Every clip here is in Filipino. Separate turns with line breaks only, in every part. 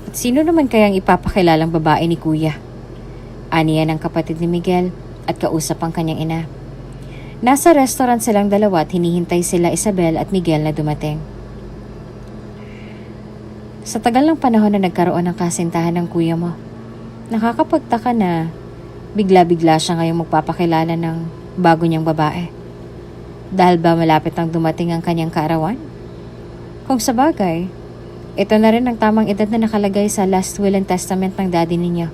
At sino naman kayang ipapakilalang babae ni Kuya? Aniya ng kapatid ni Miguel at kausap ang kanyang ina. Nasa restaurant silang dalawa at hinihintay sila Isabel at Miguel na dumating. Sa tagal ng panahon na nagkaroon ng kasintahan ng kuya mo, nakakapagtaka na bigla-bigla siya ngayong magpapakilala ng bago niyang babae. Dahil ba malapit nang dumating ang kanyang kaarawan? Kung sa bagay, ito na rin ang tamang edad na nakalagay sa last will and testament ng daddy ninyo,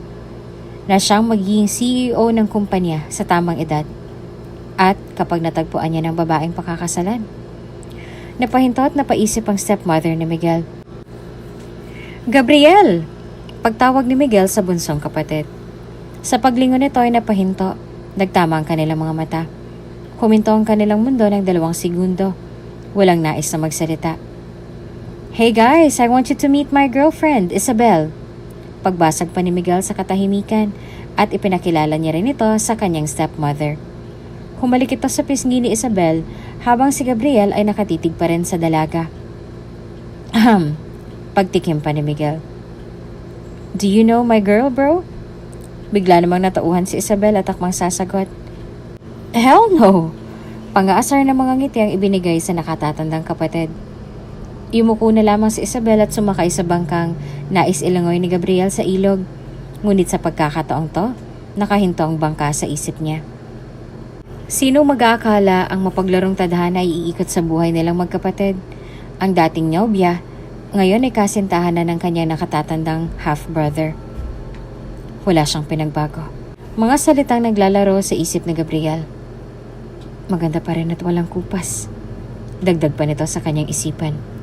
na siyang magiging CEO ng kumpanya sa tamang edad. At kapag natagpuan niya ng babaeng pakakasalan, napahinto at napaisip ang stepmother ni Miguel. Gabriel! Pagtawag ni Miguel sa bunsong kapatid. Sa paglingon nito ay napahinto, nagtama ang kanilang mga mata. Huminto ang kanilang mundo ng 2 segundo. Walang nais na magsalita. Hey guys, I want you to meet my girlfriend, Isabel. Pagbasag pa ni Miguel sa katahimikan at ipinakilala niya rin ito sa kanyang stepmother. Humalik ito sa pisngi ni Isabel habang si Gabriel ay nakatitig pa rin sa dalaga. Pagtikim pa ni Miguel. Do you know my girl, bro? Bigla namang natauhan si Isabel at akmang sasagot. Hell no! Pang-aasar na mga ngiti ang ibinigay sa nakatatandang kapatid. Yumuko na lamang si Isabel at sumakay sa bangkang nais ilangoy ni Gabriel sa ilog. Ngunit sa pagkakataong to, nakahinto ang bangka sa isip niya. Sino mag-aakala ang mapaglarong tadhana ay iikot sa buhay nilang magkapatid? Ang dating nobya, ngayon ay kasintahan na ng kanyang nakatatandang half-brother. Wala siyang pinagbago. Mga salitang naglalaro sa isip ni Gabriel. Maganda pa rin at walang kupas. Dagdag pa nito sa kanyang isipan.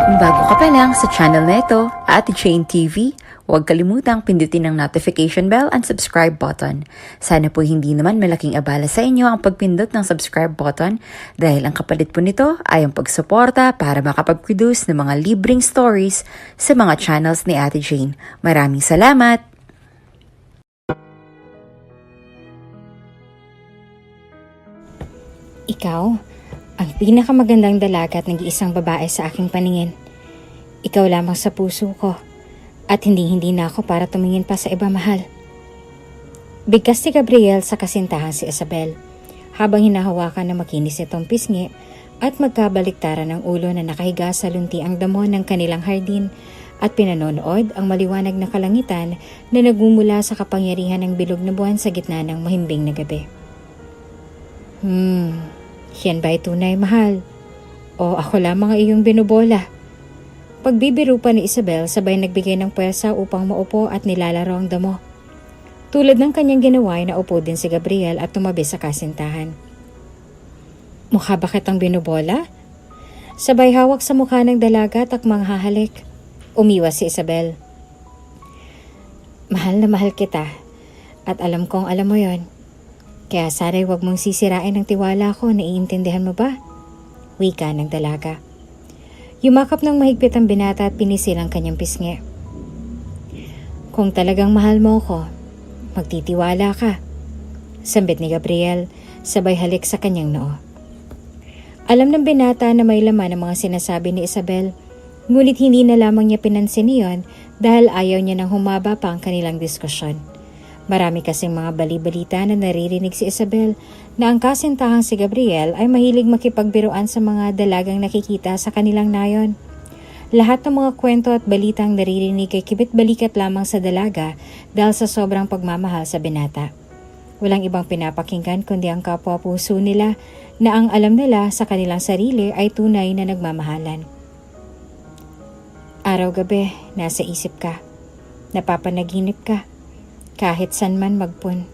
Kung bago ka pa lang sa channel na ito, Ate Jane TV, huwag kalimutang pindutin ang notification bell and subscribe button. Sana po hindi naman malaking abala sa inyo ang pagpindot ng subscribe button dahil ang kapalit po nito ay ang pagsuporta para makapag-produce ng mga libreng stories sa mga channels ni Ate Jane. Maraming salamat!
Ikaw, ang pinakamagandang dalaga at nag-iisang babae sa aking paningin. Ikaw lamang sa puso ko at hindi na ako para tumingin pa sa iba, mahal. Bigkas si Gabriel sa kasintahan si Isabel habang hinahawakan na makinis itong pisngi at magkabaliktaran ng ulo na nakahiga sa lunti ang damo ng kanilang hardin at pinanonood ang maliwanag na kalangitan na nagmumula sa kapangyarihan ng bilog na buwan sa gitna ng mahimbing na gabi. Yan ba'y tunay, mahal? O ako lamang ang iyong binubola? Pagbibiro pa ni Isabel, sabay nagbigay ng pwersa upang maupo at nilalaro ang damo. Tulad ng kanyang ginawa, naupo din si Gabriel at tumabi sa kasintahan. Mukha ba kitang binubola? Sabay hawak sa mukha ng dalaga at akmang hahalik. Umiwas si Isabel. Mahal na mahal kita at alam kong alam mo yon. Kaya sana'y huwag mong sisirain ang tiwala ko, naiintindihan mo ba? Wika ng dalaga. Yumakap ng mahigpit ang binata at pinisil ang kanyang pisngi. Kung talagang mahal mo ko, magtitiwala ka. Sambit ni Gabriel, sabay halik sa kanyang noo. Alam ng binata na may laman ang mga sinasabi ni Isabel, ngunit hindi na lamang niya pinansin iyon dahil ayaw niya nang humaba pa ang kanilang diskusyon. Marami kasing mga bali-balita na naririnig si Isabel na ang kasintahang si Gabriel ay mahilig makipagbiruan sa mga dalagang nakikita sa kanilang nayon. Lahat ng mga kwento at balitang naririnig ay kibit-balikat lamang sa dalaga dahil sa sobrang pagmamahal sa binata. Walang ibang pinapakinggan kundi ang kapwa-puso nila na ang alam nila sa kanilang sarili ay tunay na nagmamahalan. Araw-gabi, nasa isip ka. Napapanaginip ka. Kahit san man magpun.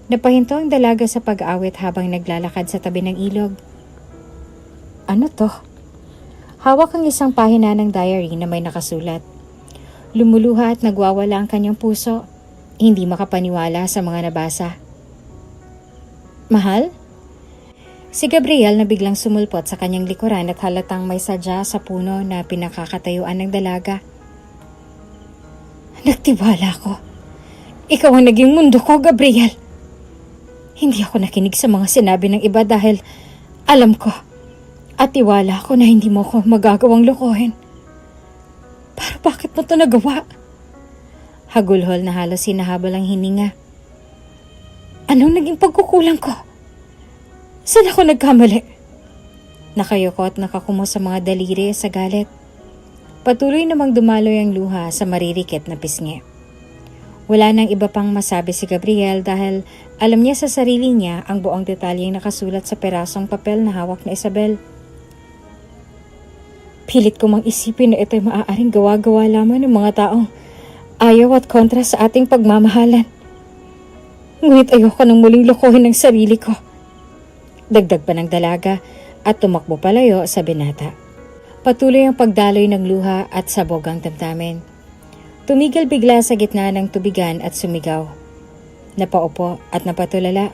Napahinto ang dalaga sa pag-aawit habang naglalakad sa tabi ng ilog. Ano to? Hawak ang isang pahina ng diary na may nakasulat. Lumuluha at nagwawala ang kanyang puso. Hindi makapaniwala sa mga nabasa. Mahal? Si Gabriel na biglang sumulpot sa kanyang likuran at halatang may sadya sa puno na pinakakatayuan ng dalaga. Nagtiwala ko. Ikaw ang naging mundo ko, Gabriel. Hindi ako nakinig sa mga sinabi ng iba dahil alam At tiwala ko na hindi mo ko magagawang lokohin. Pero bakit mo to nagawa? Hagulhol na halos hinahabol ang hininga. Anong naging pagkukulang ko? Saan ako nagkamali? Nakayoko at nakakumo sa mga daliri sa galit. Patuloy namang dumaloy ang luha sa maririkit na pisngi. Wala nang iba pang masabi si Gabriel dahil alam niya sa sarili niya ang buong detalyeng nakasulat sa perasong papel na hawak na Isabel. Pilit ko mang isipin na ito'y maaaring gawa-gawa lamang ng mga taong ayaw at kontra sa ating pagmamahalan. Ngunit ayoko nang muling lokohin ang sarili ko. Dagdag pa ng dalaga at tumakbo palayo sa binata. Patuloy ang pagdaloy ng luha at sabog ang damdamin. Tumigil bigla sa gitna ng tubigan at sumigaw. Napaupo at napatulala.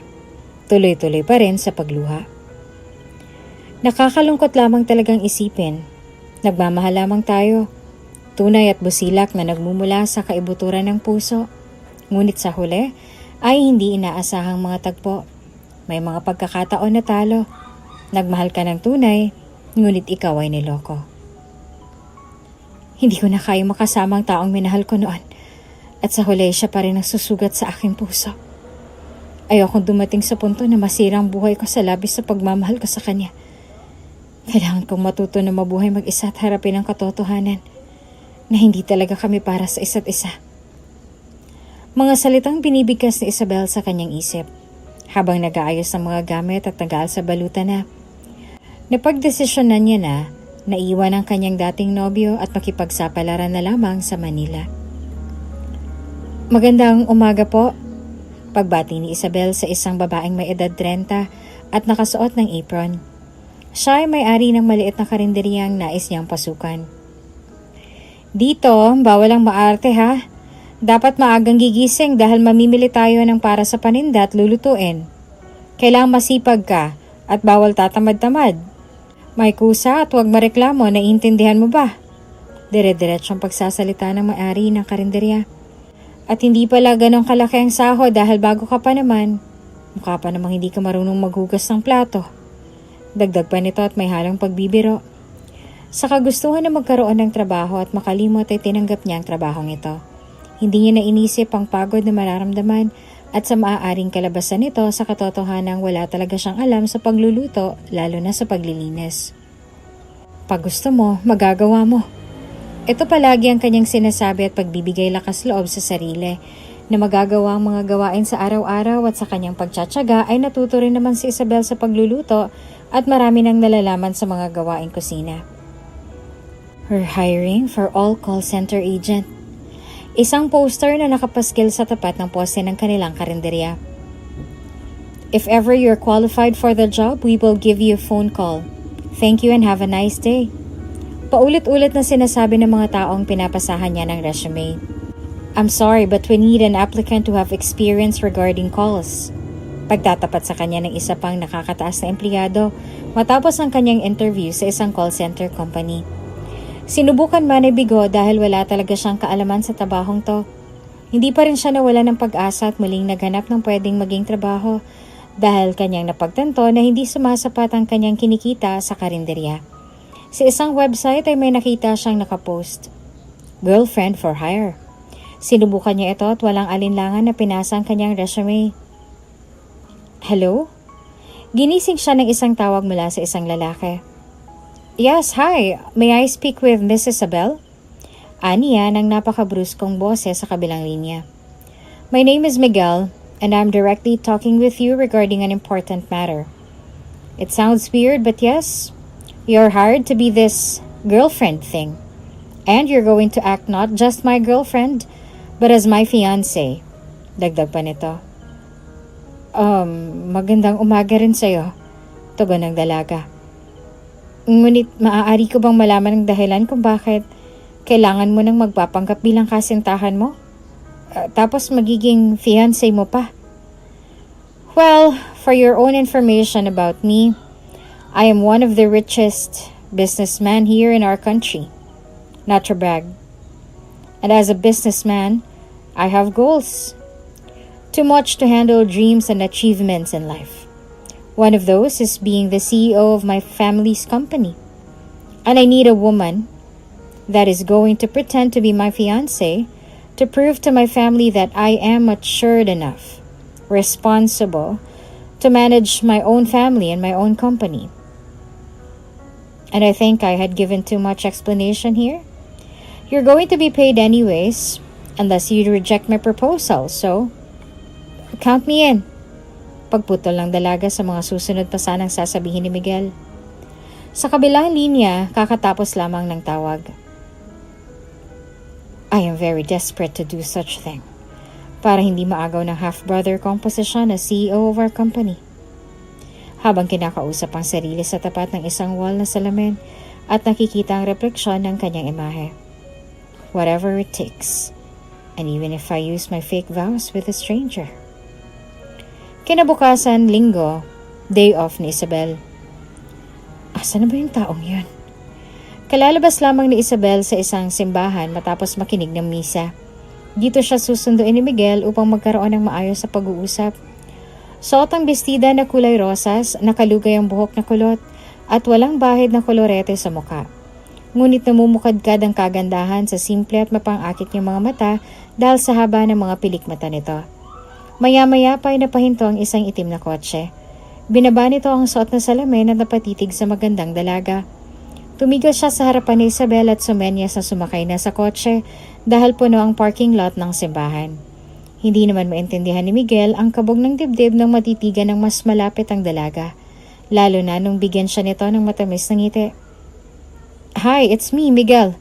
Tuloy-tuloy pa rin sa pagluha. Nakakalungkot lamang talagang isipin. Nagmamahal lamang tayo. Tunay at busilak na nagmumula sa kaibuturan ng puso. Ngunit sa huli ay hindi inaasahang mga tagpo. May mga pagkakataon na talo. Nagmahal ka ng tunay, ngunit ikaw ay niloko. Hindi ko na kaya makasama ang taong minahal ko noon. At sa huli siya pa rin ang susugat sa aking puso. Ayokong dumating sa punto na masira ang buhay ko sa labis sa pagmamahal ko sa kanya. Kailangan kong matuto na mabuhay mag-isa at harapin ang katotohanan na hindi talaga kami para sa isa't isa. Mga salitang binibigkas ni Isabel sa kanyang isip habang nag-aayos ng mga gamit at nag-aal sa balutan na. Napagdesisyonan niya na naiwan ang kanyang dating nobyo at makipagsapalaran na lamang sa Manila. Magandang umaga po. Pagbati ni Isabel sa isang babaeng may edad 30 at nakasuot ng apron. Siya ay may-ari ng maliit na karinderyang nais niyang pasukan. Dito, bawal ang maarte ha. Dapat maagang gigising dahil mamimili tayo ng para sa paninda at lulutuin. Kailangang masipag ka at bawal tatamad-tamad. May kusa at huwag mareklamo, naiintindihan mo ba? Dire-diretsong pagsasalita ng may-ari ng karinderya. At hindi pala ganong kalaki ang sahod dahil bago ka pa naman. Mukha pa namang hindi ka marunong maghugas ng plato. Dagdag pa nito at may halong pagbibiro. Sa kagustuhan na magkaroon ng trabaho at makalimot ay tinanggap niya ang trabahong ito. Hindi niya na inisip ang pagod na mararamdaman at sa maaaring kalabasan nito sa katotohanang wala talaga siyang alam sa pagluluto, lalo na sa paglilinis. Pag gusto mo, magagawa mo. Ito palagi ang kanyang sinasabi at pagbibigay lakas loob sa sarili na magagawa ang mga gawain sa araw-araw at sa kanyang pagtsatsaga ay natuto rin naman si Isabel sa pagluluto at marami nang nalalaman sa mga gawaing kusina. We're hiring for all call center agent. Isang poster na nakapaskil sa tapat ng poste ng kanilang karinderya. If ever you're qualified for the job, we will give you a phone call. Thank you and have a nice day. Paulit-ulit na sinasabi ng mga taong pinapasahan niya ng resume. I'm sorry but we need an applicant to have experience regarding calls. Pagtatapat sa kanya ng isa pang nakakataas na empleyado matapos ang kanyang interview sa isang call center company. Sinubukan man ay bigo dahil wala talaga siyang kaalaman sa trabahong to. Hindi pa rin siya nawala ng pag-asa at muling naghanap ng pwedeng maging trabaho dahil kanyang napagtanto na hindi sumasapat ang kanyang kinikita sa karinderya. Sa isang website ay may nakita siyang nakapost, Girlfriend for hire. Sinubukan niya ito at walang alinlangan na pinasa ang kanyang resume. Hello? Ginising siya ng isang tawag mula sa isang lalaki. Yes, hi. May I speak with Miss Isabel? Aniya ng napakabruskong boses sa kabilang linya. My name is Miguel and I'm directly talking with you regarding an important matter. It sounds weird but yes, you're hired to be this girlfriend thing. And you're going to act not just my girlfriend, but as my fiancé. Dagdag pa nito. Magandang umaga rin sa'yo. Tugon ng dalaga. Ngunit maaari ko bang malaman ang dahilan kung bakit kailangan mo nang magpapanggap bilang kasintahan mo? Tapos magiging fiancé mo pa. Well, for your own information about me, I am one of the richest businessmen here in our country. Not to brag. And as a businessman, I have goals. Too much to handle dreams and achievements in life. One of those is being the CEO of my family's company. And I need a woman that is going to pretend to be my fiancé to prove to my family that I am matured enough, responsible, to manage my own family and my own company. And I think I had given too much explanation here. You're going to be paid anyways, unless you reject my proposal, so count me in. Pagputol ng dalaga sa mga susunod pa sanang sasabihin ni Miguel. Sa kabilang linya, kakatapos lamang ng tawag. I am very desperate to do such thing para hindi maagaw ng half-brother kong posisyon as CEO of our company. Habang kinakausap ang sarili sa tapat ng isang wall na salamin at nakikita ang refleksyon ng kanyang imahe. Whatever it takes, and even if I use my fake vows with a stranger. Kinabukasan, Linggo, day off ni Isabel. Asa na ba yung taong yun? Kalalabas lamang ni Isabel sa isang simbahan matapos makinig ng misa. Dito siya susunduin ni Miguel upang magkaroon ng maayos sa pag-uusap. Suot ang bestida na kulay rosas, nakalugay ang buhok na kulot, at walang bahid na kolorete sa muka. Ngunit namumukadkad ang kagandahan sa simple at mapangakit niyang mga mata dahil sa haba ng mga pilik mata nito. Maya-maya pa ay napahinto ang isang itim na kotse. Binaba nito ang suot na salamin at napatitig sa magandang dalaga. Tumigil siya sa harapan ni Isabel at sumenyas na sumakay na sa kotse dahil puno ang parking lot ng simbahan. Hindi naman maintindihan ni Miguel ang kabog ng dibdib nang matitigan ng mas malapit ang dalaga, lalo na nung bigyan siya nito ng matamis na ngiti. Hi, it's me, Miguel.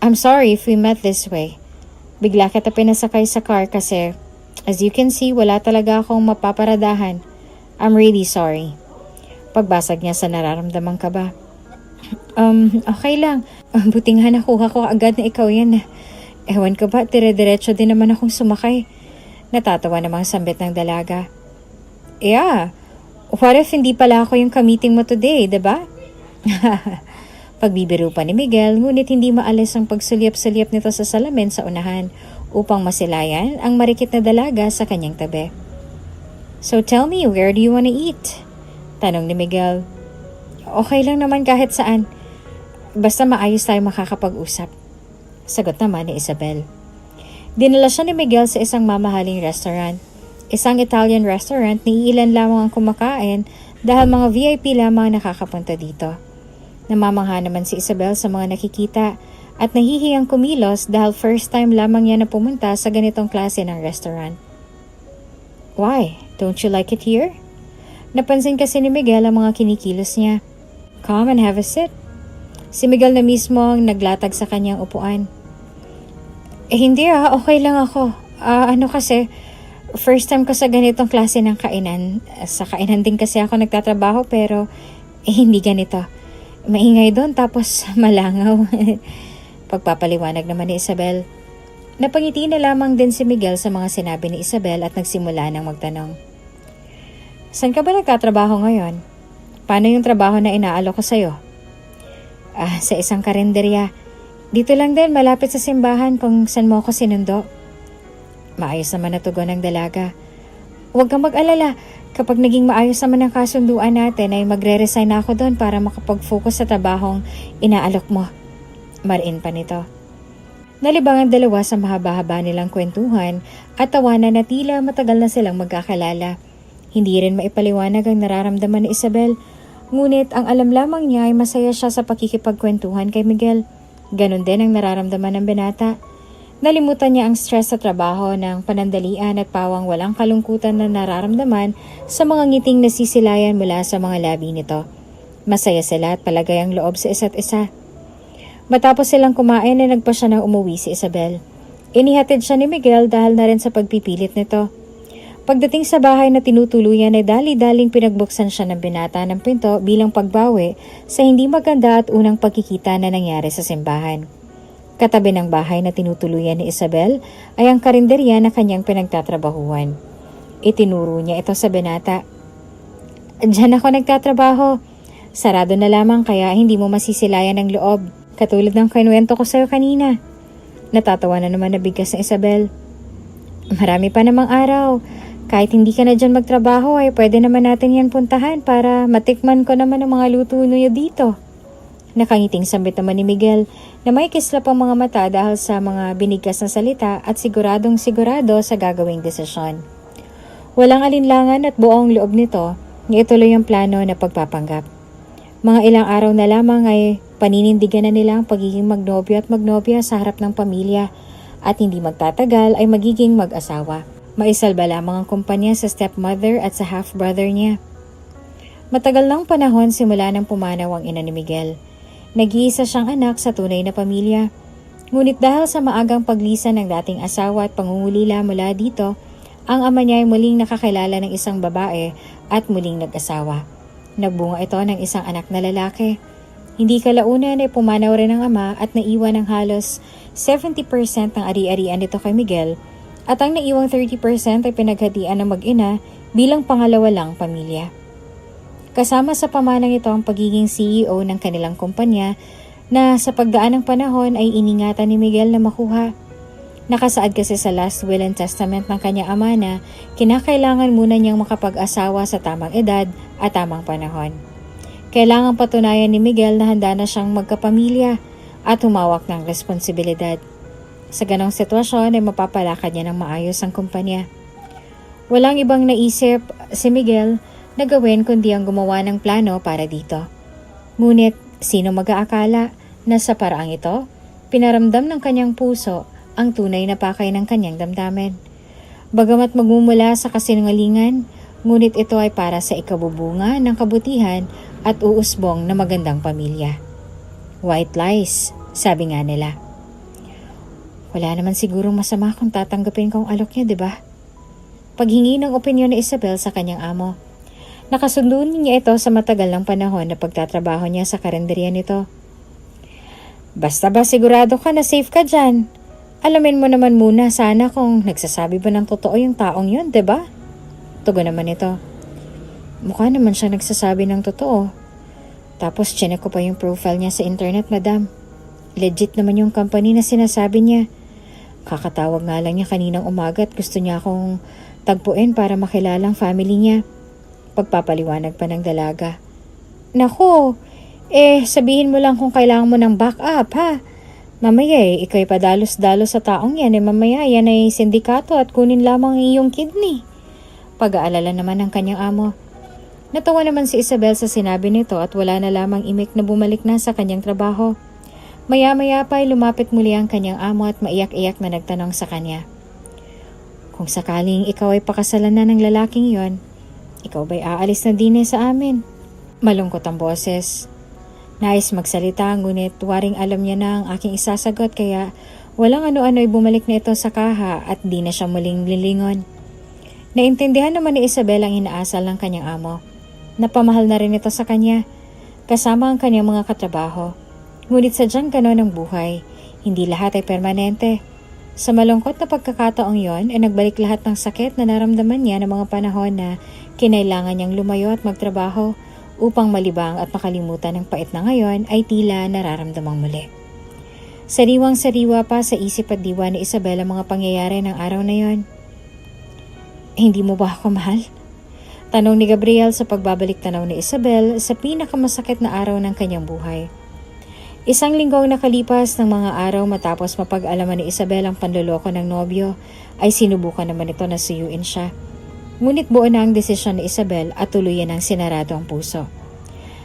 I'm sorry if we met this way. Bigla kita pinasakay sa car kasi, as you can see, wala talaga akong mapaparadahan. I'm really sorry. Pagbasag niya sa nararamdamang kaba. Okay lang. Buti nga nakuha ko agad na ikaw yan. Ewan ka ba, dire-diretso din naman akong sumakay. Natatawa namang sambit ng dalaga. Yeah, what if hindi pala ako yung ka-meeting mo today, diba? Pagbibiro pa ni Miguel, ngunit hindi maalis ang pagsulyap-sulyap nito sa salamin sa unahan upang masilayan ang marikit na dalaga sa kanyang tabi. So tell me, where do you want to eat? Tanong ni Miguel. Okay lang naman kahit saan. Basta maayos tayo makakapag-usap. Sagot naman ni Isabel. Dinala siya ni Miguel sa isang mamahaling restaurant. Isang Italian restaurant na iilan lamang ang kumakain dahil mga VIP lamang nakakapunta dito. Namamangha naman si Isabel sa mga nakikita at nahihiyang kumilos dahil first time lamang niya na pumunta sa ganitong klase ng restaurant. Why? Don't you like it here? Napansin kasi ni Miguel ang mga kinikilos niya. Come and have a sit. Si Miguel na mismo ang naglatag sa kanyang upuan. Hindi okay lang ako. Kasi, first time ko sa ganitong klase ng kainan. Sa kainan din kasi ako nagtatrabaho pero hindi ganito. Maingay doon tapos malangaw. Pagpapaliwanag naman ni Isabel. Napangiti na lamang din si Miguel sa mga sinabi ni Isabel at nagsimula ng magtanong. Saan ka ba nagtatrabaho ngayon? Paano yung trabaho na inaalok ko sa'yo? Sa isang karinderya. Dito lang din, malapit sa simbahan kung saan mo ako sinundo. Maayos naman na tugon ng dalaga. Huwag kang mag-alala. Kapag naging maayos naman ang kasunduan natin ay magre-resign ako doon para makapag-focus sa trabahong inaalok mo. Mariin pa nito. Nalibang ang dalawa sa mahaba-haba nilang kwentuhan at tawanan na tila matagal na silang magkakalala. Hindi rin maipaliwanag ang nararamdaman ni Isabel, ngunit ang alam lamang niya ay masaya siya sa pakikipagkwentuhan kay Miguel. Ganon din ang nararamdaman ng binata. Nalimutan niya ang stress sa trabaho ng panandalian at pawang walang kalungkutan na nararamdaman sa mga ngiting nasisilayan mula sa mga labi nito. Masaya sila at palagay ang loob sa isa't isa. Matapos silang kumain ay nagpa siya na umuwi si Isabel. Inihatid siya ni Miguel dahil na rin sa pagpipilit nito. Pagdating sa bahay na tinutuluyan ay dali-daling pinagbuksan siya ng binata ng pinto bilang pagbawi sa hindi maganda at unang pagkikita na nangyari sa simbahan. Katabi ng bahay na tinutuluyan ni Isabel ay ang karinderya na kanyang pinagtatrabahuan. Itinuro niya ito sa binata. Diyan ako nagtatrabaho. Sarado na lamang kaya hindi mo masisilayan ng loob. Katulad ng kinuwento ko sa'yo kanina. Natatawa na naman na bigkas ng Isabel. Marami pa namang araw. Kahit hindi ka na dyan magtrabaho ay pwede naman natin yan puntahan para matikman ko naman ang mga luto niyo dito. Nakangiting sambit naman ni Miguel na may kislap ang mga mata dahil sa mga binigkas na salita at siguradong sigurado sa gagawing desisyon. Walang alinlangan at buong loob nito na ituloy ang plano na pagpapanggap. Mga ilang araw na lamang ay paninindigan na nila ang pagiging magnobyo at magnobya sa harap ng pamilya at hindi magtatagal ay magiging mag-asawa. Maisalba lamang ang kumpanya sa stepmother at sa half-brother niya. Matagal ng panahon simula nang pumanaw ang ina ni Miguel. Nag-iisa siyang anak sa tunay na pamilya. Ngunit dahil sa maagang paglisan ng dating asawa at pangungulila mula dito, ang ama niya ay muling nakakilala ng isang babae at muling nag-asawa. Nagbunga ito ng isang anak na lalaki. Hindi kalaunan ay pumanaw rin ang ama at naiwan ng halos 70% ng ari-arian nito kay Miguel at ang naiwang 30% ay pinaghatian ng mag-ina bilang pangalawa lang pamilya. Kasama sa pamanang ito ang pagiging CEO ng kanilang kumpanya na sa pagdaan ng panahon ay iningatan ni Miguel na makuha. Nakasaad kasi sa last will and testament ng kanyang ama na kinakailangan muna niyang makapag-asawa sa tamang edad at tamang panahon. Kailangang patunayan ni Miguel na handa na siyang magkapamilya at humawak ng responsibilidad. Sa ganong sitwasyon ay mapapalakad niya ng maayos ang kumpanya. Walang ibang naisip si Miguel na gawin kundi ang gumawa ng plano para dito. Ngunit sino mag-aakala na sa paraang ito, pinaramdam ng kanyang puso ang tunay na pakay ng kanyang damdamin. Bagamat magmumula sa kasinungalingan, ngunit ito ay para sa ikabubunga ng kabutihan at uusbong na magandang pamilya. White lies, sabi nga nila. Wala naman sigurong masama kung tatanggapin ko ang alok niya, di ba? Paghingi ng opinyon ni Isabel sa kanyang amo. Nakasundo niya ito sa matagal ng panahon na pagtatrabaho niya sa karinderya nito. Basta ba sigurado ka na safe ka dyan? Alamin mo naman muna sana kung nagsasabi ba ng totoo yung taong yun, di ba? Tugon naman ito. Mukha naman siya nagsasabi ng totoo. Tapos chinek ko pa yung profile niya sa internet, madam. Legit naman yung company na sinasabi niya. Kakatawag nga lang niya kaninang umaga at gusto niya akong tagpuin para makilala ang family niya. Pagpapaliwanag pa ng dalaga. Naku, sabihin mo lang kung kailangan mo ng backup, ha? Mamaya ikaw'y padalos-dalos sa taong yan, mamaya yan ay sindikato at kunin lamang ang iyong kidney. Pag-aalala naman ng kanyang amo. Natawa naman si Isabel sa sinabi nito at wala na lamang imik na bumalik na sa kanyang trabaho. Maya-maya pa ay lumapit muli ang kanyang amo at maiyak-iyak na nagtanong sa kanya. Kung sakaling ikaw ay pakasalan na ng lalaking yon, ikaw ba'y aalis na din sa amin? Malungkot ang boses. Nais magsalita ngunit waring alam niya na ang aking isasagot kaya walang ano-ano ay bumalik na ito sa kaha at di na siya muling lilingon. Naintindihan naman ni Isabel ang inaasal ng kanyang amo. Napamahal na rin ito sa kanya, kasama ang kanyang mga katrabaho. Ngunit sadyang ganon ang buhay, hindi lahat ay permanente. Sa malungkot na pagkakataong yon ay nagbalik lahat ng sakit na naramdaman niya ng mga panahon na kinailangan niyang lumayo at magtrabaho upang malibang at makalimutan ng pait na ngayon ay tila nararamdamang muli. Sariwang-sariwa pa sa isip at diwa ni Isabel ang mga pangyayari ng araw na yon. Hindi mo ba ako mahal? Tanong ni Gabriel sa pagbabalik tanaw ni Isabel sa pinakamasakit na araw ng kanyang buhay. Isang linggong nakalipas ng mga araw matapos mapag-alaman ni Isabel ang panloloko ng nobyo, ay sinubukan naman ito na suyuin siya. Ngunit buo na ang desisyon ni Isabel at tuluyan ang sinarado ang puso.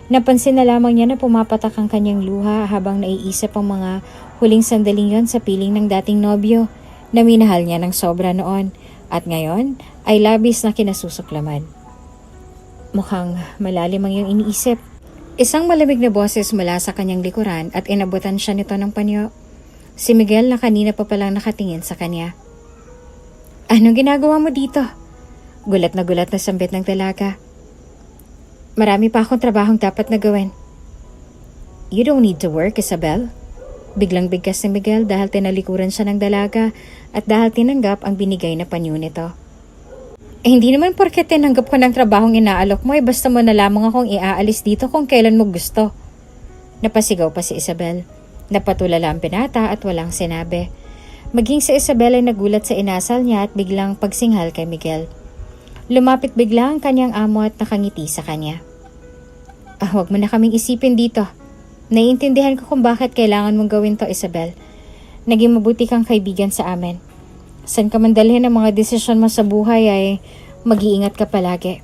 Napansin na lamang niya na pumapatak ang kanyang luha habang naiisip ang mga huling sandaling yon sa piling ng dating nobyo na minahal niya ng sobra noon at ngayon ay labis na kinasusuklaman. Mukhang malalim ang iyong iniisip. Isang malamig na boses mula sa kanyang likuran at inabutan siya nito ng panyo. Si Miguel na kanina pa palang nakatingin sa kanya. Anong ginagawa mo dito? Gulat na sambit ng dalaga. Marami pa akong trabahong dapat na gawin. You don't need to work, Isabel. Biglang bigkas si Miguel dahil tinalikuran siya ng dalaga at dahil tinanggap ang binigay na panyo nito. Hindi naman porket tinanggap ko ng trabahong inaalok mo basta mo na lamang akong iaalis dito kung kailan mo gusto. Napasigaw pa si Isabel. Napatulala ang binata at walang sinabi. Maging si Isabel ay nagulat sa inasal niya at biglang pagsinghal kay Miguel. Lumapit bigla ang kanyang amo at nakangiti sa kanya. Huwag mo na kaming isipin dito. Naiintindihan ko kung bakit kailangan mong gawin to, Isabel. Naging mabuti kang kaibigan sa amin. San ka man dalhin ang mga desisyon mo sa buhay ay mag-iingat ka palagi.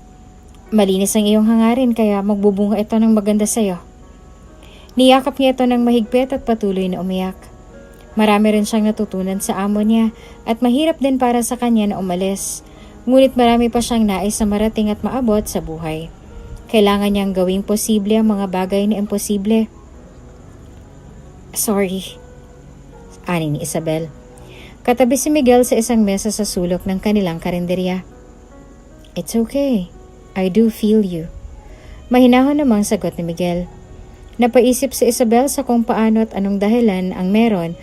Malinis ang iyong hangarin kaya magbubunga ito ng maganda sa'yo. Niyakap niya ito ng mahigpit at patuloy na umiyak. Marami rin siyang natutunan sa amo niya at mahirap din para sa kanya na umalis. Ngunit marami pa siyang nais na marating at maabot sa buhay. Kailangan niyang gawing posible ang mga bagay na imposible. Sorry, ani ni Isabel. Katabi si Miguel sa isang mesa sa sulok ng kanilang karinderya. It's okay. I do feel you. Mahinahon namang sagot ni Miguel. Napaisip si Isabel sa kung paano at anong dahilan ang meron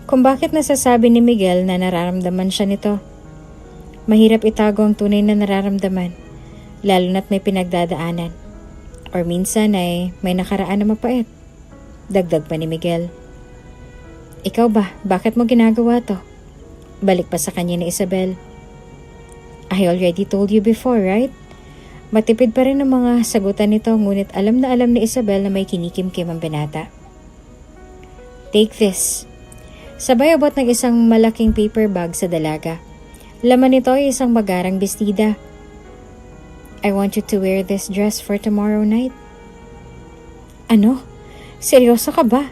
kung bakit nasasabi ni Miguel na nararamdaman siya nito. Mahirap itago ang tunay na nararamdaman, lalo na't may pinagdadaanan. Or minsan ay may nakaraan na mapait. Dagdag pa ni Miguel. Ikaw ba? Bakit mo ginagawa to? Balik pa sa kanya ni Isabel. I already told you before, right? Matipid pa rin ang mga sagutan nito ngunit alam na alam ni Isabel na may kinikimkim ang binata. Take this. Sabay abot ng isang malaking paper bag sa dalaga. Laman nito ay isang magarang bestida. I want you to wear this dress for tomorrow night. Ano? Seryoso ka ba?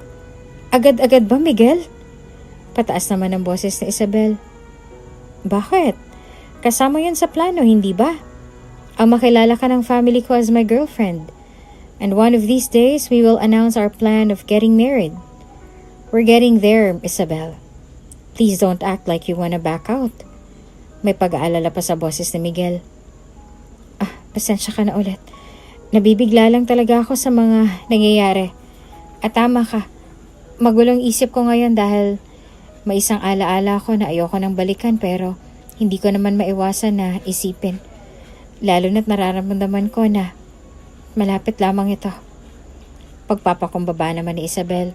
Agad-agad ba, Miguel? Pataas naman ang boses ni Isabel. Bakit? Kasama yun sa plano, hindi ba? Ang makilala ka ng family ko as my girlfriend. And one of these days, we will announce our plan of getting married. We're getting there, Isabel. Please don't act like you wanna back out. May pag-aalala pa sa boses ni Miguel. Pasensya ka na ulit. Nabibigla lang talaga ako sa mga nangyayari. At tama ka. Magulong isip ko ngayon dahil may isang alaala ako na ayoko nang balikan pero hindi ko naman maiwasan na isipin. Lalo na't nararamdaman ko na malapit lamang ito. Pagpapakumbaba naman ni Isabel.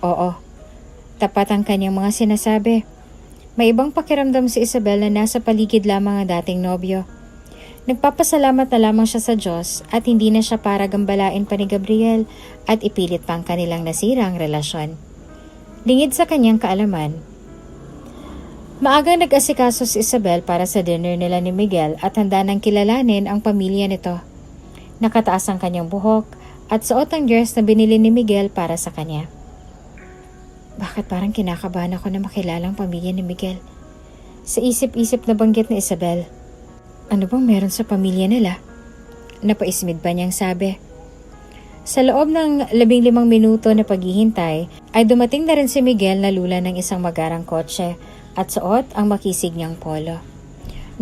Oo, tapat ang kanyang mga sinasabi. May ibang pakiramdam si Isabel na nasa paligid lamang ang dating nobyo. Nagpapasalamat na lamang siya sa Diyos at hindi na siya para gambalain pa ni Gabriel at ipilit pang kanilang nasirang relasyon. Lingid sa kanyang kaalaman, maaga nag-asikaso si Isabel para sa dinner nila ni Miguel at handa nang kilalanin ang pamilya nito. Nakataas ang kanyang buhok at suot ang dress na binili ni Miguel para sa kanya. Bakit parang kinakabahan ako na makilala ang pamilya ni Miguel? Sa isip-isip na banggit ni Isabel. Ano bang meron sa pamilya nila? Napaismid pa niyang sabi. Sa loob ng 15 minuto na paghihintay ay dumating na rin si Miguel na lula ng isang magarang kotse at suot ang makisig niyang polo.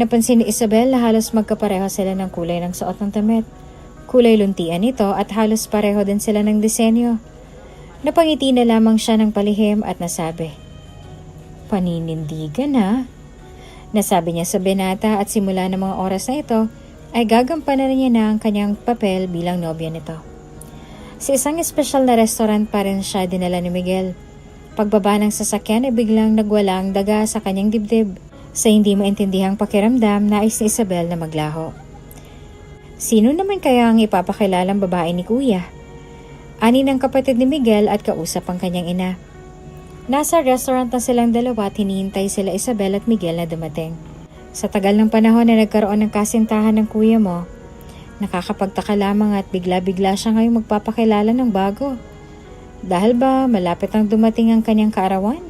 Napansin ni Isabel na halos magkapareho sila ng kulay ng suot ng damit. Kulay luntian ito at halos pareho din sila ng disenyo. Napangiti na lamang siya ng palihim at nasabi, "Paninindigan ha?" Nasabi niya sa binata at simula ng mga oras na ito ay gagampanan niya na ang kanyang papel bilang nobya nito. Sa isang espesyal na restaurant pa rin siya dinala ni Miguel. Pagbaba ng sasakyan ay biglang nagwala ang daga sa kanyang dibdib. Sa hindi maintindihang pakiramdam, nais ni Isabel na maglaho. Sino naman kaya ang ipapakilalang babae ni Kuya? Ani ng kapatid ni Miguel at kausap ang kanyang ina. Nasa restaurant na silang dalawa at hinihintay sila Isabel at Miguel na dumating. Sa tagal ng panahon na nagkaroon ng kasintahan ng kuya mo, nakakapagtaka lamang at bigla-bigla siya ngayong magpapakilala ng bago. Dahil ba malapit ang dumating ang kanyang kaarawan?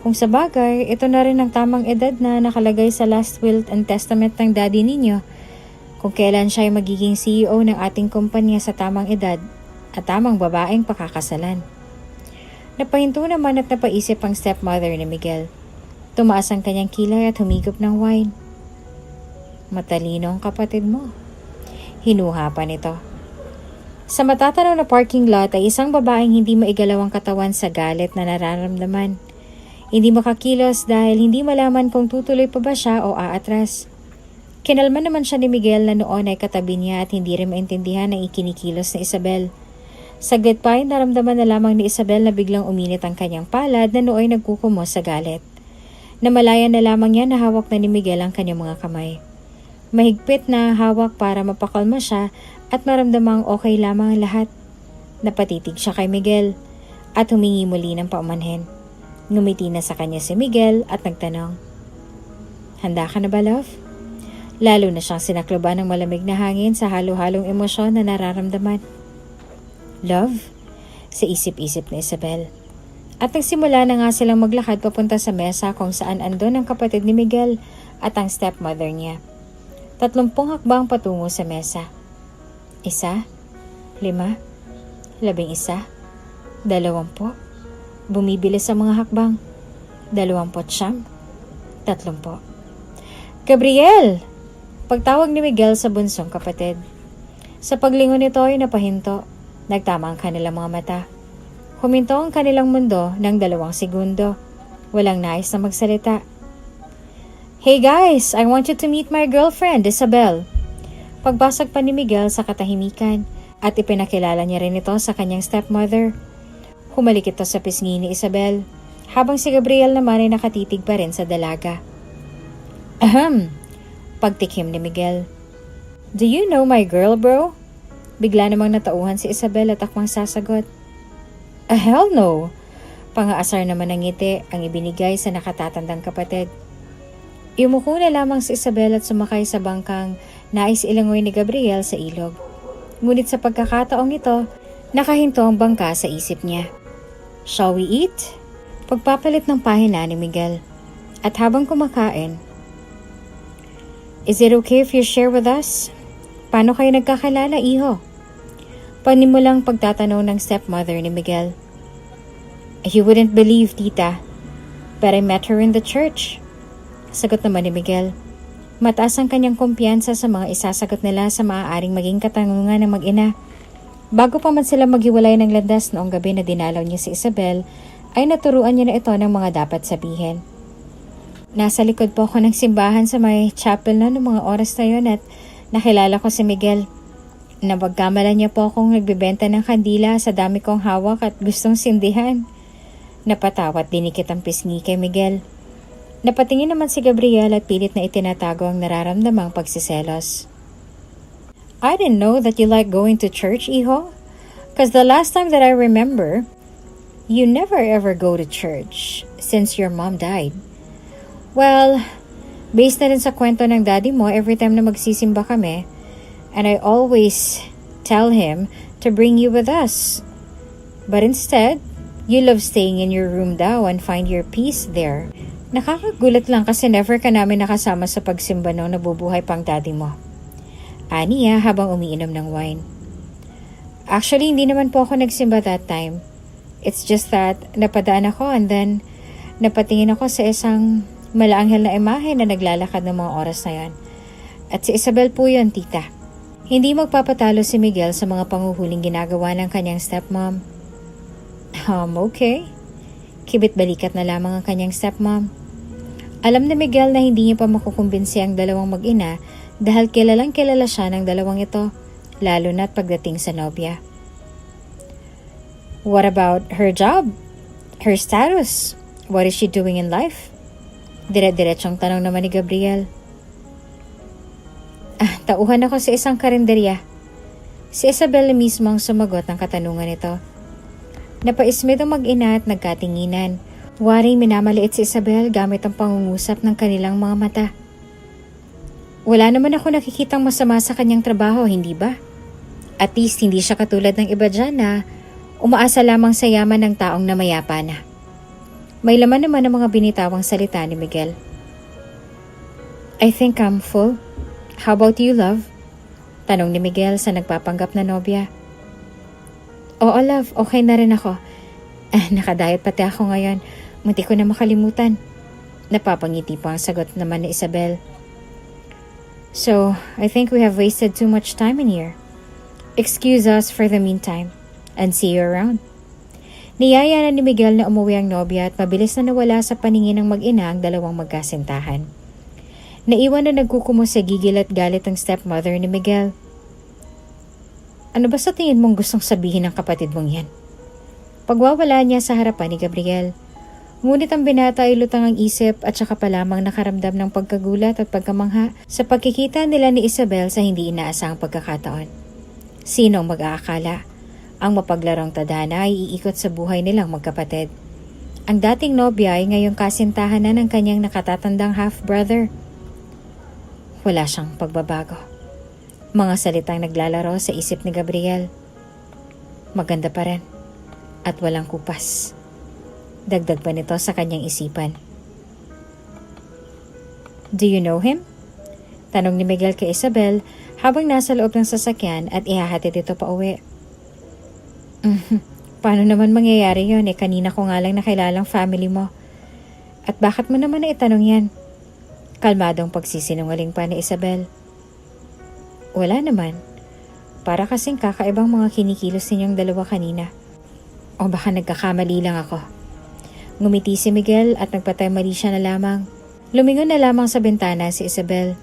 Kung sa bagay, ito na rin ang tamang edad na nakalagay sa last will and testament ng daddy ninyo. Kung kailan siya ay magiging CEO ng ating kumpanya sa tamang edad at tamang babaeng pakakasalan. Napahinto naman at napaisip ang stepmother ni Miguel. Tumaas ang kanyang kilay at humigop ng wine. Matalino ang kapatid mo. Hinuha pa nito. Sa matatanaw na parking lot ay isang babaeng hindi maigalaw ang katawan sa galit na nararamdaman. Hindi makakilos dahil hindi malaman kung tutuloy pa ba siya o aatras. Kinalma naman siya ni Miguel na noon ay katabi niya at hindi rin maintindihan ang ikinikilos ni Isabel. Saglit pa ay naramdaman na lamang ni Isabel na biglang uminit ang kanyang palad na nooy nagkukumos sa galit. Namalayan na lamang niya na hawak na ni Miguel ang kanyang mga kamay. Mahigpit na hawak para mapakalma siya at maramdamang okay lamang ang lahat. Napatitig siya kay Miguel at humingi muli ng paumanhin. Ngumiti na sa kanya si Miguel at nagtanong, "Handa ka na ba, love?" Lalo na siyang sinakloban ng malamig na hangin sa halo-halong emosyon na nararamdaman. "Love?" sa isip-isip ni Isabel. At nagsimula na nga silang maglakad papunta sa mesa kung saan andon ang kapatid ni Miguel at ang stepmother niya. 30 hakbang patungo sa mesa. 1, 5, 11, 20. Bumibilis sa mga hakbang. 29, 30. "Gabriel!" Pagtawag ni Miguel sa bunsong kapatid. Sa paglingon nito ay napahinto. Nagtama ang kanilang mga mata. Huminto ang kanilang mundo ng 2 segundo. Walang nais na magsalita. "Hey guys, I want you to meet my girlfriend, Isabel." Pagbasag pa ni Miguel sa katahimikan at ipinakilala niya rin ito sa kanyang stepmother. Humalik ito sa pisngi ni Isabel, habang si Gabriel naman ay nakatitig pa rin sa dalaga. "Ahem," pagtikim ni Miguel. "Do you know my girl, bro?" Bigla namang natauhan si Isabel at akmang sasagot. Hell no!" Pangaasar naman ng ngiti ang ibinigay sa nakatatandang kapatid. Yumuko na lamang si Isabel at sumakay sa bangkang nais ilangoy ni Gabriel sa ilog. Ngunit sa pagkakataong ito, nakahinto ang bangka sa isip niya. "Shall we eat?" Pagpapalit ng pahina ni Miguel. At habang kumakain, "Is it okay if you share with us? Paano kayo nagkakilala, iho?" Panimulang pagtatanong ng stepmother ni Miguel. "You wouldn't believe, tita, but I met her in the church." Sagot naman ni Miguel. Mataas ang kanyang kumpiyansa sa mga isasagot nila sa maaaring maging katanungan ng mag-ina. Bago pa man sila maghiwalay ng landas noong gabi na dinalaw niya si Isabel, ay naturuan niya na ito ng mga dapat sabihin. "Nasa likod po ako ng simbahan sa may chapel na noong mga oras na yun at nakilala ko si Miguel. Napagkamalan niya po akong nagbebenta ng kandila sa dami kong hawak at gustong sindihan." Napatawat dinikit ang pisngi kay Miguel. Napatingin naman si Gabriel at pilit na itinatago ang nararamdamang pagsiselos. "I didn't know that you like going to church, iho. Cause the last time that I remember, you never ever go to church since your mom died." "Well, based na rin sa kwento ng daddy mo every time na magsisimba kami, and I always tell him to bring you with us. But instead, you love staying in your room daw and find your peace there." Nakakagulat lang kasi never ka namin nakasama sa pagsimba nung nabubuhay pang daddy mo. Aniya habang umiinom ng wine. "Actually, hindi naman po ako nagsimba that time. It's just that napadaan ako and then napatingin ako sa isang malaanghel na imahe na naglalakad ng mga oras na yon. At si Isabel po yun, tita." Hindi magpapatalo si Miguel sa mga panguhuling ginagawa ng kanyang stepmom. Okay. Kibit balikat na lamang ang kanyang stepmom. Alam ni Miguel na hindi niya pa makukumbinsi ang dalawang mag-ina dahil kilalang kilala siya ng dalawang ito, lalo na't pagdating sa nobya. "What about her job? Her status? What is she doing in life?" Dire-diretsong tanong naman ni Gabriel. Tauhan ako sa isang karinderya." Si Isabel mismo ang sumagot ng katanungan nito. Napaismid ang mag-ina at nagkatinginan. Waring minamaliit si Isabel gamit ang pangungusap ng kanilang mga mata. "Wala naman ako nakikitang masama sa kanyang trabaho, hindi ba? At least hindi siya katulad ng iba dyan na umaasa lamang sa yaman ng taong namayapa na." May laman naman ang mga binitawang salita ni Miguel. "I think I'm full. How about you, love?" Tanong ni Miguel sa nagpapanggap na nobya. "Oo, love. Okay na rin ako. Nakadayat pati ako ngayon. Munti ko na makalimutan." Napapangiti pa ang sagot naman ni Isabel. "So, I think we have wasted too much time in here. Excuse us for the meantime, and see you around." Niyaya na ni Miguel na umuwi ang nobya at mabilis na nawala sa paningin ng mag-ina ang dalawang magkasintahan. Naiwan na nagkukumo sa gigil at galit ang stepmother ni Miguel. "Ano ba sa tingin mong gustong sabihin ng kapatid mong yan?" Pagwawala niya sa harapan ni Gabriel. Ngunit ang binata ay lutang ang isip at saka pa lamang nakaramdam ng pagkagulat at pagkamangha sa pagkikita nila ni Isabel sa hindi inaasahang pagkakataon. Sino ang mag-aakala? Ang mapaglarong tadhana ay iikot sa buhay nilang magkapatid. Ang dating nobya ay ngayong kasintahan na ng kanyang nakatatandang half-brother. Wala siyang pagbabago. Mga salitang naglalaro sa isip ni Gabriel. Maganda pa rin at walang kupas. Dagdag pa nito sa kanyang isipan. Do you know him? Tanong ni Miguel kay Isabel habang nasa loob ng sasakyan at ihahatid ito pa uwi. Paano naman mangyayari yon? Kanina ko nga lang nakilalang family mo. At bakit mo naman na itanong yan? Kalmadong pagsisinungaling pa ni Isabel. Wala naman. Para kasing kakaibang mga kinikilos ninyong dalawa kanina. O baka nagkakamali lang ako. Ngumiti si Miguel at nagpatay-mali siya na lamang. Lumingon na lamang sa bintana si Isabel.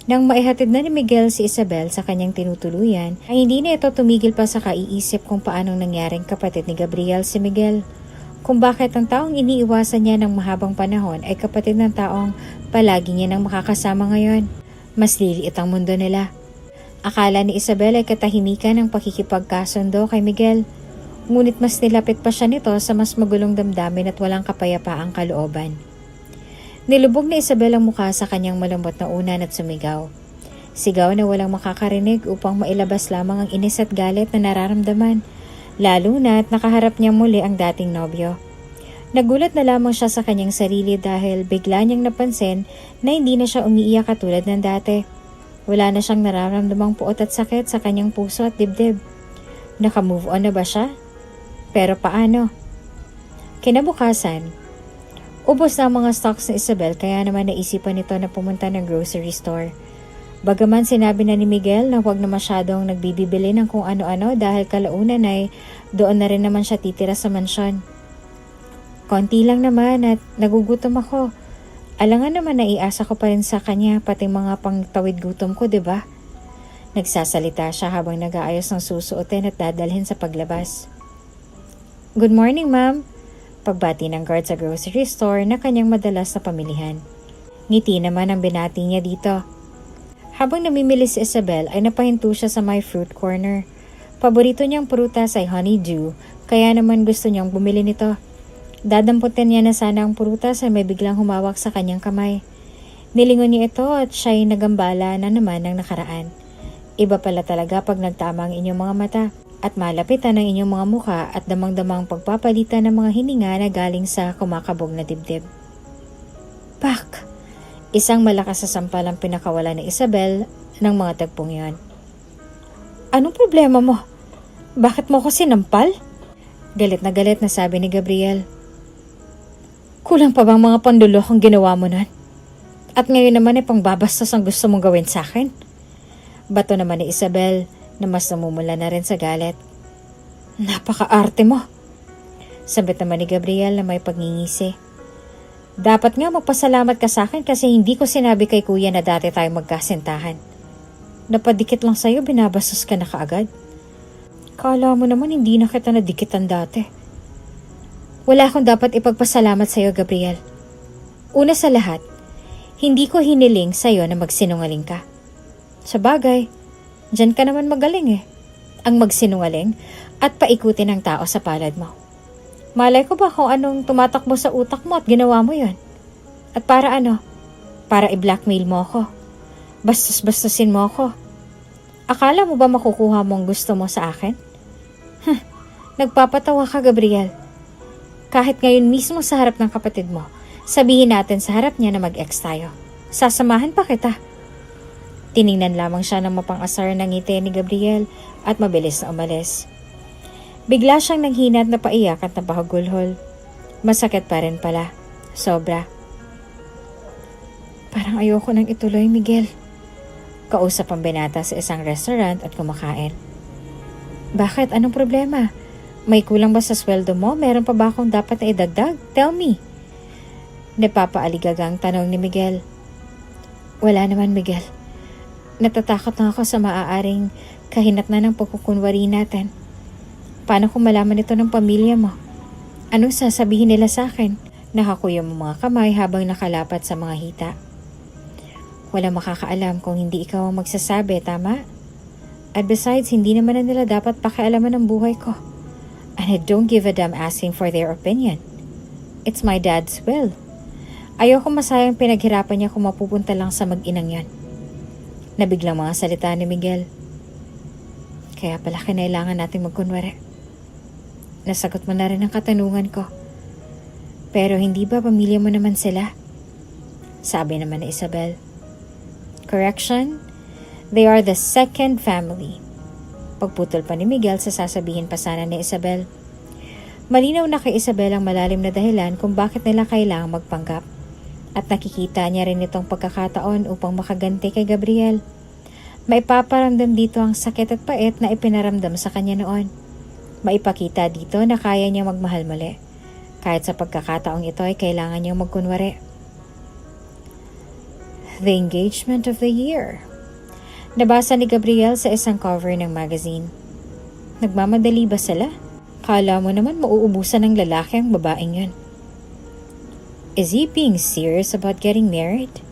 Nang maihatid na ni Miguel si Isabel sa kanyang tinutuluyan, ay hindi na ito tumigil pa sa kaiisip kung paanong nangyaring kapatid ni Gabriel si Miguel. Kung bakit ang taong iniiwasan niya ng mahabang panahon ay kapatid ng taong palagi niya nang makakasama ngayon. Mas liliit ang mundo nila. Akala ni Isabel ay katahimikan ang pakikipagkasundo kay Miguel. Ngunit mas nilapit pa siya nito sa mas magulong damdamin at walang kapayapaang kalooban. Nilubog ni Isabel ang mukha sa kanyang malambot na unan at sumigaw. Sigaw na walang makakarinig upang mailabas lamang ang inis at galit na nararamdaman, lalo na at nakaharap niya muli ang dating nobyo. Nagulat na lamang siya sa kanyang sarili dahil bigla niyang napansin na hindi na siya umiiyak katulad ng dati. Wala na siyang nararamdamang puot at sakit sa kanyang puso at dibdib. Naka-move on na ba siya? Pero paano? Kinabukasan, ubos na ang mga stocks ni Isabel kaya naman naisipan nito na pumunta ng grocery store. Bagaman sinabi na ni Miguel na huwag na masyadong nagbibibili ng kung ano-ano dahil kalaunan ay doon na rin naman siya titira sa mansyon. Konti lang naman at nagugutom ako. Alangan naman na iasa ko pa rin sa kanya pati mga pangtawid gutom ko, diba? Nagsasalita siya habang nag-aayos ng susuotin at dadalhin sa paglabas. Good morning, ma'am. Pagbati ng guard sa grocery store na kanyang madalas na pamilihan. Ngiti naman ang binati niya dito. Habang namimili si Isabel ay napahinto siya sa my fruit corner. Paborito niyang prutas ay honeydew, kaya naman gusto niyang bumili nito. Dadamputin niya na sana ang prutas ay may biglang humawak sa kanyang kamay. Nilingon niya ito at siya'y nagambala na naman ng nakaraan. Iba pala talaga pag nagtama ang inyong mga mata at malapitan ang inyong mga mukha at damang-damang pagpapalitan ng mga hininga na galing sa kumakabog na dibdib. Pak! Isang malakas sa sampal ang pinakawala ni Isabel ng mga tagpong yon. Anong problema mo? Bakit mo ko sinampal? Galit na sabi ni Gabriel. Kulang pa bang mga pandulok ang ginawa mo nun? At ngayon naman ay pangbabastos ang gusto mong gawin sa akin? Bato naman ni Isabel na mas namumula na rin sa galit. Napaka-arte mo. Sabit naman ni Gabriel na may pagngingisi. Dapat nga magpasalamat ka sa akin kasi hindi ko sinabi kay kuya na dati tayo magkasintahan. Napadikit lang sa'yo, binabastos ka na kaagad. Kala mo naman hindi na kita nadikitan dati. Wala akong dapat ipagpasalamat sa'yo, Gabriel. Una sa lahat, hindi ko hiniling sa'yo na magsinungaling ka. Sa bagay, dyan ka naman magaling ang magsinungaling at paikutin ang tao sa palad mo. Malay ko ba kung anong tumatakbo sa utak mo at ginawa mo yon? At para ano? Para i-blackmail mo ako. Bastos-bastosin mo ako. Akala mo ba makukuha mo ang gusto mo sa akin? Nagpapatawa ka, Gabriel. Kahit ngayon mismo sa harap ng kapatid mo, sabihin natin sa harap niya na mag-ex tayo. Sasamahan pa kita. Tiningnan lamang siya ng mapang-asar ng ngiti ni Gabriel at mabilis na umalis. Bigla siyang nanghinat na paiyak at napakagulhol. Masakit pa rin pala. Sobra. Parang ayoko nang ituloy, Miguel. Kausap ang binata sa isang restaurant at kumakain. Bakit? Anong problema? May kulang ba sa sweldo mo? Meron pa ba akong dapat na idagdag? Tell me. Napapaaligagang tanong ni Miguel. Wala naman, Miguel. Natatakot na ako sa maaaring kahinatnan ng pagkukunwari natin. Paano kung malaman ito ng pamilya mo? Anong sasabihin nila sa akin? Nakakuya mo mga kamay habang nakalapat sa mga hita. Wala makakaalam kung hindi ikaw ang magsasabi, tama? At besides, hindi naman na nila dapat pakialaman ang buhay ko. And I don't give a damn asking for their opinion. It's my dad's will. Ayoko masayang pinaghirapan niya kung mapupunta lang sa mag-inang yan. Nabiglang mga salita ni Miguel. Kaya pala kinailangan nating magkunwari. Nasagot mo na rin ang katanungan ko. Pero hindi ba pamilya mo naman sila? Sabi naman ni Isabel. Correction, they are the second family. Pagputol pa ni Miguel sa sasabihin pa sana ni Isabel. Malinaw na kay Isabel ang malalim na dahilan kung bakit nila kailangang magpanggap. At nakikita niya rin itong pagkakataon upang makaganti kay Gabriel. Maipaparamdam dito ang sakit at pait na ipinaramdam sa kanya noon. Maipakita dito na kaya niya magmahal muli. Kahit sa pagkakataong ito ay kailangan niyang magkunwari. The engagement of the year. Nabasa ni Gabriel sa isang cover ng magazine. Nagmamadali ba sila? Kala mo naman mauubusan ng lalaki ang babaeng yun. Is he being serious about getting married?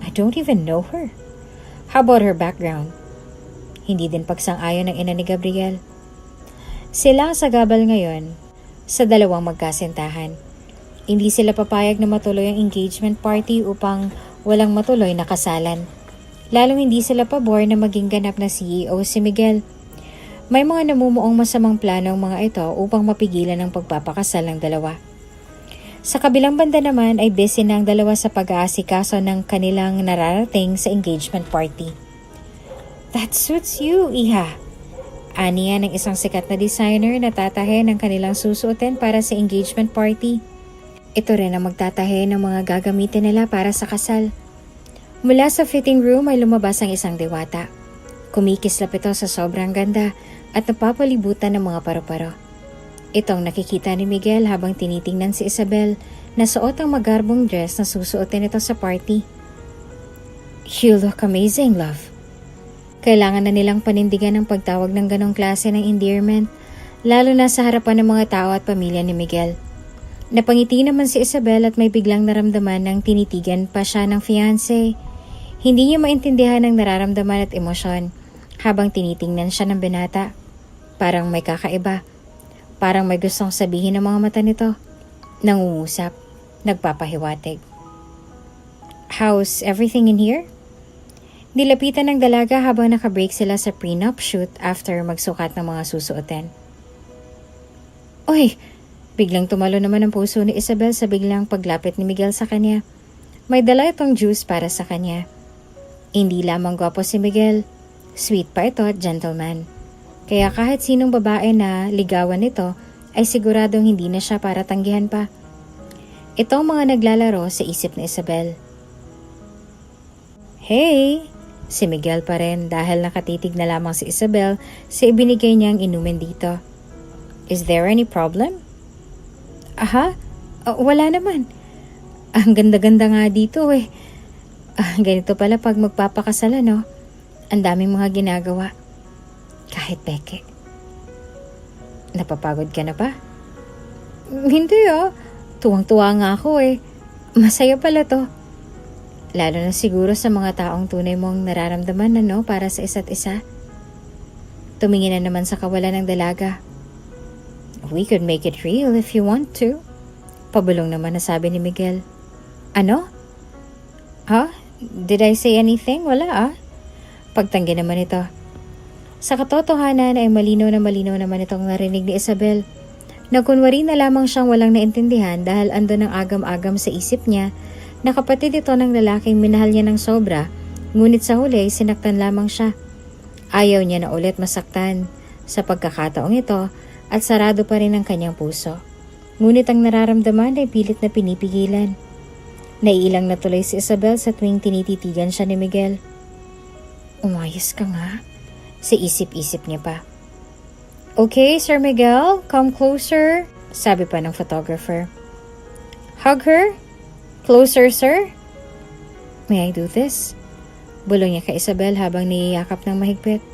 I don't even know her. How about her background? Hindi din pagsang-ayon ng ina ni Gabriel. Sila ang sagabal ngayon sa dalawang magkasintahan. Hindi sila papayag na matuloy ang engagement party upang walang matuloy na kasalan. Lalong hindi sila pabor na maging ganap na CEO si Miguel. May mga namumuong masamang plano ang mga ito upang mapigilan ang pagpapakasal ng dalawa. Sa kabilang banda naman ay busy na ang dalawa sa pag-aasikaso ng kanilang nararating sa engagement party. That suits you, Iha. Aniya ng isang sikat na designer na tatahe ng kanilang susuotin para sa engagement party. Ito rin ang magtatahe ng mga gagamitin nila para sa kasal. Mula sa fitting room ay lumabas ang isang diwata. Kumikislap ito sa sobrang ganda at napapalibutan ng mga paru-paro. Itong nakikita ni Miguel habang tinitingnan si Isabel na suot ang magarbong dress na susuotin ito sa party. You look amazing, love. Kailangan na nilang panindigan ang pagtawag ng ganong klase ng endearment, lalo na sa harapan ng mga tao at pamilya ni Miguel. Napangiti naman si Isabel at may biglang naramdaman ng tinitigan pa siya ng fiancé. Hindi niya maintindihan ang nararamdaman at emosyon habang tinitingnan siya ng binata. Parang may kakaiba. Parang may gustong sabihin ng mga mata nito. Nangungusap, nagpapahiwatig. How's everything in here? Nilapitan ng dalaga habang nakabreak sila sa prenup shoot after magsukat ng mga susuotin. Uy! Biglang tumalo naman ang puso ni Isabel sa biglang paglapit ni Miguel sa kanya. May dala itong juice para sa kanya. Hindi lamang gwapo si Miguel, sweet pa ito at gentleman. Kaya kahit sinong babae na ligawan nito ay siguradong hindi na siya para tanggihan pa. Ito ang mga naglalaro sa isip ni Isabel. Hey! Si Miguel pa rin dahil nakatitig na lamang si Isabel sa ibinigay niyang inumin dito. Is there any problem? Aha? Wala naman. Ang ganda-ganda nga dito eh. Ganito pala pag magpapakasala, no? Ang daming mga ginagawa. Kahit peke. Napapagod ka na ba? Hindi Tuwang-tuwa nga ako eh. Masaya pala to. Lalo na siguro sa mga taong tunay mong nararamdaman para sa isa't isa. Tumingin na naman sa kawalan ng dalaga. We could make it real if you want to. Pabulong naman na sabi ni Miguel. Ano? Did I say anything? Wala Pagtanggi naman ito. Sa katotohanan ay malinaw naman itong narinig ni Isabel. Nagkunwari na lamang siyang walang naintindihan dahil andun ang agam-agam sa isip niya na kapatid ito ng lalaking minahal niya ng sobra, ngunit sa huli sinaktan lamang siya. Ayaw niya na ulit masaktan sa pagkakataong ito at sarado pa rin ang kanyang puso. Ngunit ang nararamdaman ay pilit na pinipigilan. Naiilang na tuloy si Isabel sa tuwing tinititigan siya ni Miguel. Umayos ka nga. Sa isip-isip niya pa. Okay, Sir Miguel, come closer, sabi pa ng photographer. Hug her? Closer, sir? May I do this? Bulong niya kay Isabel habang niyayakap ng mahigpit.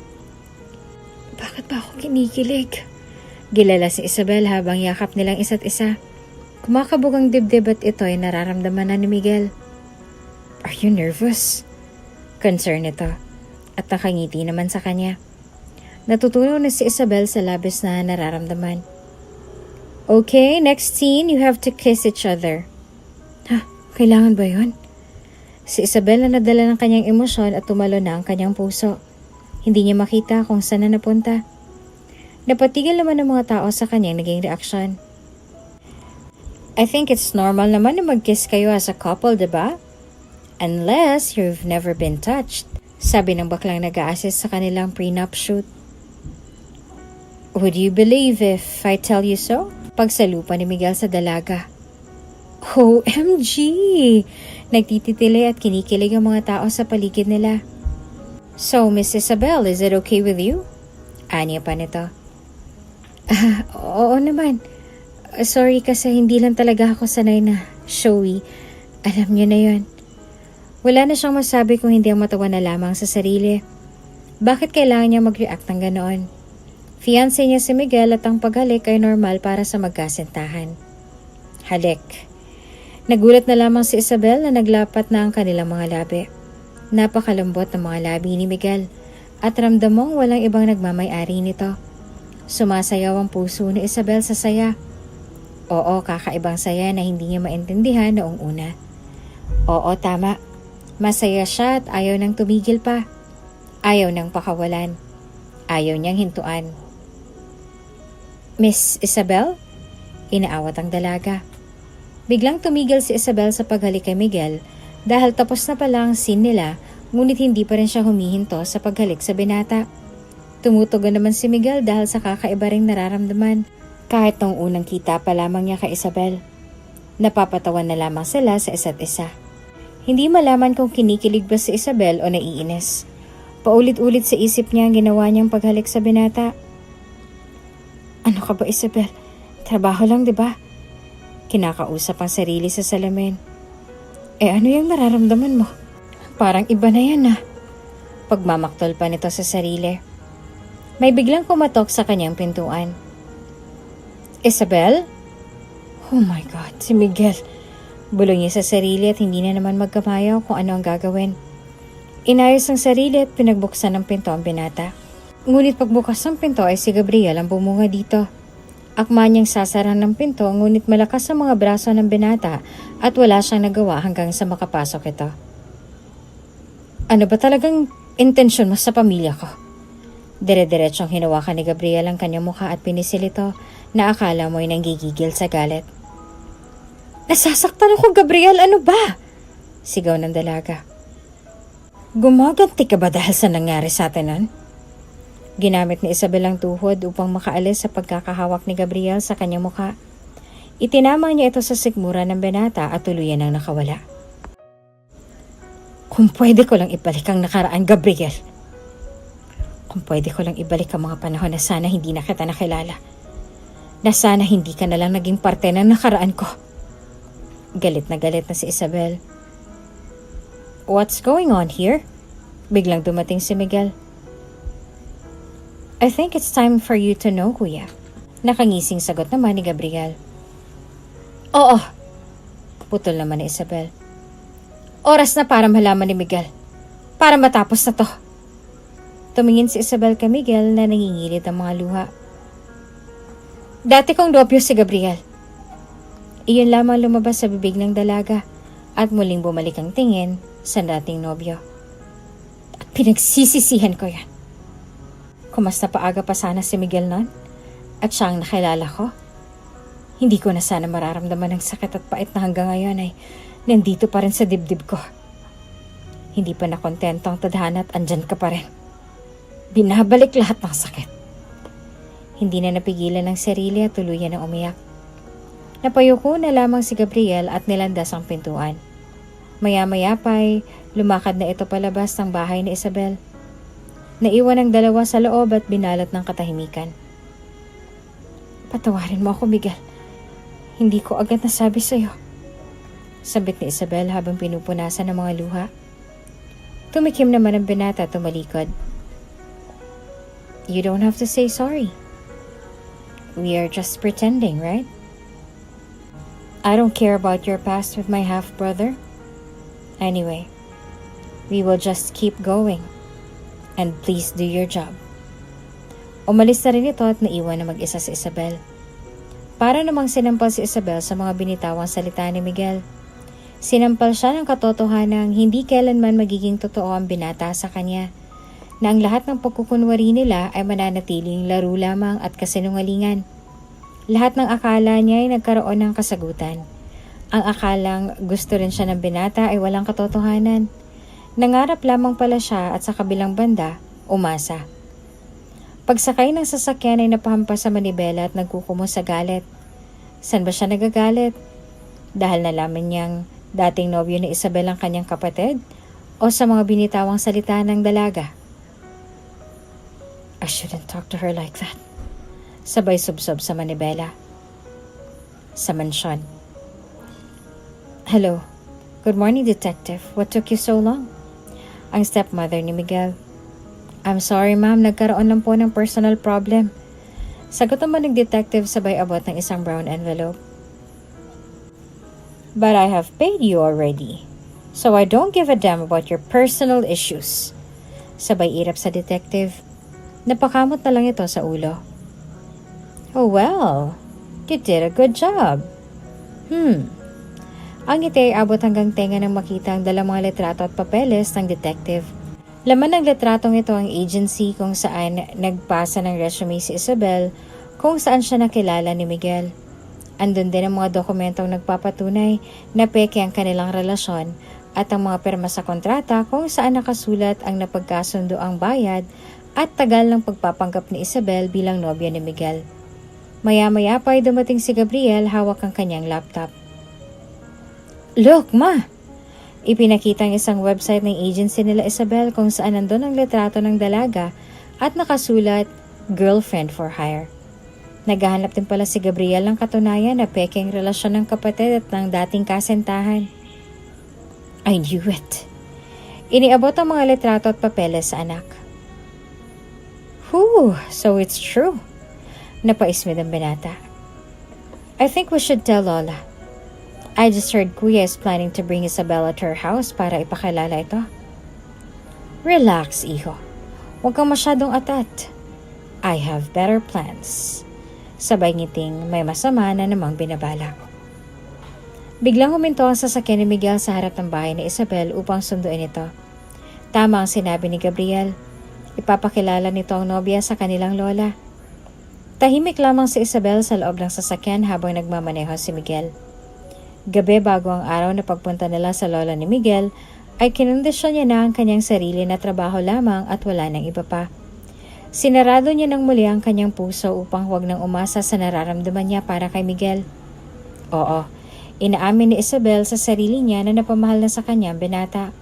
Bakit ba ako kinikilig? Gilala si Isabel habang yakap nilang isa't isa. Kumakabog ang dibdib at ito ay nararamdaman na ni Miguel. Are you nervous? Concern ito at nakangiti naman sa kanya. Natutunaw na si Isabel sa labis na nararamdaman. Okay, next scene, you have to kiss each other. Ha, kailangan ba yun? Si Isabel na nadala ng kanyang emosyon at tumalo na ang kanyang puso. Hindi niya makita kung saan na napunta. Napatigil naman ng mga tao sa kanyang naging reaksyon. I think it's normal naman na mag-kiss kayo as a couple, diba? Unless you've never been touched, sabi ng baklang nag-a-assist sa kanilang prenup shoot. Would you believe if I tell you so? Pagsalupa ni Miguel sa dalaga. OMG! Nagtititili at kinikilig ang mga tao sa paligid nila. So, Miss Isabel, is it okay with you? Anya pa nito. Oo naman. Sorry kasi hindi lang talaga ako sanay na showy. Alam niyo na yun. Wala na siyang masabi kung hindi ang matawa na lamang sa sarili. Bakit kailangan niya mag-react ng ganoon? Fiancé niya si Miguel at ang paghalik ay normal para sa magkasintahan. Halik. Nagulat na lamang si Isabel na naglapat na ang kanilang mga labi. Napakalambot ng mga labi ni Miguel at ramdam mong walang ibang nagmamay-ari nito. Sumasayaw ang puso ni Isabel sa saya. Oo, kakaibang saya na hindi niya maintindihan noong una. Oo, tama. Masaya siya at ayaw nang tumigil pa. Ayaw nang pakawalan. Ayaw niyang hintuan. Miss Isabel? Inaawat ang dalaga. Biglang tumigil si Isabel sa paghalik kay Miguel dahil tapos na pala ang scene nila, ngunit hindi pa rin siya humihinto sa paghalik sa binata. Tumutugon naman si Miguel dahil sa kakaiba ring nararamdaman. Kahit nung unang kita pa lamang niya kay Isabel. Napapatawan na lamang sila sa isa't isa. Hindi malaman kung kinikilig ba si Isabel o naiinis. Paulit-ulit sa isip niya ang ginawa niyang paghalik sa binata. Ano ka ba, Isabel? Trabaho lang, di ba? Kinakausap ang sarili sa salamin. Ano yung nararamdaman mo? Parang iba na yan Pagmamaktol pa nito sa sarili. May biglang kumatok sa kanyang pintuan. Isabel? Oh my God, si Miguel. Bulong niya sa sarili at hindi na naman magkamayaw kung ano ang gagawin. Inayos ang sarili at pinagbuksan ng pinto ang binata. Ngunit pagbukas ng pinto ay si Gabriel ang bumunga dito. Akma niyang sasara ng pinto ngunit malakas ang mga braso ng binata at wala siyang nagawa hanggang sa makapasok ito. Ano ba talagang intensyon mo sa pamilya ko? Dire-diretsong hinawakan ni Gabriel ang kanyang mukha at pinisil ito na akala mo'y nanggigigil sa galit. Nasasaktan ako, Gabriel, ano ba? Sigaw ng dalaga. Gumaganti ka ba dahil sa nangyari sa atin nun? Ginamit ni Isabel ang tuhod upang makaalis sa pagkakahawak ni Gabriel sa kanyang mukha. Itinama niya ito sa sikmura ng binata at tuluyan ang nakawala. Kung pwede ko lang ibalik ang nakaraan, Gabriel. Kung pwede ko lang ibalik ang mga panahon na sana hindi na kita nakilala. Na sana hindi ka na lang naging parte ng nakaraan ko. Galit na si Isabel. What's going on here? Biglang dumating si Miguel. I think it's time for you to know, kuya. Nakangising sagot naman ni Gabriel. Oo. Putol naman ni Isabel. Oras na para malaman ni Miguel. Para matapos na to. Tumingin si Isabel kay Miguel na nangingilit ang mga luha. Dati kong nobyo si Gabriel. Iyon lamang lumabas sa bibig ng dalaga at muling bumalik ang tingin sa dating nobyo. At pinagsisisihan ko yan. Kung mas napaaga pa sana si Miguel nun at siya ang nakilala ko, hindi ko na sana mararamdaman ang sakit at pait na hanggang ngayon ay nandito pa rin sa dibdib ko. Hindi pa nakontento ang tadhana at andyan ka pa rin. Binabalik lahat ng sakit. Hindi na napigilan ng sarili at tuluyan ng umiyak. Napayuko na lamang si Gabriel at nilandas ang pintuan. Maya-maya pa'y lumakad na ito palabas ng bahay ni Isabel. Naiwan ang dalawa sa loob at binalot ng katahimikan. Patawarin mo ako, Miguel. Hindi ko agad nasabi sa'yo. Sabit ni Isabel habang pinupunasan ng mga luha. Tumikim naman ang binata at tumalikod. You don't have to say sorry. We are just pretending, right? I don't care about your past with my half-brother. Anyway, we will just keep going. And please do your job. Umalis na rin ito at naiwan na mag-isa si Isabel. Para namang sinampal si Isabel sa mga binitawang salita ni Miguel. Sinampal siya ng katotohanang hindi kailanman magiging totoo ang binata sa kanya, na ang lahat ng pagkukunwari nila ay mananatiling laro lamang at kasinungalingan. Lahat ng akala niya ay nagkaroon ng kasagutan. Ang akalang gusto rin siya ng binata ay walang katotohanan. Nangarap lamang pala siya at sa kabilang banda, umasa. Pagsakay ng sasakyan ay napahampas sa manibela at nagkukumo sa galit. San ba siya nagagalit? Dahil nalaman niyang dating nobyo ni Isabel ang kanyang kapatid o sa mga binitawang salita ng dalaga? I shouldn't talk to her like that. Sabay subsob sa manibela. Sa mansyon. Hello. Good morning, detective. What took you so long? Ang stepmother ni Miguel. I'm sorry, ma'am. Nagkaroon lang po ng personal problem. Sagot naman ng detective sabay abot ng isang brown envelope. But I have paid you already. So I don't give a damn about your personal issues. Sabay irap sa detective. Napakamot na lang ito sa ulo. Oh well, you did a good job. Ang ngiti ay abot hanggang tenga nang makita ang dalang mga litrato at papeles ng detective. Laman ng litratong ito ang agency kung saan nagpasa ng resume si Isabel, kung saan siya nakilala ni Miguel. Andun din ang mga dokumentong nagpapatunay na peke ang kanilang relasyon at ang mga pirma sa kontrata kung saan nakasulat ang napagkasundo ang bayad at tagal ng pagpapanggap ni Isabel bilang nobya ni Miguel. Maya-maya pa ay dumating si Gabriel hawak ang kanyang laptop. Look, ma! Ipinakita ang isang website ng agency nila Isabel kung saan nandun ang litrato ng dalaga at nakasulat, girlfriend for hire. Naghahanap din pala si Gabriel ng katunayan na pekeng relasyon ng kapatid at ng dating kasentahan. I knew it. Iniabot ang mga litrato at papeles sa anak. Whew, so it's true. Napaismid ang binata. I think we should tell Lola. I just heard Kuya is planning to bring Isabella to her house para ipakilala ito. Relax, iho. Huwag kang masyadong atat. I have better plans. Sabay ngiting may masama na namang binabalak. Biglang huminto ang sasakyan ni Miguel sa harap ng bahay ni Isabel upang sunduin ito. Tama ang sinabi ni Gabriel. Ipapakilala nito ang nobya sa kanilang lola. Tahimik lamang si Isabel sa loob ng sasakyan habang nagmamaneho si Miguel. Gabi bago ang araw na pagpunta nila sa lola ni Miguel, ay kinondisyon niya na ang kanyang sarili na trabaho lamang at wala nang iba pa. Sinarado niya ng muli ang kanyang puso upang huwag nang umasa sa nararamdaman niya para kay Miguel. Oo, inaamin ni Isabel sa sarili niya na napamahal na sa kanyang binata.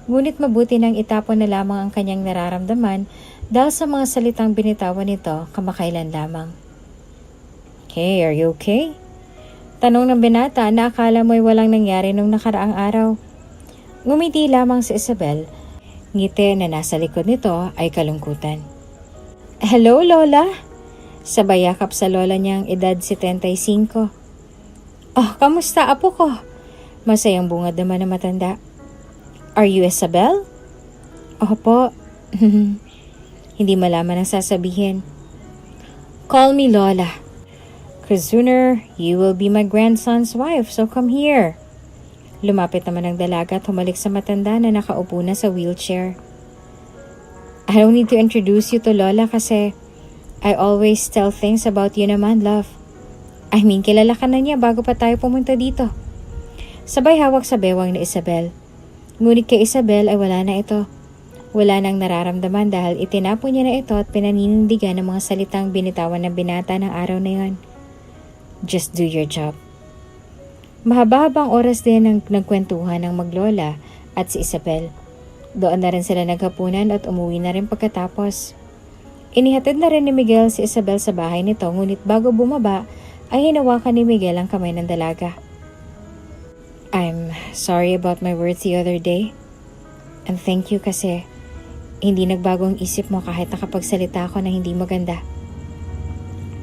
Ngunit mabuti nang itapon na lamang ang kanyang nararamdaman dahil sa mga salitang binitawan nito kamakailan lamang. Hey, are you okay? Tanong ng binata na akala mo'y walang nangyari nung nakaraang araw. Ngumiti lamang si Isabel. Ngiti na nasa likod nito ay kalungkutan. Hello, Lola? Sabay yakap sa lola niyang edad 75. Oh, kamusta apo ko? Masayang bungad naman na matanda. Are you Isabel? Opo. Hindi malaman ang sasabihin. Call me Lola. Cause sooner, you will be my grandson's wife, so come here. Lumapit naman ang dalaga at humalik sa matanda na nakaupo na sa wheelchair. I don't need to introduce you to Lola kasi I always tell things about you naman, love. I mean, kilala ka na niya bago pa tayo pumunta dito. Sabay hawak sa bewang ni Isabel. Ngunit kay Isabel ay wala na ito. Wala nang nararamdaman dahil itinapon niya na ito at pinaninindigan ng mga salitang binitawan ng binata ng araw na yon. Just do your job. Mahaba-habang oras din ang nagkwentuhan ng maglola at si Isabel. Doon na rin sila naghapunan at umuwi na rin pagkatapos. Inihatid na rin ni Miguel si Isabel sa bahay nito ngunit bago bumaba ay hinawakan ni Miguel ang kamay ng dalaga. I'm sorry about my words the other day. And thank you kasi hindi nagbagong isip mo kahit nakapagsalita ako na hindi maganda.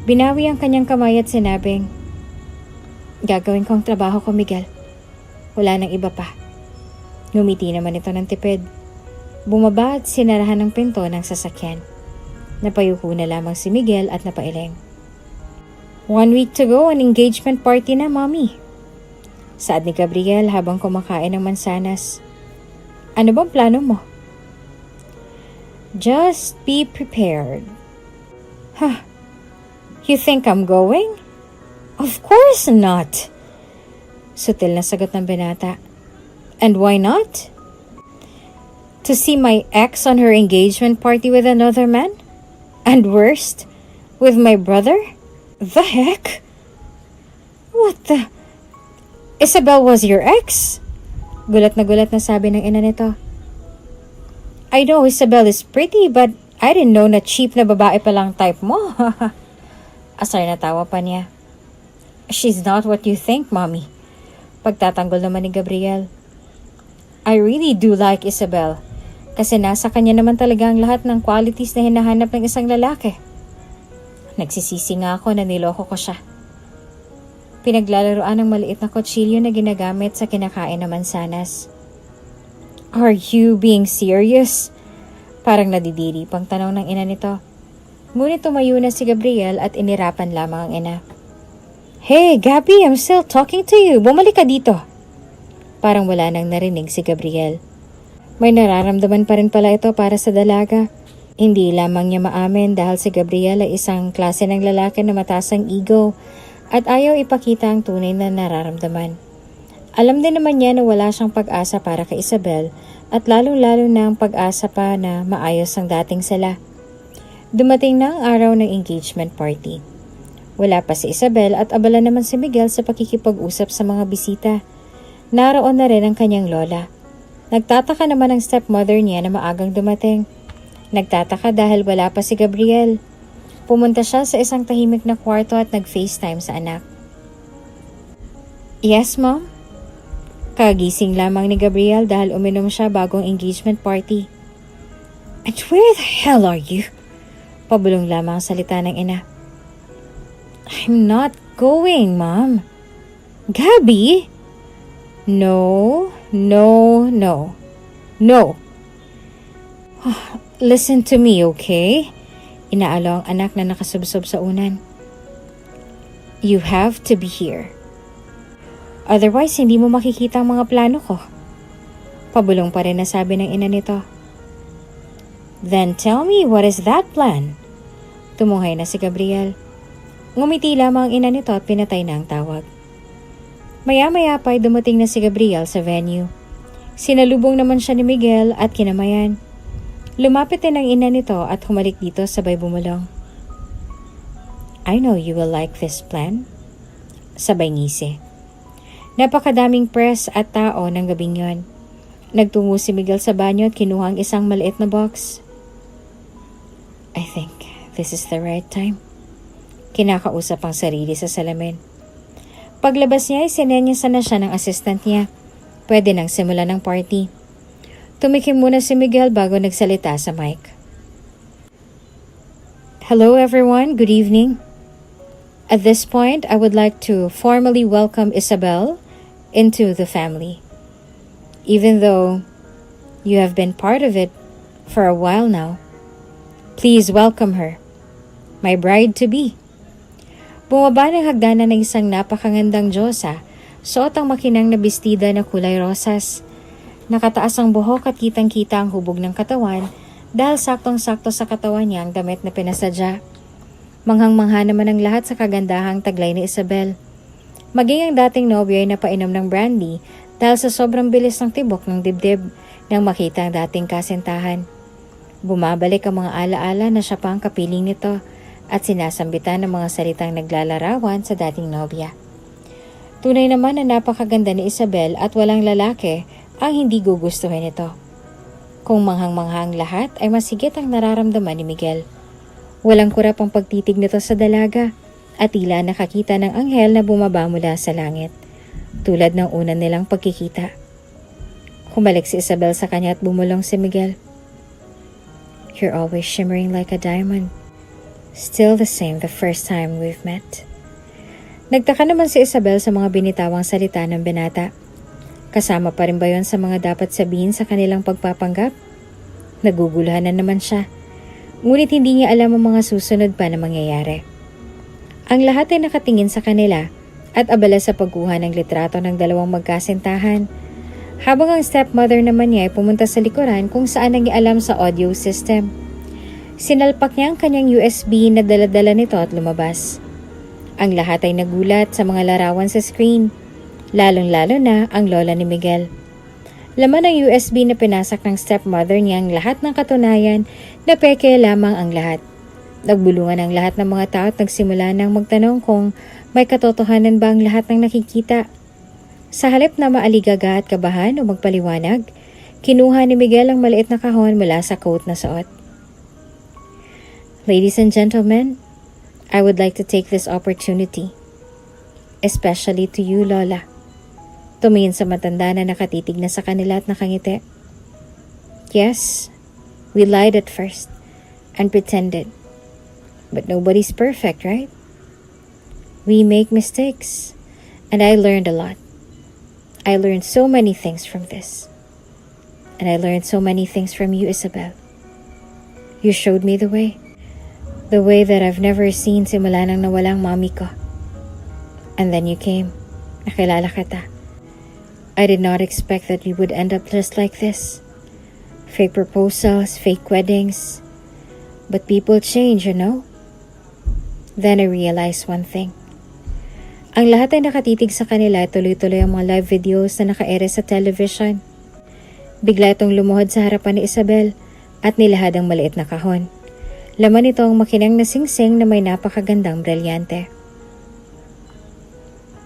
Binawi ang kanyang kamay at sinabing, Gagawin ko ang trabaho ko, Miguel. Wala nang iba pa. Ngumiti naman ito ng tipid. Bumaba at sinarahan ng pinto ng sasakyan. Napayuko na lamang si Miguel at napailing. 1 week to go, an engagement party na, Mommy. Saad ni Gabriel habang kumakain ng mansanas. Ano bang plano mo? Just be prepared. Huh? You think I'm going? Of course not. Sutil na sagot ng binata. And why not? To see my ex on her engagement party with another man? And worst, with my brother? The heck? What the... Isabel was your ex? Gulat na sabi ng ina nito. I know Isabel is pretty, but I didn't know na cheap na babae palang type mo. Asar na tawa pa niya. She's not what you think, Mommy. Pagtatanggol naman ni Gabriel. I really do like Isabel. Kasi nasa kanya naman talaga ang lahat ng qualities na hinahanap ng isang lalaki. Nagsisisi nga ako na niloko ko siya. Pinaglalaroan ng maliit na kutsilyo na ginagamit sa kinakain na mansanas. Are you being serious? Parang nadidiri pang tanong ng ina nito. Ngunit tumayo na si Gabriel at inirapan lamang ang ina. Hey, Gabby, I'm still talking to you. Bumalik ka dito. Parang wala nang narinig si Gabriel. May nararamdaman pa rin pala ito para sa dalaga. Hindi lamang niya maamin dahil si Gabriel ay isang klase ng lalaki na mataas ang ego at ayaw ipakita ang tunay na nararamdaman. Alam din naman niya na wala siyang pag-asa para kay Isabel at lalong-lalo na ang pag-asa pa na maayos ang dating sila. Dumating na ang araw ng engagement party. Wala pa si Isabel at abala naman si Miguel sa pakikipag-usap sa mga bisita. Naroon na rin ang kanyang lola. Nagtataka naman ang stepmother niya na maagang dumating. Nagtataka dahil wala pa si Gabriel. Pumunta siya sa isang tahimik na kwarto at nag-FaceTime sa anak. Yes, Mom? Kagising lamang ni Gabriel dahil uminom siya bagong engagement party. And where the hell are you? Pabulong lamang ang salita ng ina. I'm not going, Mom. Gabby? No. Listen to me, okay? Inaalo ang anak na nakasubsob sa unan. You have to be here. Otherwise, hindi mo makikita ang mga plano ko. Pabulong pa rin na sabi ng ina nito. Then tell me, what is that plan? Tumuhay na si Gabriel. Ngumiti lamang ang ina nito at pinatay na ang tawag. Maya-maya pa'y dumating na si Gabriel sa venue. Sinalubong naman siya ni Miguel at kinamayan. Lumapit din ang ina nito at humalik dito sabay bumulong. I know you will like this plan. Sabay ngisi. Napakadaming press at tao ng gabing yon. Nagtungo si Miguel sa banyo at kinuha ang isang maliit na box. I think this is the right time. Kinakausap ang sarili sa salamin. Paglabas niya ay sinenyasan na siya ng assistant niya. Pwede nang simulan ng party. Tumikim muna si Miguel bago nagsalita sa mic. Hello everyone, good evening. At this point, I would like to formally welcome Isabel into the family. Even though you have been part of it for a while now, please welcome her, my bride-to-be. Bumaba ng hagdanan ng isang napakagandang Diyosa, suot ang makinang na bestida na kulay rosas. Nakataas ang buhok at kitang-kita ang hubog ng katawan dahil saktong-sakto sa katawan niya ang damit na pinasadya. Manghang-mangha naman ang lahat sa kagandahang taglay ni Isabel. Maging ang dating nobyo ay napainom ng brandy dahil sa sobrang bilis ng tibok ng dibdib nang makita ang dating kasintahan. Bumabalik ang mga alaala na siya pa ang kapiling nito at sinasambitan ng mga salitang naglalarawan sa dating nobya. Tunay naman na napakaganda ni Isabel at walang lalaki ang hindi gugustuhin ito. Kung manghang-mangha ang lahat ay masigit ang nararamdaman ni Miguel. Walang kurap ang pagtitig nito sa dalaga at tila nakakita ng anghel na bumaba mula sa langit, tulad ng una nilang pagkikita. Kumalik si Isabel sa kanya at bumulong si Miguel. You're always shimmering like a diamond. Still the same the first time we've met. Nagtaka naman si Isabel sa mga binitawang salita ng binata. Kasama pa rin ba yon sa mga dapat sabihin sa kanilang pagpapanggap? Naguguluhan na naman siya. Ngunit hindi niya alam ang mga susunod pa na mangyayari. Ang lahat ay nakatingin sa kanila at abala sa pagkuha ng litrato ng dalawang magkasintahan. Habang ang stepmother naman niya ay pumunta sa likuran kung saan nangialam sa audio system. Sinalpak niya ang kanyang USB na dala-dala nito at lumabas. Ang lahat ay nagulat sa mga larawan sa screen, lalong-lalo na ang lola ni Miguel. Laman ng USB na pinasak ng stepmother niya ang lahat ng katunayan na peke lamang ang lahat. Nagbulungan ang lahat ng mga tao at nagsimula nang magtanong kung may katotohanan ba ang lahat ng nakikita. Sa halip na maaligaga at kabahan o magpaliwanag, kinuha ni Miguel ang maliit na kahon mula sa coat na suot. Ladies and gentlemen, I would like to take this opportunity, especially to you, Lola. Tumingin sa matanda na nakatitig na sa kanila at nakangiti. Yes, we lied at first and pretended. But nobody's perfect, right? We make mistakes, and I learned a lot. I learned so many things from this. And I learned so many things from you, Isabel. You showed me the way. The way that I've never seen simula nang nawalang mommy ko. And then you came. Nakilala kita. I did not expect that we would end up just like this. Fake proposals, fake weddings. But people change, you know? Then I realized one thing. Ang lahat ay nakatitig sa kanila at tuloy-tuloy ang mga live videos na naka-ere sa television. Bigla itong lumuhod sa harapan ni Isabel at nilahad ang maliit na kahon. Laman ito ang makinang na singsing na may napakagandang brilyante.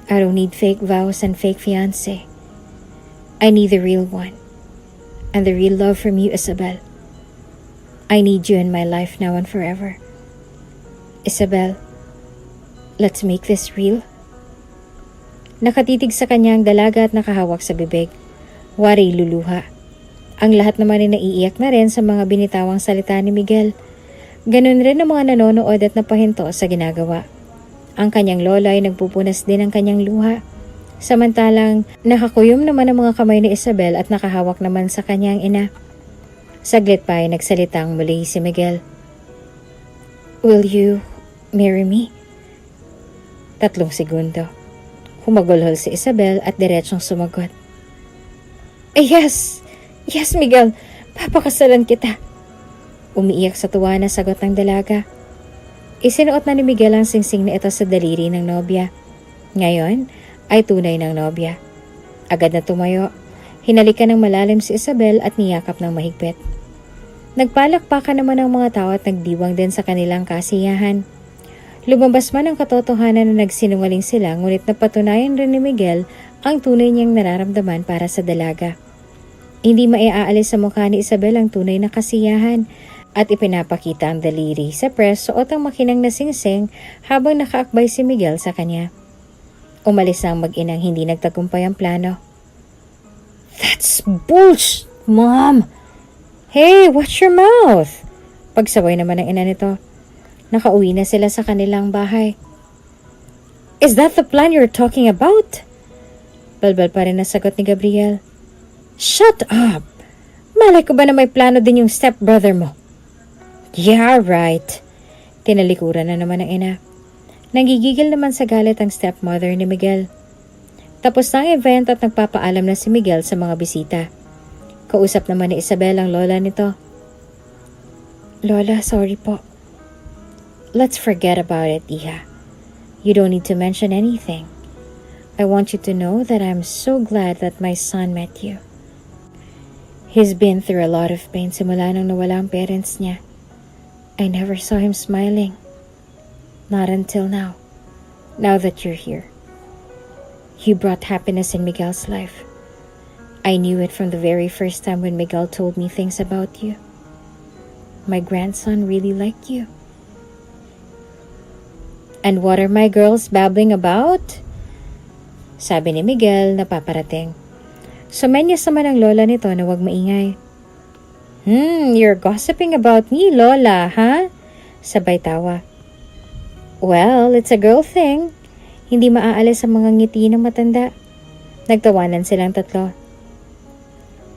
I don't need fake vows and fake fiancé. I need the real one. And the real love from you, Isabel. I need you in my life now and forever. Isabel, let's make this real. Nakatitig sa kanya ang dalaga at nakahawak sa bibig. Wari luluha. Ang lahat naman ay naiiyak na rin sa mga binitawang salita ni Miguel. Ganun rin ang mga nanonood at napahinto sa ginagawa. Ang kanyang lola ay nagpupunas din ng kanyang luha. Samantalang nakakuyom naman ang mga kamay ni Isabel at nakahawak naman sa kanyang ina. Saglit pa ay nagsalitang muli si Miguel. Will you marry me? 3 segundo. Humagulhol si Isabel at diretsong sumagot. Yes! Yes, Miguel! Papakasalan kita! Umiiyak sa tuwa na sagot ng dalaga. Isinuot na ni Miguel ang singsing na ito sa daliri ng nobya. Ngayon ay tunay ng nobya. Agad na tumayo. Hinalikan ng malalim si Isabel at niyakap ng mahigpit. Nagpalakpakan naman ang mga tao at nagdiwang din sa kanilang kasiyahan. Lumabas man ang katotohanan na nagsinungaling sila, ngunit napatunayan rin ni Miguel ang tunay niyang nararamdaman para sa dalaga. Hindi maiaalis sa mukha ni Isabel ang tunay na kasiyahan at ipinapakita ang daliri sa press suot ang makinang na singsing habang nakaakbay si Miguel sa kanya. Umalis na ang mag-inang hindi nagtagumpay ang plano. That's bullshit, Mom! Hey, watch your mouth! Pagsaway naman ng ina nito. Nakauwi na sila sa kanilang bahay. Is that the plan you're talking about? Balbal pa rin nasagot ni Gabriel. Shut up! Malay ko ba na may plano din yung stepbrother mo? Yeah, right. Tinalikuran na naman ng ina. Nagigigil naman sa galit ang stepmother ni Miguel. Tapos na ang event at nagpapaalam na si Miguel sa mga bisita. Kausap naman ni Isabel ang lola nito. Lola, sorry po. Let's forget about it, Iha. You don't need to mention anything. I want you to know that I'm so glad that my son met you. He's been through a lot of pain simula nang nawala ang parents niya. I never saw him smiling. Not until now. Now that you're here. You brought happiness in Miguel's life. I knew it from the very first time when Miguel told me things about you. My grandson really liked you. And what are my girls babbling about? Sabi ni Miguel na paparating. Sumenyas naman ang lola nito na huwag maingay. You're gossiping about me, Lola, huh? Sabay tawa. Well, it's a girl thing. Hindi maaalis sa mga ngiti ng matanda. Nagtawanan silang tatlo.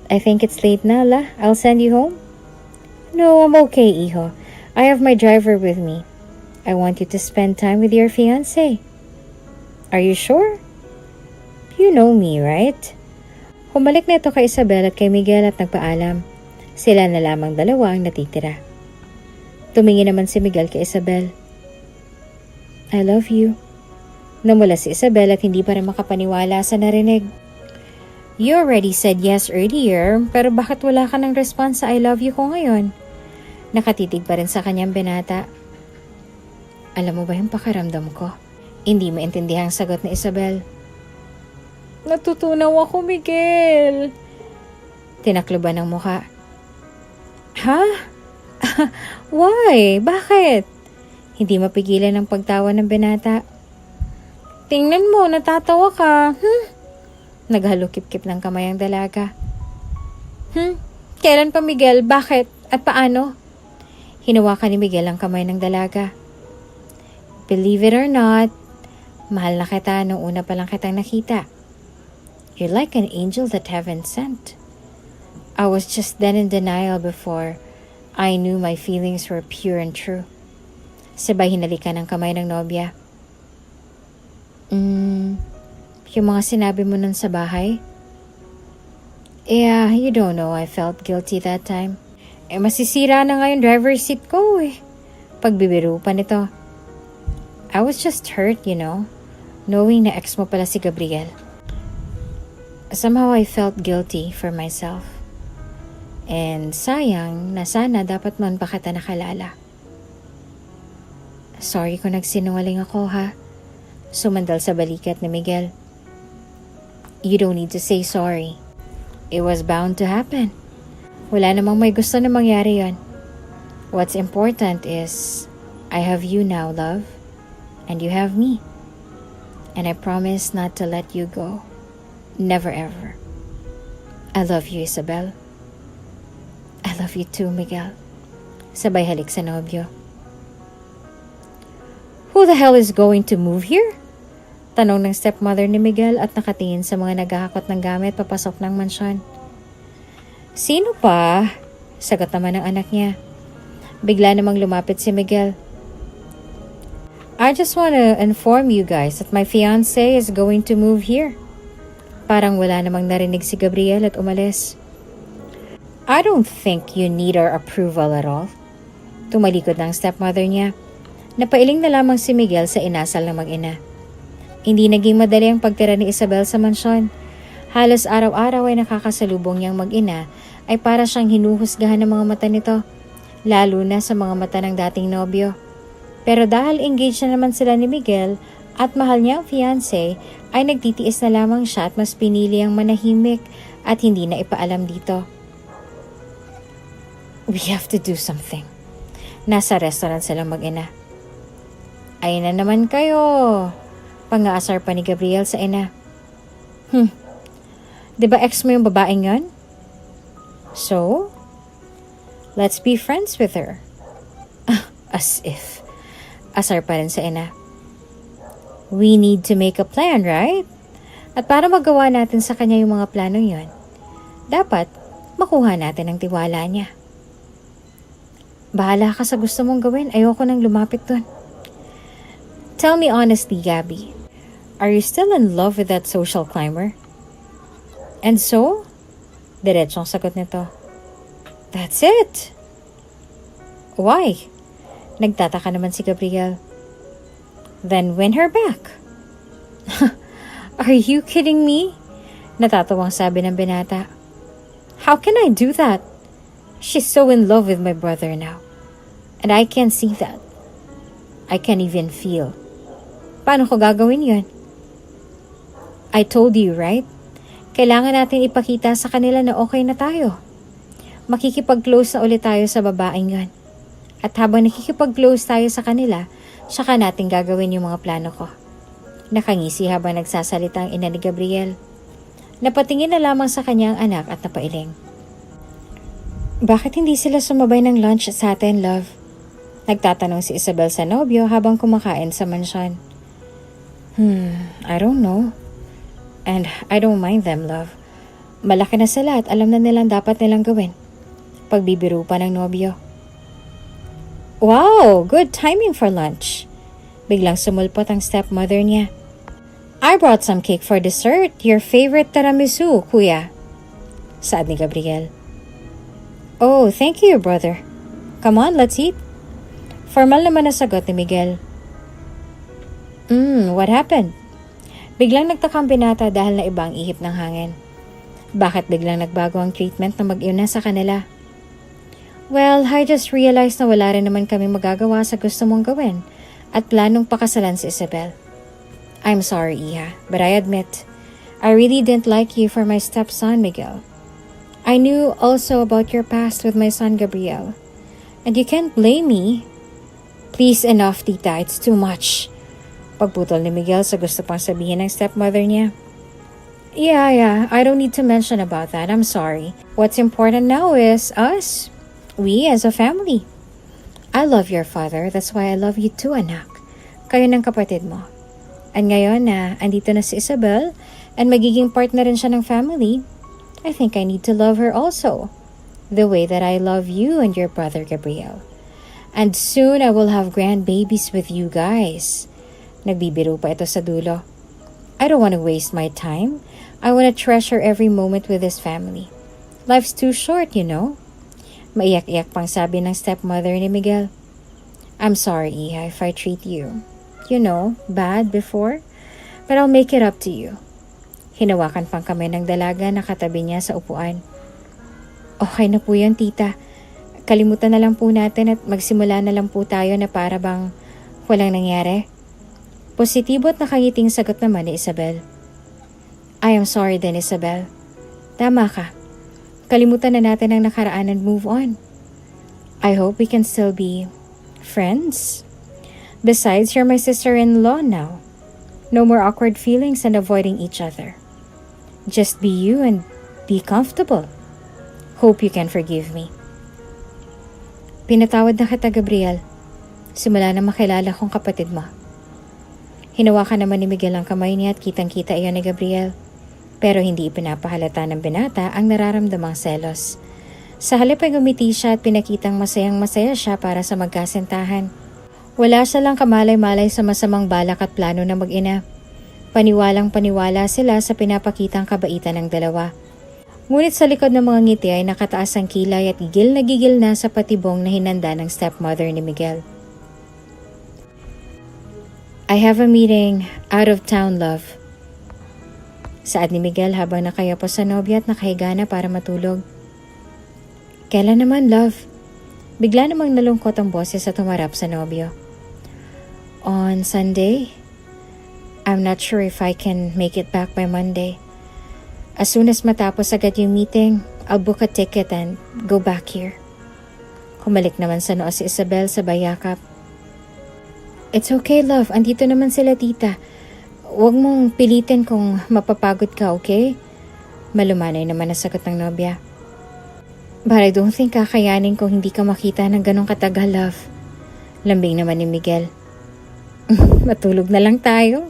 I think it's late na, La. I'll send you home. No, I'm okay, Iho. I have my driver with me. I want you to spend time with your fiancé. Are you sure? You know me, right? Humalik na ito kay Isabel at kay Miguel at nagpaalam. Sila na lamang dalawa ang natitira. Tumingin naman si Miguel kay Isabel. I love you. Namula si Isabel at hindi pa rin makapaniwala sa narinig. You already said yes earlier, pero bakit wala ka ng response sa I love you ko ngayon? Nakatitig pa rin sa kanyang binata. Alam mo ba yung pakiramdam ko? Hindi maintindihan ang sagot ni Isabel. Natutunaw ako, Miguel. Tinakloban ng muka. Ha? Why? Bakit? Hindi mapigilan ang pagtawa ng binata. Tingnan mo, natatawa ka. Naghalukip-kip ng kamay ang dalaga. Kailan pa, Miguel? Bakit? At paano? Hinawakan ni Miguel ang kamay ng dalaga. Believe it or not, mahal na kita nung una pa lang kitang nakita. You're like an angel that heaven sent. I was just then in denial before I knew my feelings were pure and true. Sabay hinalikan ang kamay ng nobya. Yung mga sinabi mo nun sa bahay? Yeah, you don't know, I felt guilty that time. Masisira na nga yung driver's seat ko Pagbibiro pa nito. I was just hurt, knowing na ex mo pala si Gabriel. Somehow I felt guilty for myself. And sayang na sana dapat man pa kita nakalala. Sorry kung nagsinungaling ako, ha? Sumandal sa balikat ni Miguel. You don't need to say sorry. It was bound to happen. Wala namang may gusto na mangyari yon. What's important is, I have you now, love. And you have me. And I promise not to let you go. Never ever. I love you, Isabel. I love you too, Miguel. Sabay halik sa nobyo. Who the hell is going to move here? Tanong ng stepmother ni Miguel at nakatingin sa mga naghahakot ng gamit papasok ng mansyon. Sino pa? Sagot naman ng anak niya. Bigla namang lumapit si Miguel. I just want to inform you guys that my fiancé is going to move here. Parang wala namang narinig si Gabriel at umalis. I don't think you need our approval at all. Tumalikod ng stepmother niya. Napailing na lamang si Miguel sa inasal ng mag-ina. Hindi naging madali ang pagtira ni Isabel sa mansyon. Halos araw-araw ay nakakasalubong niyang mag-ina ay para siyang hinuhusgahan ng mga mata nito, lalo na sa mga mata ng dating nobyo. Pero dahil engaged na naman sila ni Miguel at mahal niya ang fiancé, ay nagtitiis na lamang siya at mas pinili ang manahimik at hindi na ipaalam dito. We have to do something. Nasa restaurant silang mag-ina. Ay na naman kayo. Pangaasar pa ni Gabriel sa ina. Diba ex mo yung babaeng yon? So, let's be friends with her. As if. Asar pa rin sa ina. We need to make a plan, right? At para magawa natin sa kanya yung mga planong yon, dapat makuha natin ang tiwala niya. Bahala ka sa gusto mong gawin. Ayoko nang lumapit dun. Tell me honestly, Gabby. Are you still in love with that social climber? And so? Diretsong sagot nito. That's it. Why? Nagtataka naman si Gabriel. Then win her back. Are you kidding me? Natatawang sabi ng binata. How can I do that? She's so in love with my brother now. And I can't see that. I can't even feel. Paano ko gagawin yun? I told you, right? Kailangan natin ipakita sa kanila na okay na tayo. Makikipag-close na ulit tayo sa babaeng yun. At habang nakikipag-close tayo sa kanila, saka natin gagawin yung mga plano ko. Nakangisi habang nagsasalita ang ina ni Gabriel. Napatingin na lamang sa kanya ang anak at napailing. Bakit hindi sila sumabay ng lunch sa atin, love? Nagtatanong si Isabel sa nobyo habang kumakain sa mansyon. I don't know. And I don't mind them, love. Malaki na sila at alam na nilang dapat nilang gawin. Pagbibiro pa ng nobyo. Wow, good timing for lunch. Biglang sumulpot ang stepmother niya. I brought some cake for dessert. Your favorite tiramisu, kuya. Saad ni Gabriel. Oh, thank you, brother. Come on, let's eat. Formal naman na sagot ni Miguel. What happened? Biglang nagtakang binata dahil na iba ang ihip ng hangin. Bakit biglang nagbago ang treatment na mag-iuna sa kanila? Well, I just realized na wala rin naman kami magagawa sa gusto mong gawin at planong pakasalan si Isabel. I'm sorry, Iha, but I admit, I really didn't like you for my stepson, Miguel. I knew also about your past with my son, Gabriel. And you can't blame me. Please, enough, tita. It's too much. Pagputol ni Miguel sa gusto pang sabihin ng stepmother niya. Yeah, I don't need to mention about that. I'm sorry. What's important now is us. We as a family. I love your father. That's why I love you too, anak. Kayo ng kapatid mo. At ngayon na andito na si Isabel and magiging partner rin siya ng family, I think I need to love her also. The way that I love you and your brother Gabriel. And soon I will have grandbabies with you guys. Nagbibiro pa ito sa dulo. I don't want to waste my time. I want to treasure every moment with this family. Life's too short, you know. Maiyak-iyak pang sabi ng stepmother ni Miguel. I'm sorry, Iha, if I treat you, bad before. But I'll make it up to you. Hinawakan pang kami ng dalaga na katabi niya sa upuan. Okay na po yan, tita. Kalimutan na lang po natin at magsimula na lang po tayo na para bang walang nangyari. Positibo at nakangiting sagot naman ni Isabel. I am sorry din, Isabel. Tama ka. Kalimutan na natin ang nakaraan and move on. I hope we can still be friends. Besides, you're my sister-in-law now. No more awkward feelings and avoiding each other. Just be you and be comfortable. Hope you can forgive me. Pinatawad na kita, Gabriel. Simula na makilala kong kapatid mo. Hinawakan naman ni Miguel ang kamay niya at kitang-kita iyon ni Gabriel. Pero hindi ipinapahalata ng binata ang nararamdamang selos. Sa halip ay gumiti siya at pinakitang masayang-masaya siya para sa magkasintahan. Wala siya lang kamalay-malay sa masamang balak at plano ng mag-ina. Paniwalang-paniwala sila sa pinapakitang kabaitan ng dalawa. Ngunit sa likod ng mga ngiti ay nakataas ang kilay at gigil na sa patibong na hinanda ng stepmother ni Miguel. I have a meeting out of town, love. Saad ni Miguel habang nakayapos sa nobya at nakahiga na para matulog. Kailan naman, love? Bigla namang nalungkot ang boses at tumarap sa nobyo. On Sunday? I'm not sure if I can make it back by Monday. As soon as matapos agad yung meeting, I'll book a ticket and go back here. Humalik naman sa noo si Isabel sa bayakap. It's okay, love. Andito naman sila, tita. Huwag mong pilitin kung mapapagod ka, okay? Malumanay naman na sagot ng nobya. But I don't think kakayanin kung hindi ka makita ng ganong katagal, love. Lambing naman ni Miguel. Matulog na lang tayo.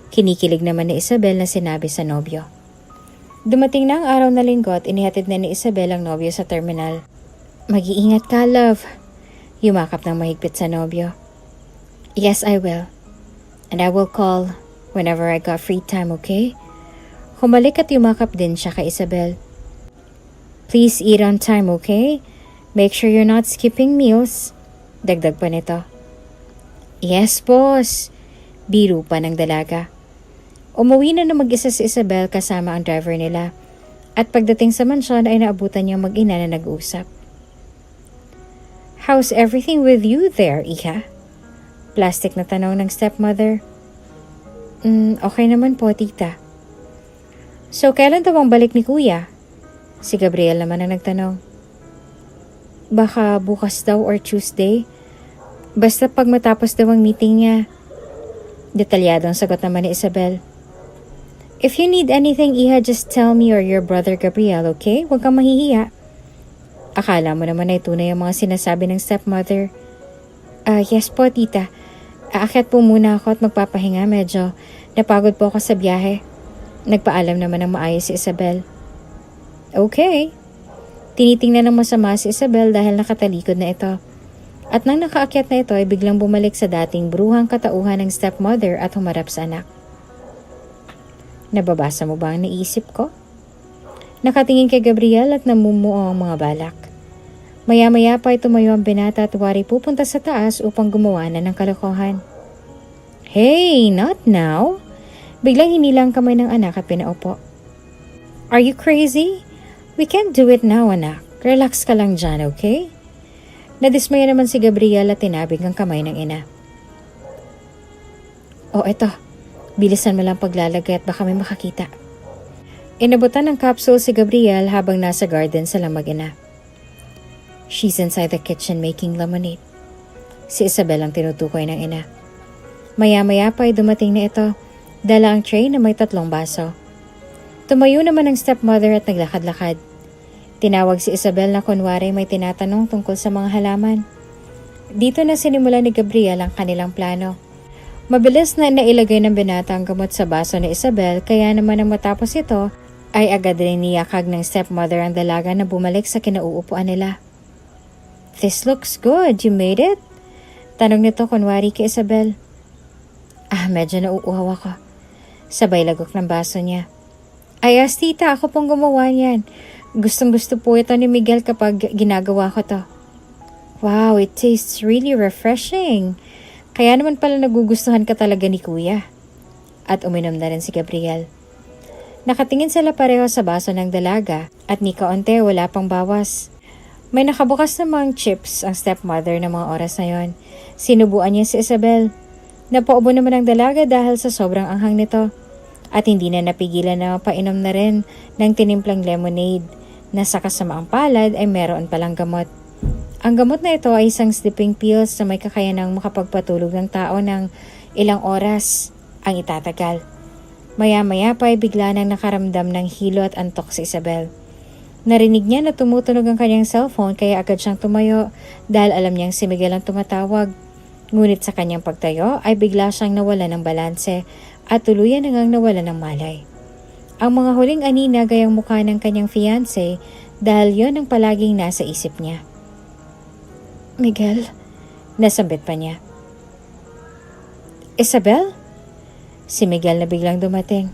Kinikilig naman ni Isabel na sinabi sa nobyo. Dumating na ang araw na linggo at inihatid na ni Isabel ang nobyo sa terminal. Mag-iingat ka, love. Yumakap ng mahigpit sa nobyo. Yes, I will. And I will call whenever I got free time, okay? Humalik at yumakap din siya kay Isabel. Please eat on time, okay? Make sure you're not skipping meals. Dagdag pa nito. Yes, boss. Biro pa ng dalaga. Umuwi na mag-isa si Isabel kasama ang driver nila. At pagdating sa mansyon ay naabutan niyang mag-ina na nag-uusap. How's everything with you there, Iha? Plastic na tanong ng stepmother. Okay naman po, tita. So, kailan daw ang balik ni kuya? Si Gabriel naman ang nagtanong. Baka bukas daw or Tuesday. Basta pag matapos daw ang meeting niya. Detalyado ang sagot naman ni Isabel. If you need anything, Iha, just tell me or your brother Gabriel, okay? Huwag kang mahihiya. Akala mo naman ay tunay ang mga sinasabi ng stepmother. Yes po, tita. Aakyat po muna ako at magpapahinga. Medyo napagod po ako sa biyahe. Nagpaalam naman ng maayos si Isabel. Okay. Tinitingnan ng masama si Isabel dahil nakatalikod na ito. At nang nakaakyat na ito ay biglang bumalik sa dating bruhang katauhan ng stepmother at humarap sa anak. Nababasa mo ba ang naisip ko? Nakatingin kay Gabriel at namumuo ang mga balak. Maya-maya pa ay tumayo ang binata at wari pupunta sa taas upang gumawa na ng kalokohan. Hey, not now! Biglang hinilang kamay ng anak at pinaupo. Are you crazy? We can't do it now, anak. Relax ka lang dyan, okay? Nadismaya naman si Gabriel at tinabig ang kamay ng ina. Oh, eto. Bilisan mo lang paglalagay at baka may makakita. Inabutan ng capsule si Gabriel habang nasa garden sila mag-ina. She's inside the kitchen making lemonade. Si Isabel ang tinutukoy ng ina. Maya-maya pa ay dumating na ito. Dala ang tray na may 3 baso. Tumayo naman ang stepmother at naglakad-lakad. Tinawag si Isabel na kunwari may tinatanong tungkol sa mga halaman. Dito na sinimula ni Gabriel ang kanilang plano. Mabilis na nailagay ng binata ang gamot sa baso ni Isabel kaya naman ang matapos ito ay agad rin niyakag ng stepmother ang dalaga na bumalik sa kinauupuan nila. This looks good. You made it? Tanong nito kunwari kay Isabel. Medyo nauuhaw ako. Sabay lagok ng baso niya. Ayos tita, ako pong gumawa niyan. Gustong gusto po ito ni Miguel kapag ginagawa ko to. Wow, it tastes really refreshing. Kaya naman pala nagugustuhan ka talaga ni kuya. At uminom na rin si Gabriel. Nakatingin sila pareho sa baso ng dalaga at ni kaunti wala pang bawas. May nakabukas namang chips ang stepmother ng mga oras na yon. Sinubuan niya si Isabel. Napaubo naman ang dalaga dahil sa sobrang anghang nito. At hindi na napigilan na painom na rin ng tinimplang lemonade na sa kasamaang palad ay meron palang gamot. Ang gamot na ito ay isang sleeping pills na may kakayanang makapagpatulog ng tao ng ilang oras ang itatagal. Maya-maya pa ay bigla nang nakaramdam ng hilo at antok si Isabel. Narinig niya na tumutunog ang kanyang cellphone kaya agad siyang tumayo dahil alam niyang si Miguel ang tumatawag. Ngunit sa kanyang pagtayo ay bigla siyang nawala ng balanse at tuluyan nang nawala ng malay. Ang mga huling anina gayang mukha ng kanyang fiancé dahil yon ang palaging nasa isip niya. Miguel, nasambit pa niya. Isabel? Si Miguel na biglang dumating.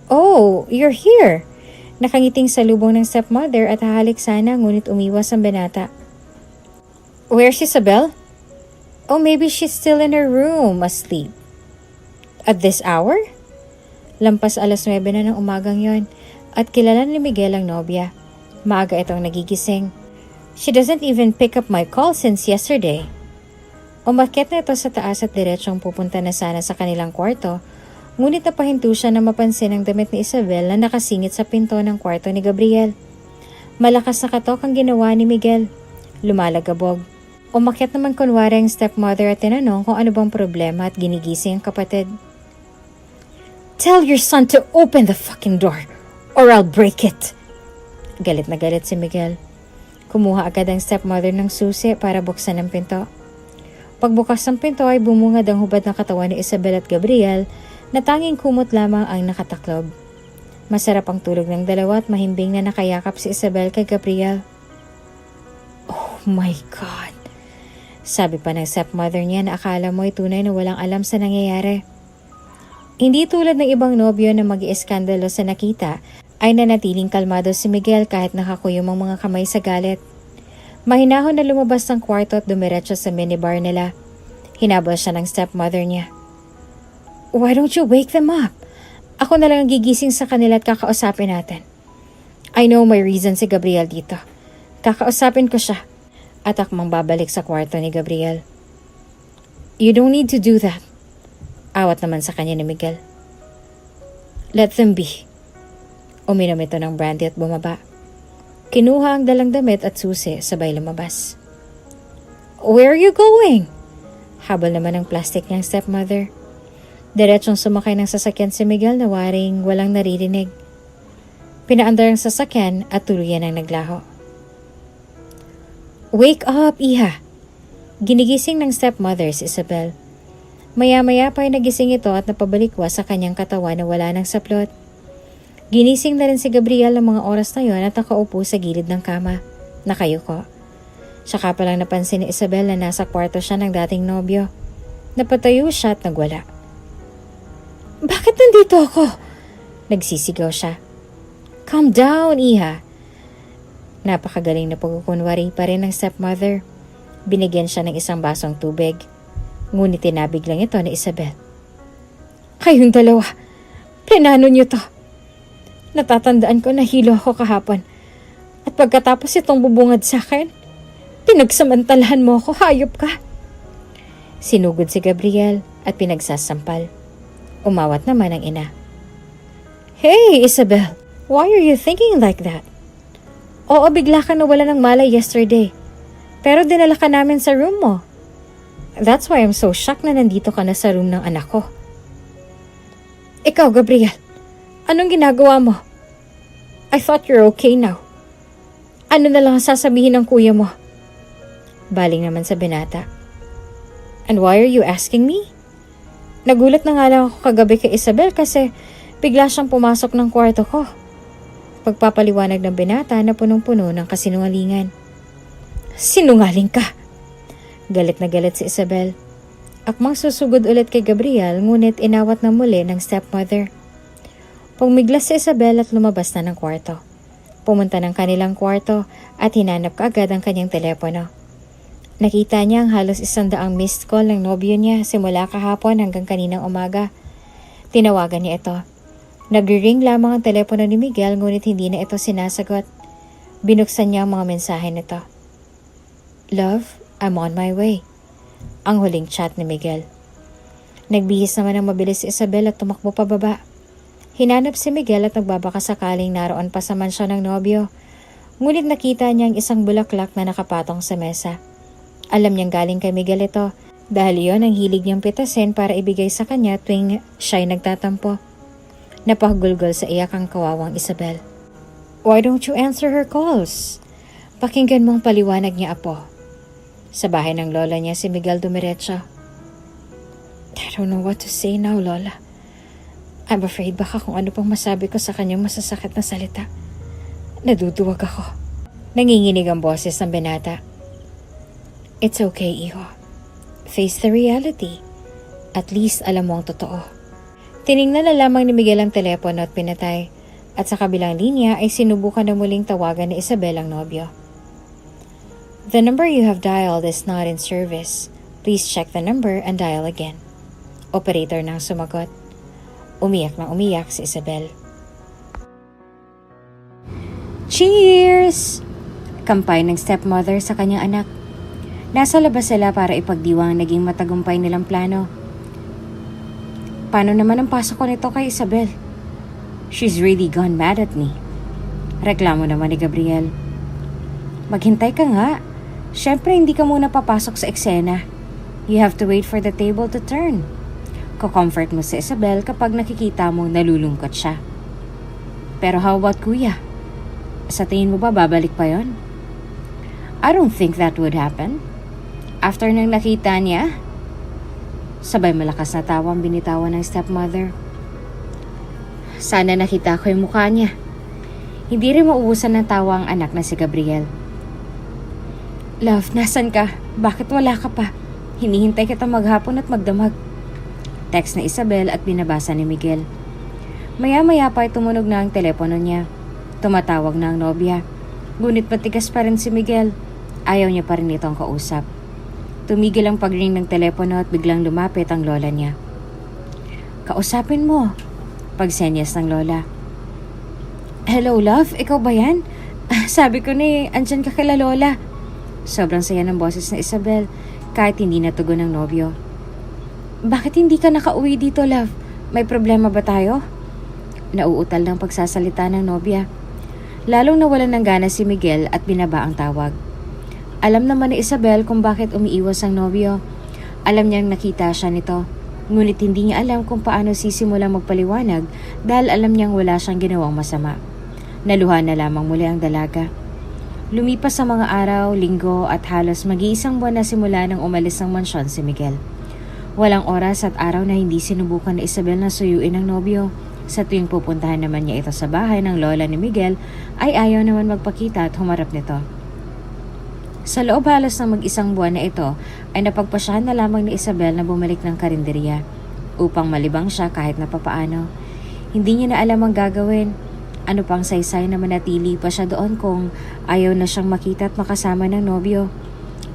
Oh, you're here! Nakangiting sa lubong ng stepmother at hahalik sana ngunit umiwas ang binata. Where's Isabel? Oh, maybe she's still in her room, asleep. At this hour? Lampas 9:00 na ng umagang yon at kilala ni Miguel ang nobya. Maaga itong nagigising. She doesn't even pick up my call since yesterday. Umakyat na ito sa taas at diretsong pupunta na sana sa kanilang kwarto, ngunit napahinto siya na mapansin ang damit ni Isabel na nakasingit sa pinto ng kwarto ni Gabriel. Malakas na katok ang ginawa ni Miguel. Lumalagabog. Umakyat naman kunwari ang stepmother at tinanong kung ano bang problema at ginigising ang kapatid. Tell your son to open the fucking door or I'll break it. Galit na galit si Miguel. Kumuha agad ang stepmother ng susi para buksan ang pinto. Pagbukas ng pinto ay bumungad ang hubad na katawan ni Isabel at Gabriel na tanging kumot lamang ang nakataklob. Masarap ang tulog ng dalawa at mahimbing na nakayakap si Isabel kay Gabriel. Oh my God! Sabi pa ng stepmother niya na akala mo ay tunay na walang alam sa nangyayari. Hindi tulad ng ibang nobyo na mag-ieskandalo sa nakita, ay nanatiling kalmado si Miguel kahit nakakuyom ang mga kamay sa galit. Mahinahon na lumabas ng kwarto at dumiretso sa minibar nila. Hinabol siya ng stepmother niya. Why don't you wake them up? Ako na lang ang gigising sa kanila at kakausapin natin. I know may reason si Gabriel dito. Kakausapin ko siya. At akmang babalik sa kwarto ni Gabriel. You don't need to do that. Awat naman sa kanya ni Miguel. Let them be. Uminom ito ng brandy at bumaba. Kinuha ang dalang damit at susi sabay lumabas. Where are you going? Habol naman ang plastic niyang stepmother. Diretsong sumakay ng sasakyan si Miguel na waring walang naririnig. Pinaandar ang sasakyan at tuluyan ang naglaho. Wake up, iha! Ginigising ng stepmother si Isabel. Maya-maya pa ay nagising ito at napabalikwa sa kanyang katawan na wala ng saplot. Ginising na rin si Gabriel ng mga oras na yon at nakaupo sa gilid ng kama. Nakayuko. Saka pa lang napansin ni Isabel na nasa kwarto siya ng dating nobyo. Napatayo siya at nagwala. "Bakit nandito ako?" Nagsisigaw siya. "Calm down, Iha." Napakagaling na pagkukunwari pa rin ng stepmother. Binigyan siya ng isang basong tubig. Ngunit tinabig lang ito ni Isabel. "Kayong dalawa, plinano niyo to. Natatandaan ko na hilo ako kahapon. At pagkatapos itong bubungad sa akin, pinagsamantalahan mo ako, hayop ka." Sinugod si Gabriel at pinagsasampal. Umawat naman ang ina. "Hey, Isabel, why are you thinking like that? Oo, bigla ka nawala ng malay yesterday. Pero dinala ka namin sa room mo. That's why I'm so shocked na nandito ka na sa room ng anak ko." "Ikaw, Gabriel, anong ginagawa mo? I thought you're okay now. Ano na lang ang sasabihin ng kuya mo?" Baling naman sa binata. "And why are you asking me?" Nagulat na nga lang ako kagabi kay Isabel kasi bigla siyang pumasok ng kwarto ko. Pagpapaliwanag ng binata na punong-puno ng kasinungalingan. "Sinungaling ka!" Galit na galit si Isabel. Akmang susugod ulit kay Gabriel ngunit inawat na muli ng stepmother. Pumiglas si Isabel at lumabas na ng kwarto. Pumunta ng kanilang kwarto at hinanap kaagad ang kanyang telepono. Nakita niya ang halos 100 missed call ng nobyo niya simula kahapon hanggang kaninang umaga. Tinawagan niya ito. Nag-ring lamang ang telepono ni Miguel ngunit hindi na ito sinasagot. Binuksan niya ang mga mensahe nito. "Love, I'm on my way." Ang huling chat ni Miguel. Nagbihis naman ng mabilis si Isabel at tumakbo pababa. Hinanap si Miguel at nagbabaka sakaling naroon pa sa mansyon ng nobyo. Ngunit nakita niya ang isang bulaklak na nakapatong sa mesa. Alam niyang galing kay Miguel ito dahil iyon ang hilig niyang pitasin para ibigay sa kanya tuwing siya'y nagtatampo. Napahagulgol sa iyak ang kawawang Isabel. "Why don't you answer her calls? Pakinggan mong paliwanag niya, apo." Sa bahay ng lola niya si Miguel dumiretso. "I don't know what to say now, Lola. I'm afraid baka kung ano pang masabi ko sa kanyang masasakit na salita. Naduduwag ako." Nanginginig ang boses ng binata. "It's okay, iho. Face the reality. At least alam mo ang totoo." Tiningnan na lamang ni Miguel ang telepono at pinatay. At sa kabilang linya ay sinubukan na muling tawagan ni Isabel ang nobyo. "The number you have dialed is not in service. Please check the number and dial again." Operator nang sumagot. Umiyak na umiyak si Isabel. "Cheers!" Kampay ng stepmother sa kanyang anak. Nasa labas sila para ipagdiwang ang naging matagumpay nilang plano. "Paano naman ang pasok ko nito kay Isabel? She's really gone mad at me." Reklamo naman ni Gabriel. "Maghintay ka nga. Siyempre hindi ka muna papasok sa eksena. You have to wait for the table to turn." Ko-comfort mo si Isabel kapag nakikita mo nalulungkot siya. "Pero how about kuya? Sa tingin mo ba babalik pa yon?" "I don't think that would happen. After nang nakita niya." Sabay malakas na tawang binitawan ng stepmother. Sana nakita ko yung mukha niya. Hindi rin maubusan ng tawa ang anak na si Gabriel. "Love, nasan ka? Bakit wala ka pa? Hinihintay kita maghapon at magdamag." Text na Isabel at binabasa ni Miguel. Maya-maya pa ay tumunog na ang telepono niya. Tumatawag na ang nobya. Ngunit matigas pa rin si Miguel. Ayaw niya pa rin itong kausap. Tumigil ang pag-ring ng telepono at biglang lumapit ang lola niya. "Kausapin mo," pagsenyas ng lola. "Hello, love? Ikaw ba yan? Sabi ko na andyan ka kila lola." Sobrang saya ng boses na Isabel kahit hindi natugon ng nobyo. "Bakit hindi ka nakauwi dito, love? May problema ba tayo?" Nauutal ng pagsasalita ng nobya. Lalong nawalan ng gana si Miguel at binaba ang tawag. Alam naman ni Isabel kung bakit umiiwas ang nobyo. Alam niyang nakita siya nito. Ngunit hindi niya alam kung paano sisimulang magpaliwanag dahil alam niyang wala siyang ginawang masama. Naluha na lamang muli ang dalaga. Lumipas sa mga araw, linggo at halos mag-iisang buwan na simula nang umalis ng mansyon si Miguel. Walang oras at araw na hindi sinubukan ni Isabel na suyuin ang nobyo. Sa tuwing pupuntahan naman niya ito sa bahay ng lola ni Miguel, ay ayaw naman magpakita at humarap nito. Sa loob halos ng mag-isang buwan na ito, ay napagpasyahan na lamang ni Isabel na bumalik ng karinderya upang malibang siya kahit na papaano. Hindi niya na alam ang gagawin. Ano pang saysay na manatili pa siya doon kung ayaw na siyang makita at makasama ng nobyo.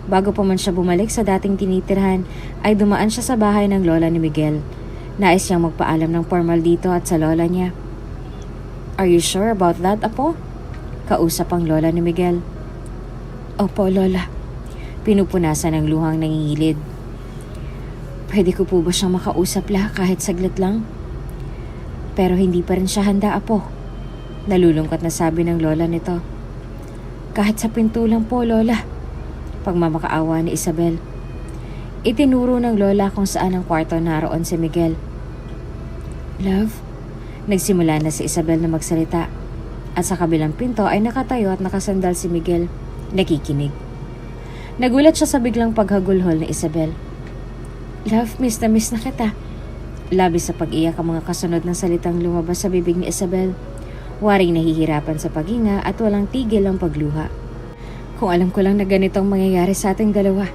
Bago pa man siya bumalik sa dating tinitirhan, ay dumaan siya sa bahay ng lola ni Miguel. Nais niyang magpaalam ng formal dito at sa lola niya. "Are you sure about that, Apo?" Kausap ang lola ni Miguel. "Opo, Lola." Pinupunasan ng luhang nangingilid. "Pwede ko po ba siyang makausap kahit saglit lang?" Pero hindi pa rin siya handa, Apo. Nalulungkot na sabi ng lola nito. "Kahit sa pinto lang po, Lola." Pagmamakaawa ni Isabel. Itinuro ng lola kung saan ang kwarto naroon si Miguel. "Love?" Nagsimula na si Isabel na magsalita. At sa kabilang pinto ay nakatayo at nakasandal si Miguel, nakikinig. Nagulat siya sa biglang paghagulhol ni Isabel. "Love, miss na kita." Labis sa pag-iyak ang mga kasunod ng salitang lumabas sa bibig ni Isabel. Waring nahihirapan sa paghinga at walang tigil ang pagluha. "Kung alam ko lang na ganitong mangyayari sa ating dalawa,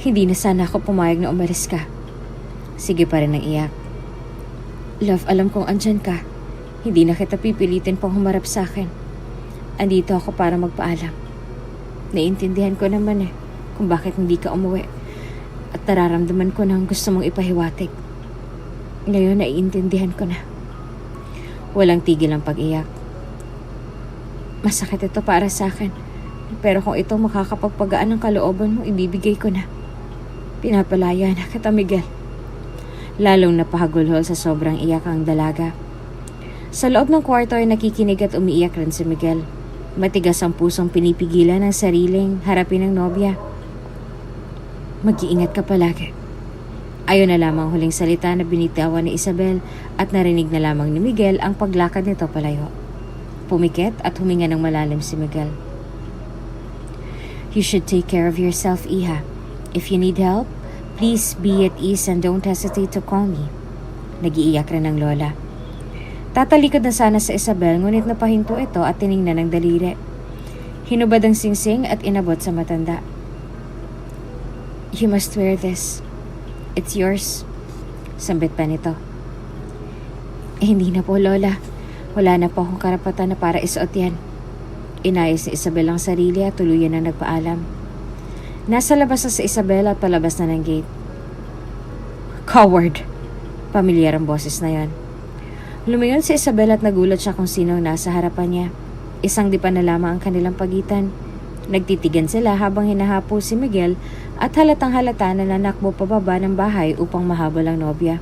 hindi na sana ako pumayag na umalis ka." Sige pa rin ang iyak. "Love, alam kong andyan ka. Hindi na kita pipilitin pang humarap sa akin. Andito ako para magpaalam. Naiintindihan ko naman kung bakit hindi ka umuwi. At nararamdaman ko nang gusto mong ipahiwatig. Ngayon naiintindihan ko na." Walang tigil ang pag-iyak. "Masakit ito para sa akin. Pero kung ito makakapagpagaan ng kalooban mo, ibibigay ko na. Pinapalaya na kita, Miguel." Lalong napahagulhol sa sobrang iyak ang dalaga. Sa loob ng kwarto ay nakikinig at umiiyak rin si Miguel. Matigas ang pusong pinipigilan ng sariling harapin ng nobya. "Mag-iingat ka palagi." Ayon na lamang huling salita na binitawan ni Isabel at narinig na lamang ni Miguel ang paglakad nito palayo. Pumikit at huminga ng malalim si Miguel. "You should take care of yourself, Iha. If you need help, please be at ease and don't hesitate to call me." Nag-iiyak rin ang lola. Tatalikod na sana sa Isabel ngunit napahinto ito at tiningnan ng daliri. Hinubad ang singsing at inabot sa matanda. "You must wear this. It's yours." Sambit pa nito. Hindi na po, Lola. Wala na po akong karapatan na para isuot yan." Inayos ni Isabel ang sarili at tuluyan na nagpaalam. Nasa labas na si Isabel at palabas na ng gate. "Coward!" Pamilyar ang boses na yon. Lumingon si Isabel at nagulat siya kung sino ang nasa harapan niya. Isang dipan na lamang ang kanilang pagitan. Nagtitigan sila habang hinahapo si Miguel at halatang halata na nanakbo pababa ng bahay upang mahabol ang nobya.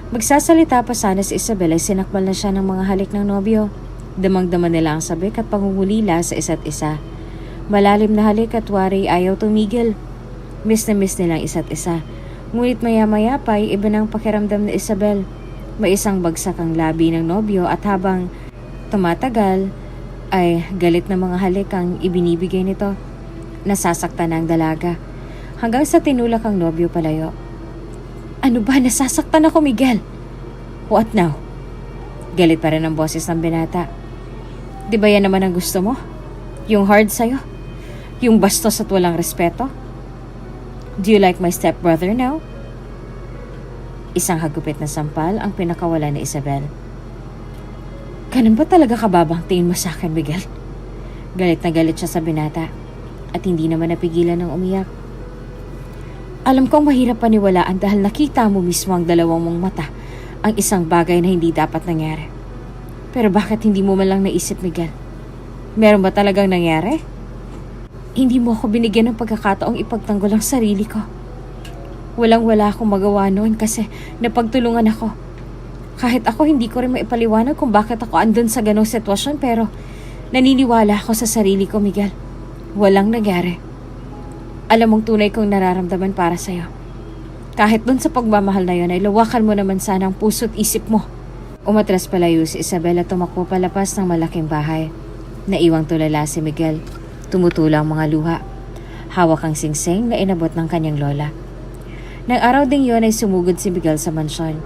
Magsasalita pa sana si Isabel ay sinakbal na siya ng mga halik ng nobyo. Damang-dama nila ang sabik at pangungulila sa isa't isa. Malalim na halik at wari ayaw tumigil. Miss na miss nilang isa't isa. Ngunit maya-maya pa ay iba ng pakiramdam ni Isabel. May isang bagsak ang labi ng nobyo at habang tumatagal ay galit na mga halik ang ibinibigay nito. Nasasaktan na ang dalaga. Hanggang sa tinulak ang nobyo palayo. "Ano ba? Nasasaktan ako, Miguel." "What now?" Galit pa rin ang boses ng binata. "Di ba yan naman ang gusto mo? Yung hard sa'yo? Yung bastos at walang respeto? Do you like my stepbrother now?" Isang hagupit na sampal ang pinakawala ni Isabel. "Ganun ba talaga kababang tingin mo sa akin, Miguel?" Galit na galit siya sa binata at hindi naman napigilan ng umiyak. "Alam kong mahirap paniwalaan dahil nakita mo mismo ang dalawang mong mata ang isang bagay na hindi dapat nangyari. Pero bakit hindi mo man lang naisip, Miguel? Meron ba talagang nangyari? Hindi mo ako binigyan ng pagkakataong ipagtanggol ang sarili ko. Walang-wala akong magawa noon kasi napagtulungan ako. Kahit ako hindi ko rin maipaliwanag kung bakit ako andun sa ganong sitwasyon pero naniniwala ako sa sarili ko, Miguel. Walang nangyari. Alam mong tunay kong nararamdaman para sa'yo. Kahit dun sa pagmamahal na yun ay lawakan mo naman sana ang puso't isip mo." Umatras palayo si Isabel at tumakbo palapas ng malaking bahay. Naiwang tulala si Miguel. Tumutulo ang mga luha. Hawak ang singsing na inabot ng kanyang lola. Nang araw ding yun ay sumugod si Miguel sa mansyon.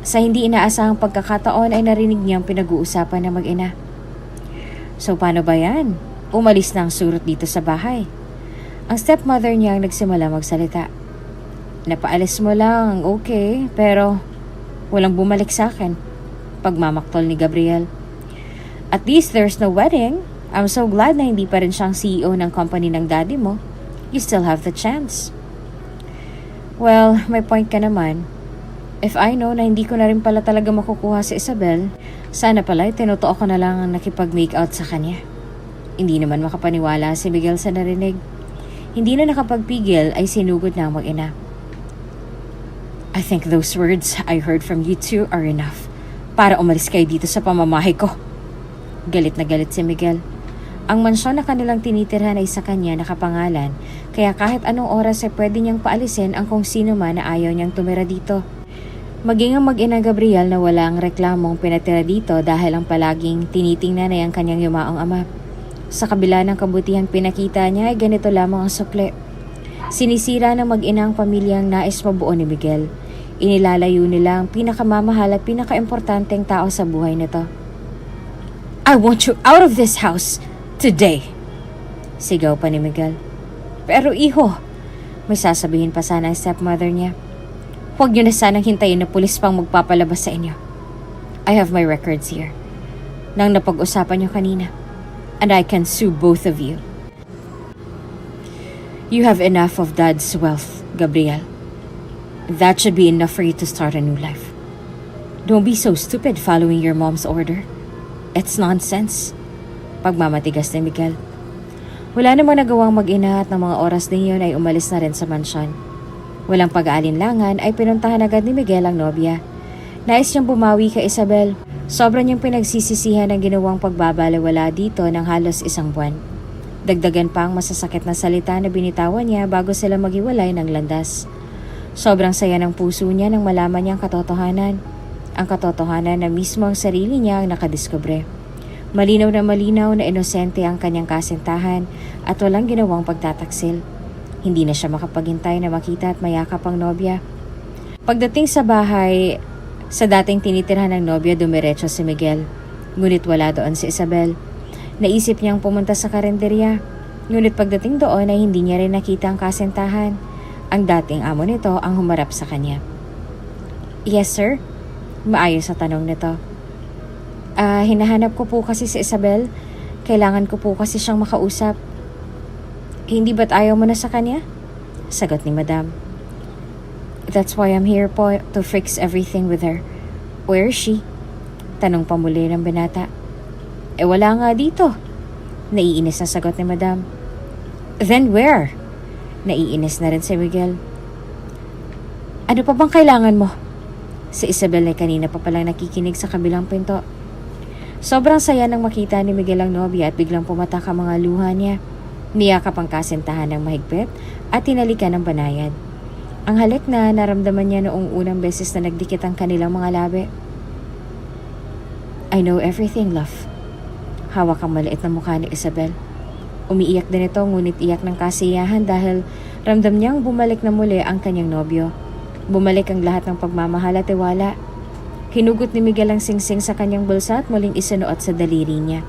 Sa hindi inaasahang pagkakataon ay narinig niyang pinag-uusapan ng mag-ina. So paano ba yan? Umalis na ang surot dito sa bahay. Ang stepmother niya ang nagsimula magsalita. Napaalis mo lang, okay, pero walang bumalik sa akin. Pagmamaktol ni Gabriel. At least there's no wedding. I'm so glad na hindi pa rin siyang CEO ng company ng daddy mo. You still have the chance. Well, may point ka naman. If I know na hindi ko na rin pala talaga makukuha si Isabel, sana pala tinutuo ko na lang ang nakipag-make out sa kanya. Hindi naman makapaniwala si Miguel sa narinig. Hindi na nakapagpigil ay sinugod na ang mag-ina. I think those words I heard from you two are enough para umalis kayo dito sa pamamahay ko. Galit na galit si Miguel. Ang mansyon na kanilang tinitirhan ay sa kanya nakapangalan, kaya kahit anong oras ay pwede niyang paalisin ang kung sino man na ayaw niyang tumira dito. Maging ang mag-ina Gabriel na wala ang reklamong pinatira dito dahil ang palaging tinitingnan ay ang kanyang yumaong ama. Sa kabila ng kabutihan pinakita niya ay ganito lamang ang sukle. Sinisira ng mag-ina ang pamilyang nais mabuo ni Miguel. Inilalayo nila ang pinakamamahal at pinakaimportanteng tao sa buhay nito. I want you out of this house today! Sigaw pa ni Miguel. Pero iho, may sasabihin pa sana ang stepmother niya. Huwag niyo na sanang hintayin na pulis pang magpapalabas sa inyo. I have my records here. Nang napag-usapan niyo kanina. And I can sue both of you. You have enough of Dad's wealth, Gabriel. That should be enough for you to start a new life. Don't be so stupid following your mom's order. It's nonsense. Pagmamatigas ni Miguel. Wala namang nagawang mag-ina at ng mga oras din yun ay umalis na rin sa mansyon. Walang pag-aalinlangan ay pinuntahan agad ni Miguel ang nobya. Nais niyang bumawi kay Isabel. Sobra niyang pinagsisisihan ang ginawang pagbabalewala dito ng halos isang buwan. Dagdagan pa ang masasakit na salita na binitawan niya bago sila maghiwalay ng landas. Sobrang saya ng puso niya nang malaman niya ang katotohanan. Ang katotohanan na mismo ang sarili niya ang nakadiskubre. Malinaw na inosente ang kanyang kasintahan at walang ginawang pagtataksil. Hindi na siya makapaghintay na makita at mayakap ang nobya. Pagdating sa bahay, sa dating tinitirhan ng nobya dumiretso si Miguel. Ngunit wala doon si Isabel. Naisip niyang pumunta sa karinderya. Ngunit pagdating doon ay hindi niya rin nakita ang kasintahan. Ang dating amo nito ang humarap sa kanya. Yes, sir? Maayos sa tanong nito. Hinahanap ko po kasi si Isabel. Kailangan ko po kasi siyang makausap. Hindi ba't ayaw mo na sa kanya? Sagot ni Madam. That's why I'm here po to fix everything with her. Where is she? Tanong pa muli ng binata. Wala nga dito. Naiinis na sagot ni Madam. Then where? Naiinis na rin si Miguel. Ano pa bang kailangan mo? Si Isabel ay kanina pa palang nakikinig sa kabilang pinto. Sobrang saya nang makita ni Miguel ang nobya at biglang pumatak ang mga luha niya. Niyakap ang kasintahan ng mahigpit at tinalikan ng banayad. Ang halik na naramdaman niya noong unang beses na nagdikit ang kanilang mga labi. I know everything, love. Hawak ang maliit na mukha ni Isabel. Umiiyak din ito ngunit iyak ng kasiyahan dahil ramdam niyang bumalik na muli ang kanyang nobyo. Bumalik ang lahat ng pagmamahal at tiwala. Hinugot ni Miguel ang singsing sa kanyang bulsa at muling isinuot sa daliri niya.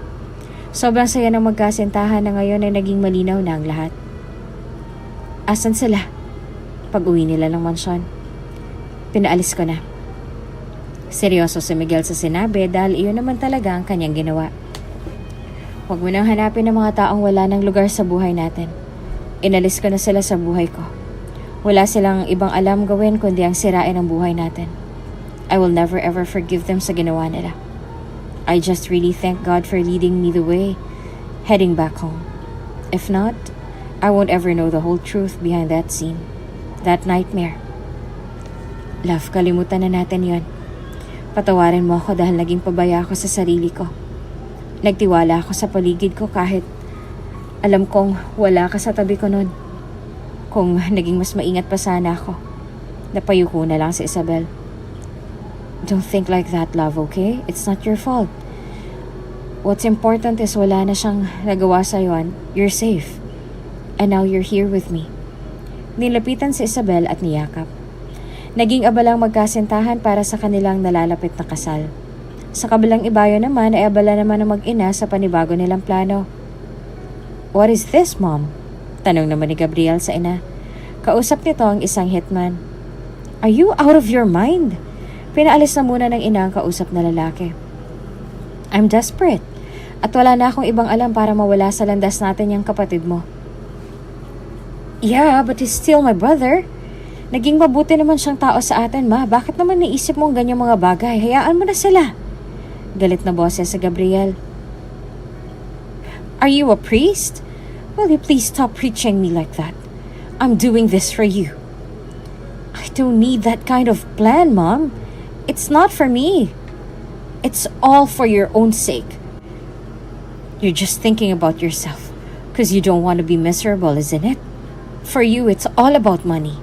Sobrang saya ng magkasintahan na ngayon ay naging malinaw na ang lahat. Asan sila? Pag-uwi nila ng mansyon. Pinaalis ko na. Seryoso si Miguel sa sinabi dahil iyon naman talaga ang kanyang ginawa. Huwag mo nang hanapin ang mga taong wala ng lugar sa buhay natin. Inalis ko na sila sa buhay ko. Wala silang ibang alam gawin kundi ang sirain ang buhay natin. I will never ever forgive them sa ginawa nila. I just really thank God for leading me the way, heading back home. If not, I won't ever know the whole truth behind that scene. That nightmare. Love, kalimutan na natin yon. Patawarin mo ako dahil naging pabaya ako sa sarili ko. Nagtiwala ako sa paligid ko kahit alam kong wala ka sa tabi ko nun. Kung naging mas maingat pa sana ako, napayuko na lang si Isabel. Don't think like that, love, okay? It's not your fault. What's important is wala na siyang nagawa sa'yo and you're safe. And now you're here with me. Nilapitan si Isabel at niyakap. Naging abalang magkasintahan para sa kanilang nalalapit na kasal. Sa kabilang ibayo naman ay abala naman ng mag-ina sa panibago nilang plano. What is this, Mom? Tanong naman ni Gabriel sa ina. Kausap nito ang isang hitman. Are you out of your mind? Pinaalis na muna ng ina ang kausap na lalaki. I'm desperate. At wala na akong ibang alam para mawala sa landas natin yung kapatid mo. Yeah, but he's still my brother. Naging mabuti naman siyang tao sa atin, Ma. Bakit naman naisip mong ganyang mga bagay? Hayaan mo na sila. Galit na boses sa Gabriel. Are you a priest? Will you please stop preaching me like that? I'm doing this for you. I don't need that kind of plan, Mom. It's not for me. It's all for your own sake. You're just thinking about yourself because you don't want to be miserable, isn't it? For you, it's all about money.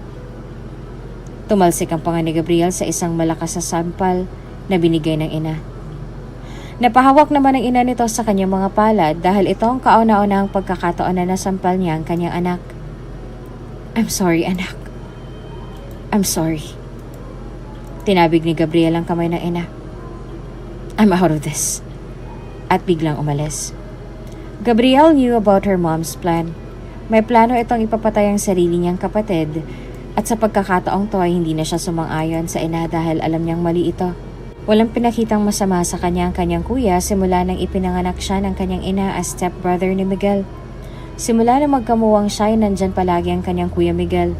Tumalsik ang panga ni Gabriel sa isang malakas na sampal na binigay ng ina. Napahawak naman ng ina nito sa kanyang mga palad dahil ito ang kauna-unahang pagkakataon na nasampal niya ang kanyang anak. I'm sorry, anak. I'm sorry. Tinabig ni Gabriel ang kamay ng ina. I'm out of this. At biglang umalis. Gabriel knew about her mom's plan. May plano itong ipapatay ang sarili niyang kapatid at sa pagkakataong to ay hindi na siya sumang-ayon sa ina dahil alam niyang mali ito. Walang pinakitang masama sa kanya ang kanyang kuya simula nang ipinanganak siya ng kanyang ina as stepbrother ni Miguel. Simula na magkamuwang siya ay nandyan palagi ang kanyang kuya Miguel.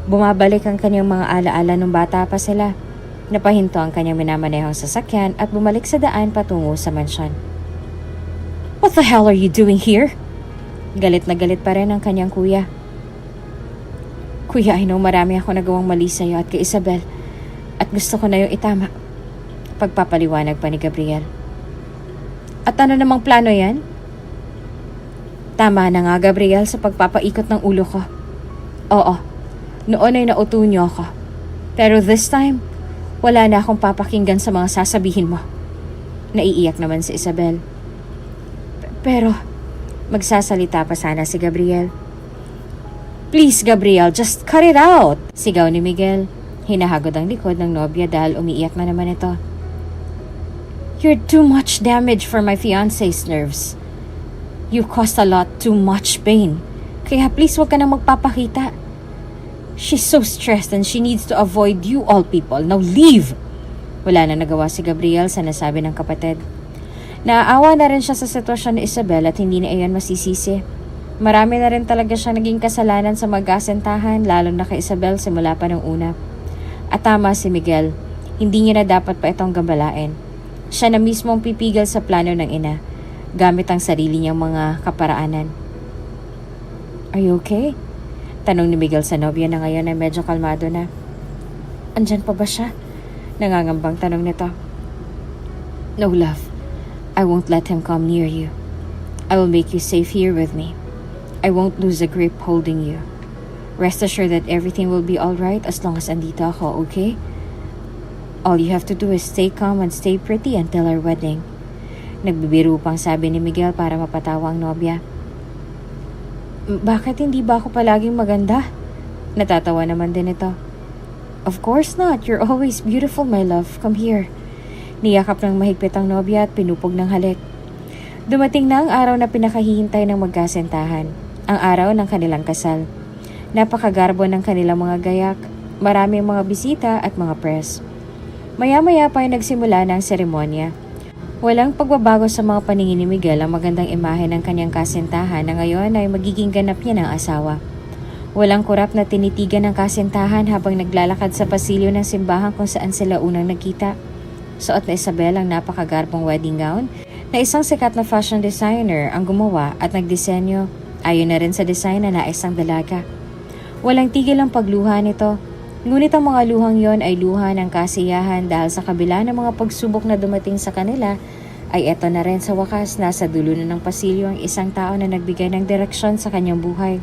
Bumabalik ang kanyang mga alaala nung bata pa sila. Napahinto ang kanyang minamanehong sasakyan at bumalik sa daan patungo sa mansyon. What the hell are you doing here? Galit na galit pa rin ang kanyang kuya. Kuya, I know marami ako nagawang mali sa'yo at kay Isabel at gusto ko na yung itama. Pagpapaliwanag pa ni Gabriel. At ano namang plano yan? Tama na nga, Gabriel, sa pagpapaikot ng ulo ko. Oo, noon ay nauto niyo ako. Pero this time, wala na akong papakinggan sa mga sasabihin mo. Naiiyak naman si Isabel. Pero, magsasalita pa sana si Gabriel. Please, Gabriel, just cut it out! Sigaw ni Miguel. Hinahagod ang likod ng nobya dahil umiiyak na naman ito. You're too much damage for my fiancé's nerves. You caused a lot too much pain. Kaya please wag ka na magpapakita. She's so stressed and she needs to avoid you all people. Now leave! Wala na nagawa si Gabriel sa nasabi ng kapatid. Naaawa na rin siya sa sitwasyon ni Isabel at hindi na iyon masisisi. Marami na rin talaga siyang naging kasalanan sa magkasentahan lalo na kay Isabel simula pa ng una. At tama si Miguel, hindi niya na dapat pa itong gambalain. Siya na mismo ang pipigil sa plano ng ina, gamit ang sarili niyang mga kaparaanan. Are you okay? Tanong ni Miguel sa nobya na ngayon ay medyo kalmado na. Andyan pa ba siya? Nangangambang tanong nito. No, love. I won't let him come near you. I will make you safe here with me. I won't lose a grip holding you. Rest assured that everything will be alright as long as andito ako, okay? All you have to do is stay calm and stay pretty until our wedding. Nagbibiro pang sabi ni Miguel para mapatawa ang nobya. Bakit hindi ba ako palaging maganda? Natatawa naman din ito. Of course not. You're always beautiful, my love. Come here. Niyakap ng mahigpit ang nobya at pinupog ng halik. Dumating na ang araw na pinakahihintay ng magkasentahan. Ang araw ng kanilang kasal. Napakagarbo ng kanilang mga gayak. Maraming mga bisita at mga press. Maya-maya pa ay nagsimula na ang seremonya. Walang pagbabago sa mga paningin ni Miguel ang magandang imahe ng kanyang kasintahan na ngayon ay magiging ganap niya ng asawa. Walang kurap na tinitigan ng kasintahan habang naglalakad sa pasilyo ng simbahan kung saan sila unang nagkita. Suot na Isabel ang napakagarbong wedding gown na isang sikat na fashion designer ang gumawa at nagdisenyo. Ayon na rin sa design na nais ng dalaga. Walang tigil ang pagluha nito. Ngunit ang mga luhang yon ay luha ng kasiyahan dahil sa kabila ng mga pagsubok na dumating sa kanila, ay eto na rin sa wakas nasa dulo na ng pasilyo ang isang tao na nagbigay ng direksyon sa kanyang buhay.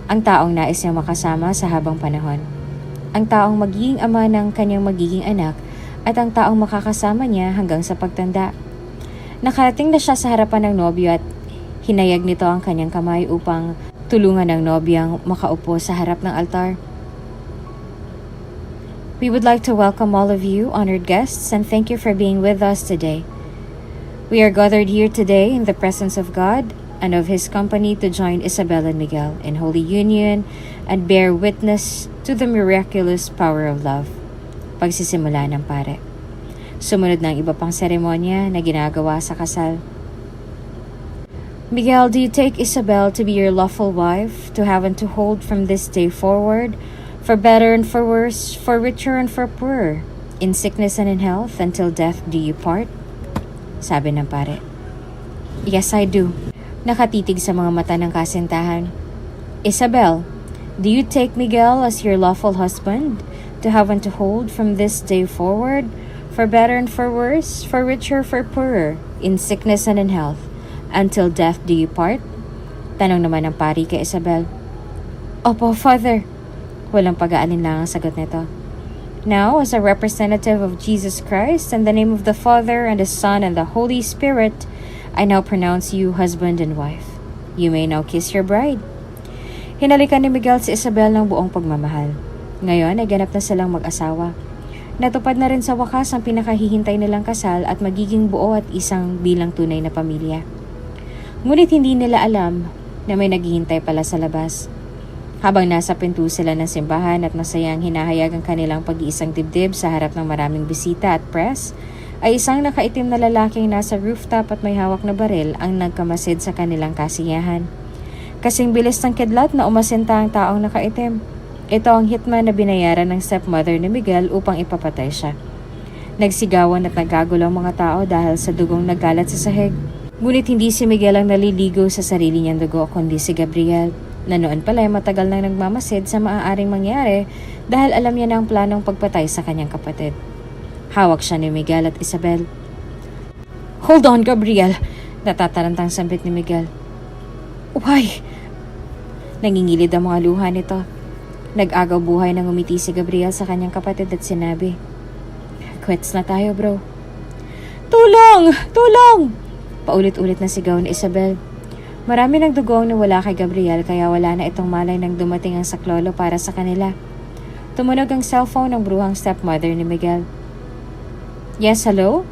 Ang taong nais niya makasama sa habang panahon. Ang taong magiging ama ng kanyang magiging anak at ang taong makakasama niya hanggang sa pagtanda. Nakarating na siya sa harapan ng nobyo at hinayag nito ang kanyang kamay upang tulungan ng nobyang makaupo sa harap ng altar. We would like to welcome all of you, honored guests, and thank you for being with us today. We are gathered here today in the presence of God and of His company to join Isabel and Miguel in holy union and bear witness to the miraculous power of love. Pagsisimula ng pare. Sumunod na ang iba pang seremonya na ginagawa sa kasal. Miguel, do you take Isabel to be your lawful wife, to have and to hold from this day forward, for better and for worse, for richer and for poorer, in sickness and in health, until death do you part? Sabi ng pare. Yes, I do. Nakatitig sa mga mata ng kasintahan. Isabel, do you take Miguel as your lawful husband, to have and to hold from this day forward, for better and for worse, for richer, for poorer, in sickness and in health, until death do you part? Tanong naman ng pari kay Isabel. Opo, Father. Walang pag-aalinlangang sagot nito. Now, as a representative of Jesus Christ, in the name of the Father, and the Son, and the Holy Spirit, I now pronounce you husband and wife. You may now kiss your bride. Hinalikan ni Miguel si Isabel ng buong pagmamahal. Ngayon ay ganap na silang mag-asawa. Natupad na rin sa wakas ang pinakahihintay nilang kasal at magiging buo at isang bilang tunay na pamilya. Ngunit hindi nila alam na may naghihintay pala sa labas. Habang nasa pinto sila ng simbahan at masayang hinahayag ang kanilang pag-iisang dibdib sa harap ng maraming bisita at press, ay isang nakaitim na lalaking nasa rooftop at may hawak na baril ang nagkamasid sa kanilang kasiyahan. Kasing bilis ng kidlat na umasinta ang taong nakaitim. Ito ang hitman na binayaran ng stepmother ni Miguel upang ipapatay siya. Nagsigawan at nagkagulo ang mga tao dahil sa dugong nagkalat sa sahig. Ngunit hindi si Miguel ang naliligo sa sarili niyang dugo kundi si Gabriel, na noon pala ay matagal nang nagmamasid sa maaaring mangyari dahil alam niya na ang planong pagpatay sa kanyang kapatid. Hawak siya ni Miguel at Isabel. Hold on, Gabriel! Natatarantang sambit ni Miguel. Why? Nangingilid ang mga luha nito. Nag-agaw buhay nang umiti si Gabriel sa kanyang kapatid at sinabi, Quits na tayo, bro. Tulong! Tulong! Paulit-ulit na sigaw ni Isabel. Marami ng dugong nawala kay Gabriel kaya wala na itong malay nang dumating ang saklolo para sa kanila. Tumunog ang cellphone ng bruhang stepmother ni Miguel. Yes, hello?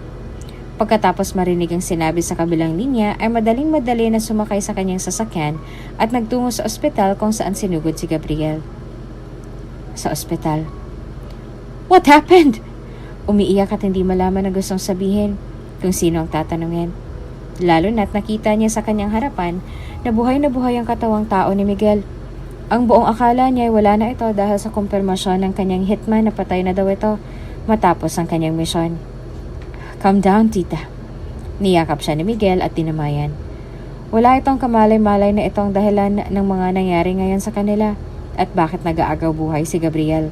Pagkatapos marinig ang sinabi sa kabilang linya ay madaling-madali na sumakay sa kanyang sasakyan at nagtungo sa ospital kung saan sinugod si Gabriel. Sa ospital. What happened? Umiiyak at hindi malaman ang gustong sabihin kung sino ang tatanungin. Lalo na't nakita niya sa kanyang harapan na buhay ang katawang tao ni Miguel. Ang buong akala niya ay wala na ito dahil sa kumpirmasyon ng kanyang hitman na patay na daw ito matapos ang kanyang misyon. Calm down, tita. Niyakap siya ni Miguel at tinamayan. Wala itong kamalay-malay na itong dahilan ng mga nangyari ngayon sa kanila at bakit nag-aagaw buhay si Gabriel.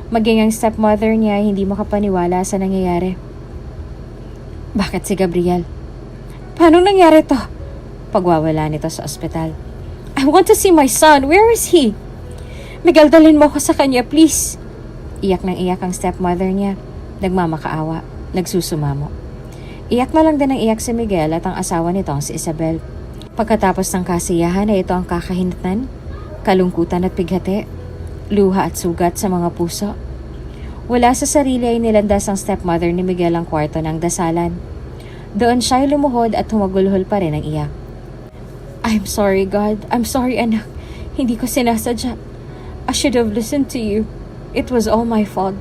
Maging ang stepmother niya ay hindi makapaniwala sa nangyayari. Bakit si Gabriel? Paano nangyari to? Pagwawala nito sa ospital. I want to see my son. Where is he? Miguel, dalhin mo ako sa kanya, please. Iyak ng iyak ang stepmother niya. Nagmamakaawa. Nagsusumamo. Iyak na lang din ang iyak si Miguel at ang asawa nitong si Isabel. Pagkatapos ng kasiyahan ay ito ang kakahinatan, kalungkutan at bighati, luha at sugat sa mga puso. Wala sa sarili ay nilandas ang stepmother ni Miguel ang kwarto ng dasalan. Doon siya'y lumuhod at humagulhol pa rin ang iyak. I'm sorry, God. I'm sorry, anak. Hindi ko sinasadya. I should have listened to you. It was all my fault.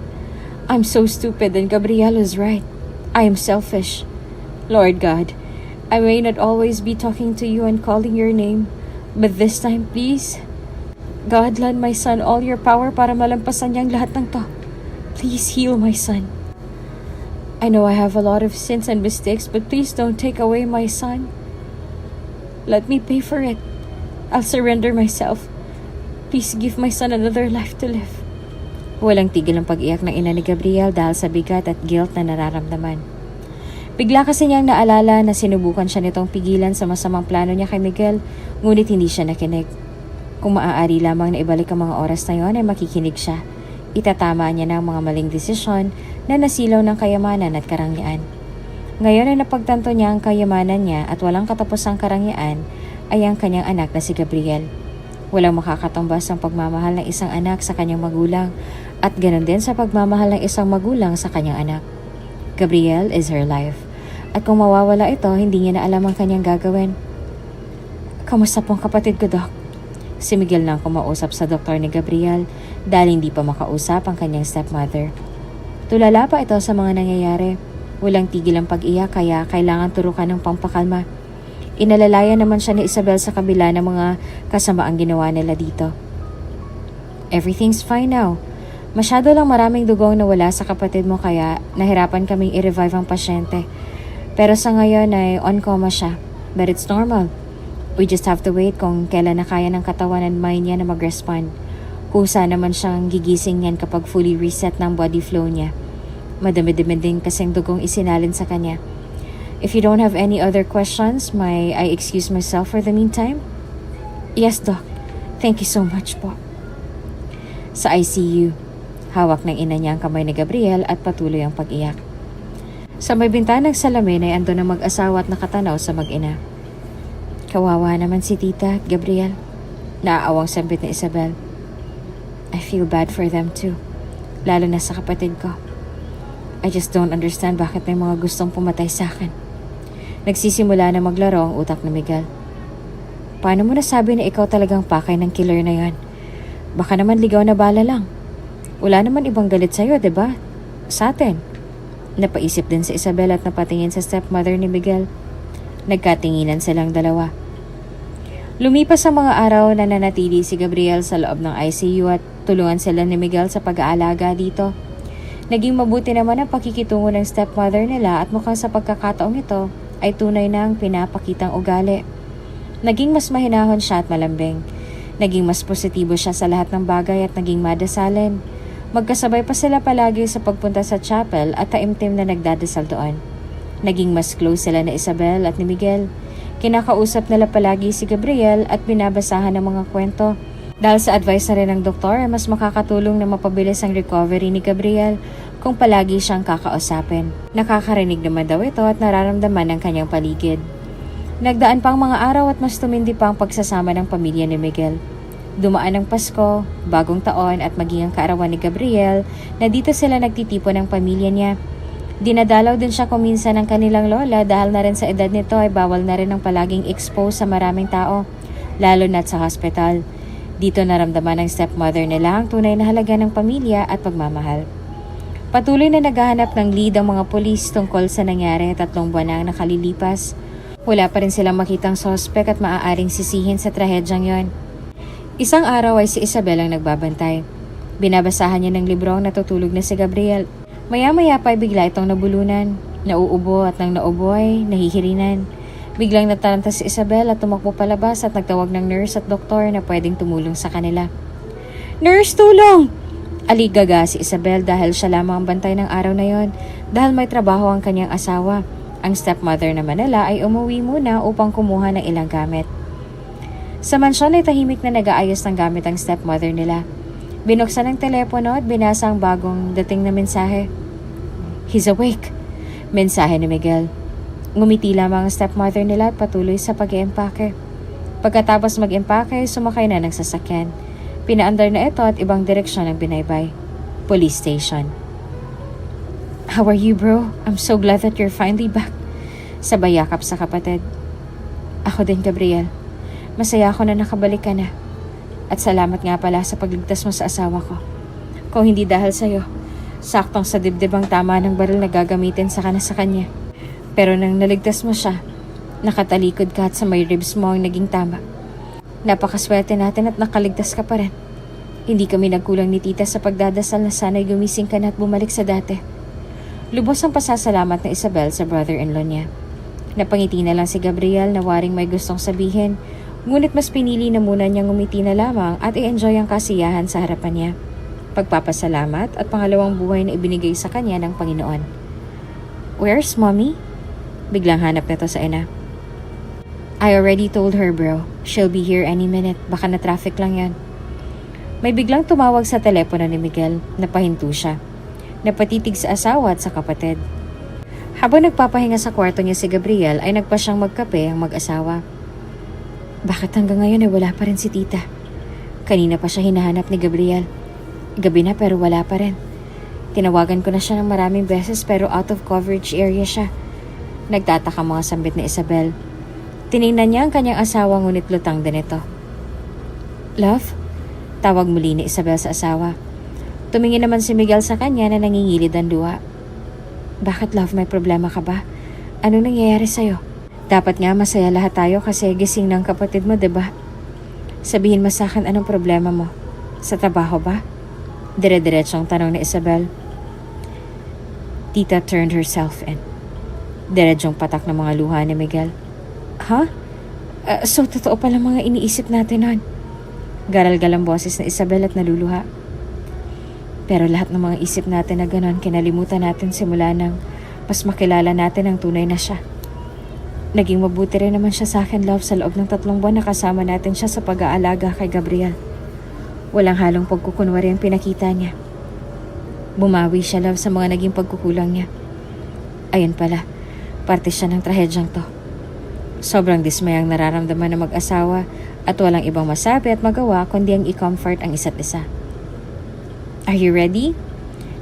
I'm so stupid and Gabriel is right. I am selfish. Lord God, I may not always be talking to you and calling your name, but this time, please. God, lend my son all your power para malampasan niyang lahat ng to. Please heal my son. I know I have a lot of sins and mistakes, but please don't take away my son. Let me pay for it. I'll surrender myself. Please give my son another life to live. Walang tigil ang pag-iyak ng ina ni Gabriel dahil sa bigat at guilt na nararamdaman. Bigla kasi niyang naalala na sinubukan siya nitong pigilan sa masamang plano niya kay Miguel, ngunit hindi siya nakinig. Kung maaari lamang na ibalik ang mga oras na yon ay makikinig siya. Itatama niya ng mga maling desisyon na nasilaw ng kayamanan at karangyaan. Ngayon ay napagtanto niya ang kayamanan niya at walang katapusang karangyaan ay ang kanyang anak na si Gabriel. Walang makakatumbas ang pagmamahal ng isang anak sa kanyang magulang at ganoon din sa pagmamahal ng isang magulang sa kanyang anak. Gabriel is her life. At kung mawawala ito, hindi niya na alam ang kanyang gagawin. Kamusta pong kapatid ko, Doc? Si Miguel nang kumausap sa doktor ni Gabriel dahil hindi pa makausap ang kanyang stepmother. Tulala pa ito sa mga nangyayari. Walang tigil ang pag-iyak kaya kailangan turukan ng pampakalma. Inalalayan naman siya ni Isabel sa kabila ng mga kasamaang ginawa nila dito. Everything's fine now. Masyado lang maraming dugong nawala sa kapatid mo kaya nahirapan kaming i-revive ang pasyente. Pero sa ngayon ay on coma siya. But it's normal. We just have to wait kung kailan na kaya ng katawan and mind niya na mag-respond. Kusa naman siyang gigising niyan kapag fully reset ng body flow niya. Madami-dami din kasing dugong isinalin sa kanya. If you don't have any other questions, may I excuse myself for the meantime? Yes, Doc. Thank you so much po. Sa ICU, hawak ng ina niya ang kamay ni Gabriel at patuloy ang pag-iyak. Sa may bintanang salamin ay ando na mag-asawa at nakatanaw sa mag-ina. Kawawa naman si Tita at Gabriel. Naaawang sambit ni Isabel. I feel bad for them too. Lalo na sa kapatid ko. I just don't understand bakit may mga gustong pumatay sa akin. Nagsisimula na maglaro ang utak ni Miguel. Paano mo nasabi na ikaw talagang pakay ng killer na yan? Baka naman ligaw na bala lang. Wala naman ibang galit sa'yo, diba? Sa atin. Napaisip din si Isabel at napatingin sa stepmother ni Miguel. Nagkatinginan silang dalawa. Lumipas ang mga araw na nanatili si Gabriel sa loob ng ICU at tulungan sila ni Miguel sa pag-aalaga dito. Naging mabuti naman ang pakikitungo ng stepmother nila at mukhang sa pagkakataong ito ay tunay na ang pinapakitang ugali. Naging mas mahinahon siya at malambing. Naging mas positibo siya sa lahat ng bagay at naging madasalin. Magkasabay pa sila palagi sa pagpunta sa chapel at taimtim na nagdadasal doon. Naging mas close sila ni Isabel at ni Miguel. Kinakausap nila palagi si Gabriel at binabasahan ng mga kwento. Dahil sa advice na rin ng doktor, mas makakatulong na mapabilis ang recovery ni Gabriel kung palagi siyang kakausapin. Nakakarinig naman daw ito at nararamdaman ng kanyang paligid. Nagdaan pang mga araw at mas tumindi pa ang pagsasama ng pamilya ni Miguel. Dumaan ang Pasko, bagong taon at maging ang kaarawan ni Gabriel na dito sila nagtitipon ng pamilya niya. Dinadalaw din siya kuminsan ng kanilang lola dahil na rin sa edad nito ay bawal na rin ang palaging expose sa maraming tao, lalo na sa hospital. Dito naramdaman ng stepmother nila ang tunay na halaga ng pamilya at pagmamahal. Patuloy na naghahanap ng lead ang mga pulis tungkol sa nangyari 3 buwan na ang nakalilipas. Wala pa rin silang makitang sospek at maaaring sisihin sa trahedyang yon. Isang araw ay si Isabel ang nagbabantay. Binabasahan niya ng libro ang natutulog na si Gabriel. Maya-maya pa ay bigla itong nabulunan, nauubo at nang naubo ay nahihirinan. Biglang nataranta si Isabel at tumakbo palabas at nagtawag ng nurse at doktor na pwedeng tumulong sa kanila. Nurse, tulong! Aligaga si Isabel dahil siya lamang ang bantay ng araw na yon dahil may trabaho ang kanyang asawa. Ang stepmother naman nila ay umuwi muna upang kumuha ng ilang gamit. Sa mansyon ay tahimik na nag-aayos ng gamit ang stepmother nila. Binuksan ang telepono at binasa ang bagong dating na mensahe. He's awake. Mensahe ni Miguel. Ngumiti lamang ang stepmother nila at patuloy sa pag-iempake. Pagkatapos mag-empake, sumakay na ng sasakyan. Pinaandar na ito at ibang direksyon ang binaybay. Police station. How are you, bro? I'm so glad that you're finally back. Sabay yakap sa kapatid. Ako din, Gabriel. Masaya ako na nakabalik ka na. At salamat nga pala sa pagligtas mo sa asawa ko. Kung hindi dahil sa'yo, saktong sa dibdib ang tama ng baril na gagamitin sa kanya. Pero nang naligtas mo siya, nakatalikod ka at sa may ribs mo ang naging tama. Napakaswerte natin at nakaligtas ka pa rin. Hindi kami nagkulang ni tita sa pagdadasal na sana'y gumising ka na at bumalik sa dati. Lubos ang pasasalamat na Isabel sa brother-in-law niya. Napangiti na lang si Gabriel na waring may gustong sabihin, ngunit mas pinili na muna niyang umiti na lamang at i-enjoy ang kasiyahan sa harapan niya. Pagpapasalamat at pangalawang buhay na ibinigay sa kanya ng Panginoon. Where's mommy? Biglang hanap nito sa ina. I already told her, bro. She'll be here any minute. Baka na traffic lang yan. May biglang tumawag sa telepono ni Miguel. Napahinto siya. Napatitig sa asawa at sa kapatid. Habang nagpapahinga sa kwarto niya si Gabriel ay nagpa siyang magkape ang mag-asawa. Bakit hanggang ngayon ay wala pa rin si tita? Kanina pa siya hinahanap ni Gabriel. Gabi na pero wala pa rin. Tinawagan ko na siya ng maraming beses pero out of coverage area siya. Nagtataka mga sambit ni Isabel. Tiningnan niya ang kanyang asawa ngunit lutang din ito. Love? Tawag muli ni Isabel sa asawa. Tumingin naman si Miguel sa kanya na nangingilid ang luha. Bakit love, may problema ka ba? Anong nangyayari sa'yo? Dapat nga masaya lahat tayo kasi gising ng kapatid mo, diba? Sabihin mo sa akin anong problema mo. Sa trabaho ba? Dire-diretsong tanong ni Isabel. Tita turned herself in. Diretsong patak ng mga luha ni Miguel. Ha? So totoo pala mga iniisip natin nun. Garal-gal ang boses ni Isabel at naluluha. Pero lahat ng mga isip natin na ganon kinalimutan natin simula nang mas makilala natin ang tunay na siya. Naging mabuti rin naman siya sa akin, love, sa loob ng 3 buwan na kasama natin siya sa pag-aalaga kay Gabriel. Walang halong pagkukunwari ang pinakita niya. Bumawi siya, love, sa mga naging pagkukulang niya. Ayun pala, parte siya ng trahedyang to. Sobrang dismayang nararamdaman ng mag-asawa at walang ibang masabi at magawa kundi ang i-comfort ang isa't isa. Are you ready?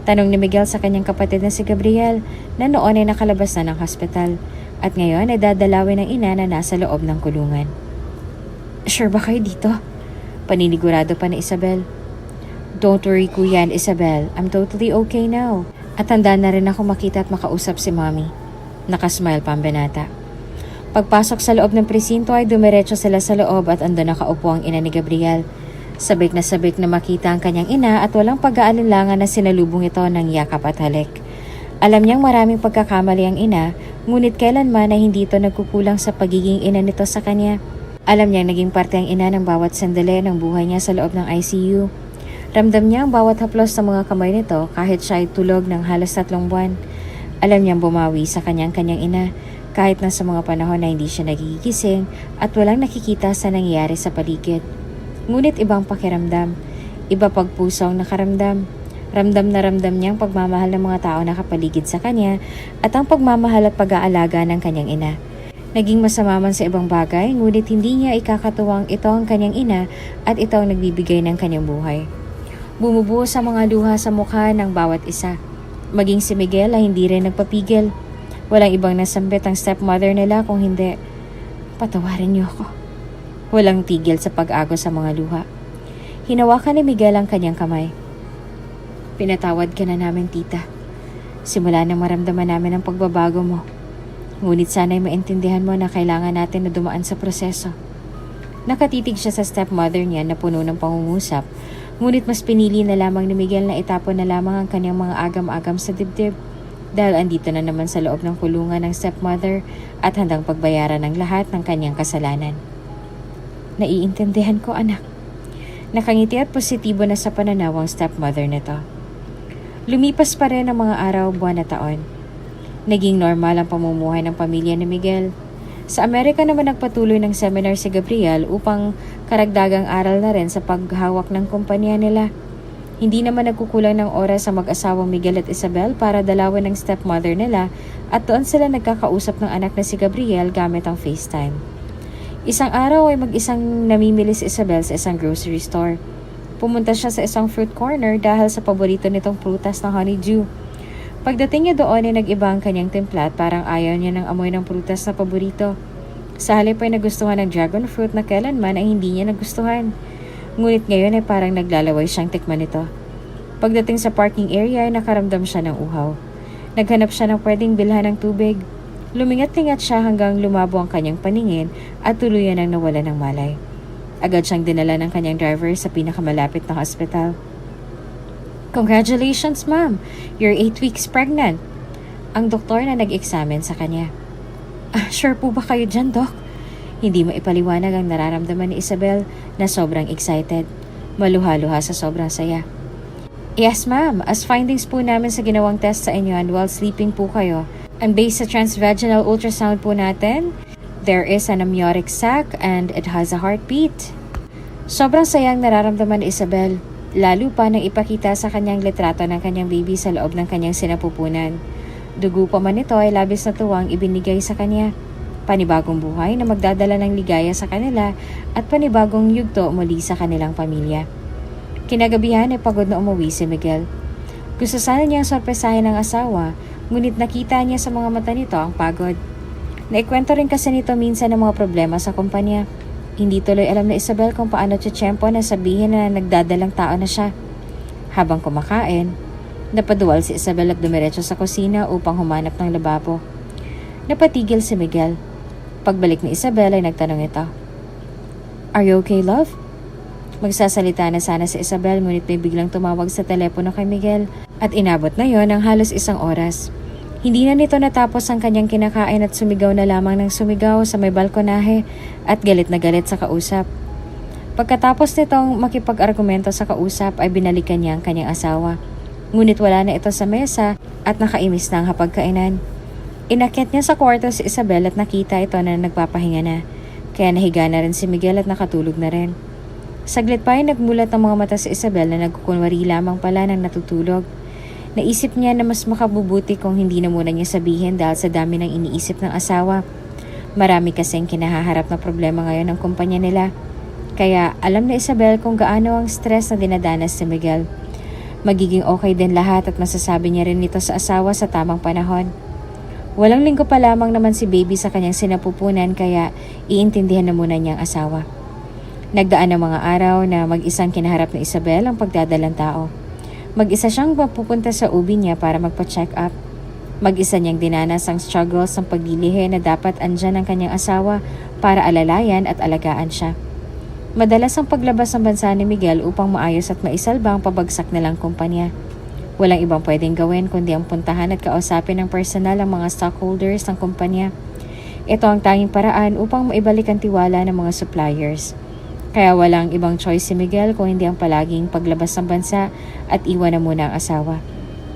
Tanong ni Miguel sa kanyang kapatid na si Gabriel na noon ay nakalabas na ng hospital at ngayon ay dadalawin ng ina na nasa loob ng kulungan. Sure ba kayo dito? Paninigurado pa ni Isabel. Don't worry kuya and Isabel, I'm totally okay now. At handa na rin ako makita at makausap si mommy. Nakasmile pa ang binata. Pagpasok sa loob ng presinto ay dumiretso sila sa loob at andun nakaupo ang ina ni Gabriel. Sabik na makita ang kanyang ina at walang pag-aalinlangan na sinalubong ito ng yakap at halik. Alam niyang maraming pagkakamali ang ina, ngunit kailanman ay hindi ito nagkukulang sa pagiging ina nito sa kanya. Alam niyang naging parte ang ina ng bawat sandali ng buhay niya sa loob ng ICU. Ramdam niya ang bawat haplos sa mga kamay nito kahit siya ay tulog ng halos 3 buwan. Alam niyang bumawi sa kanyang ina kahit na sa mga panahon na hindi siya nagigising at walang nakikita sa nangyayari sa paligid. Ngunit ibang pakiramdam, iba pagpusong nakaramdam. Ramdam na ramdam niya ang pagmamahal ng mga tao na kapaligid sa kanya at ang pagmamahal at pag-aalaga ng kanyang ina. Naging masama man sa ibang bagay, ngunit hindi niya ikakatuwang ito ang kanyang ina at ito ang nagbibigay ng kanyang buhay. Bumubuhos sa mga luha sa mukha ng bawat isa. Maging si Miguel ay hindi rin nagpapigil. Walang ibang nasambit ang stepmother nila kung hindi, patawarin niyo ako. Walang tigil sa pag-agos sa mga luha. Hinawakan ni Miguel ang kanyang kamay. Pinatawad ka na namin, tita. Simula nang maramdaman namin ang pagbabago mo. Ngunit sana'y maintindihan mo na kailangan natin na dumaan sa proseso. Nakatitig siya sa stepmother niya na puno ng pangungusap, ngunit mas pinili na lamang ni Miguel na itapon na lamang ang kanyang mga agam-agam sa dibdib dahil andito na naman sa loob ng kulungan ng stepmother at handang pagbayaran ng lahat ng kanyang kasalanan. Naiintindihan ko, anak. Nakangiti at positibo na sa pananaw ang stepmother nito. Lumipas pa rin ang mga araw, buwan at taon. Naging normal ang pamumuhay ng pamilya ni Miguel. Sa Amerika naman nagpatuloy ng seminar si Gabriel upang karagdagang aral na rin sa paghawak ng kumpanya nila. Hindi naman nagkukulang ng oras sa mag-asawang Miguel at Isabel para dalawin ng stepmother nila at doon sila nagkakausap ng anak na si Gabriel gamit ang FaceTime. Isang araw ay mag-isang namimili si Isabel sa isang grocery store. Pumunta siya sa isang fruit corner dahil sa paborito nitong prutas na honeydew. Pagdating niya doon ay nag-iba ang kanyang timpla at parang ayaw niya ng amoy ng prutas na paborito. Sa halip ay nagustuhan ng dragon fruit na kailanman ay hindi niya nagustuhan. Ngunit ngayon ay parang naglalaway siyang tikman nito. Pagdating sa parking area ay nakaramdam siya ng uhaw. Naghanap siya ng pwedeng bilhan ng tubig. Lumingat-lingat siya hanggang lumabo ang kanyang paningin at tuluyan ang nawala ng malay. Agad siyang dinala ng kanyang driver sa pinakamalapit na hospital. Congratulations, ma'am! You're 8 weeks pregnant. Ang doktor na nag-examine sa kanya. Sure po ba kayo dyan, Doc? Hindi maipaliwanag ang nararamdaman ni Isabel na sobrang excited. Maluha-luha sa sobrang saya. Yes, ma'am. As findings po namin sa ginawang test sa inyo and while sleeping po kayo, and based sa transvaginal ultrasound po natin, there is an amniotic sac and it has a heartbeat. Sobrang sayang nararamdaman ni Isabel, lalo pa nang ipakita sa kanyang litrato ng kanyang baby sa loob ng kanyang sinapupunan. Dugo pa man ito ay labis na tuwang ibinigay sa kanya. Panibagong buhay na magdadala ng ligaya sa kanila at panibagong yugto muli sa kanilang pamilya. Kinagabihan ay pagod na umuwi si Miguel. Gusto sana niyang sorpresahin ng asawa, ngunit nakita niya sa mga mata nito ang pagod. Naikwento rin kasi nito minsan ng mga problema sa kumpanya. Hindi tuloy alam na Isabel kung paano tiyempo na sabihin na nagdadalang tao na siya. Habang kumakain, napaduwal si Isabel at dumiretso sa kusina upang humanap ng lababo. Napatigil si Miguel. Pagbalik ni Isabel ay nagtanong ito. "Are you okay, love?" Magsasalita na sana si Isabel ngunit may biglang tumawag sa telepono kay Miguel at inabot na yon ng halos 1 oras. Hindi na nito natapos ang kanyang kinakain at sumigaw na lamang ng sumigaw sa may balkonahe at galit na galit sa kausap. Pagkatapos nitong makipag-argumento sa kausap ay binalikan niya ang kanyang asawa. Ngunit wala na ito sa mesa at nakaimis na ang hapagkainan. Inakyat niya sa kwarto si Isabel at nakita ito na nagpapahinga na. Kaya nahiga na rin si Miguel at nakatulog na rin. Saglit pa ay nagmulat ang mga mata si Isabel na nagkukunwari lamang pala ng natutulog. Naisip niya na mas makabubuti kung hindi na muna niya sabihin dahil sa dami ng iniisip ng asawa. Marami kasing kinahaharap na problema ngayon ng kumpanya nila. Kaya alam na Isabel kung gaano ang stress na dinadanas si Miguel. Magiging okay din lahat at masasabi niya rin ito sa asawa sa tamang panahon. Walang linggo pa lamang naman si baby sa kanyang sinapupunan kaya iintindihan na muna niya ang asawa. Nagdaan ng mga araw na mag-isang kinaharap ni Isabel ang pagdadalang tao. Mag-isa siyang mapupunta sa ubi niya para magpa-check up. Mag-isa niyang dinanas ang struggles ng paglilihi na dapat andyan ang kanyang asawa para alalayan at alagaan siya. Madalas ang paglabas ng bansa ni Miguel upang maayos at maisalba ang pabagsak nilang kumpanya. Walang ibang pwedeng gawin kundi ang puntahan at kausapin ng personal ang mga stockholders ng kumpanya. Ito ang tanging paraan upang maibalik ang tiwala ng mga suppliers. Kaya walang ibang choice si Miguel kung hindi ang palaging paglabas ng bansa at iwan na muna ang asawa.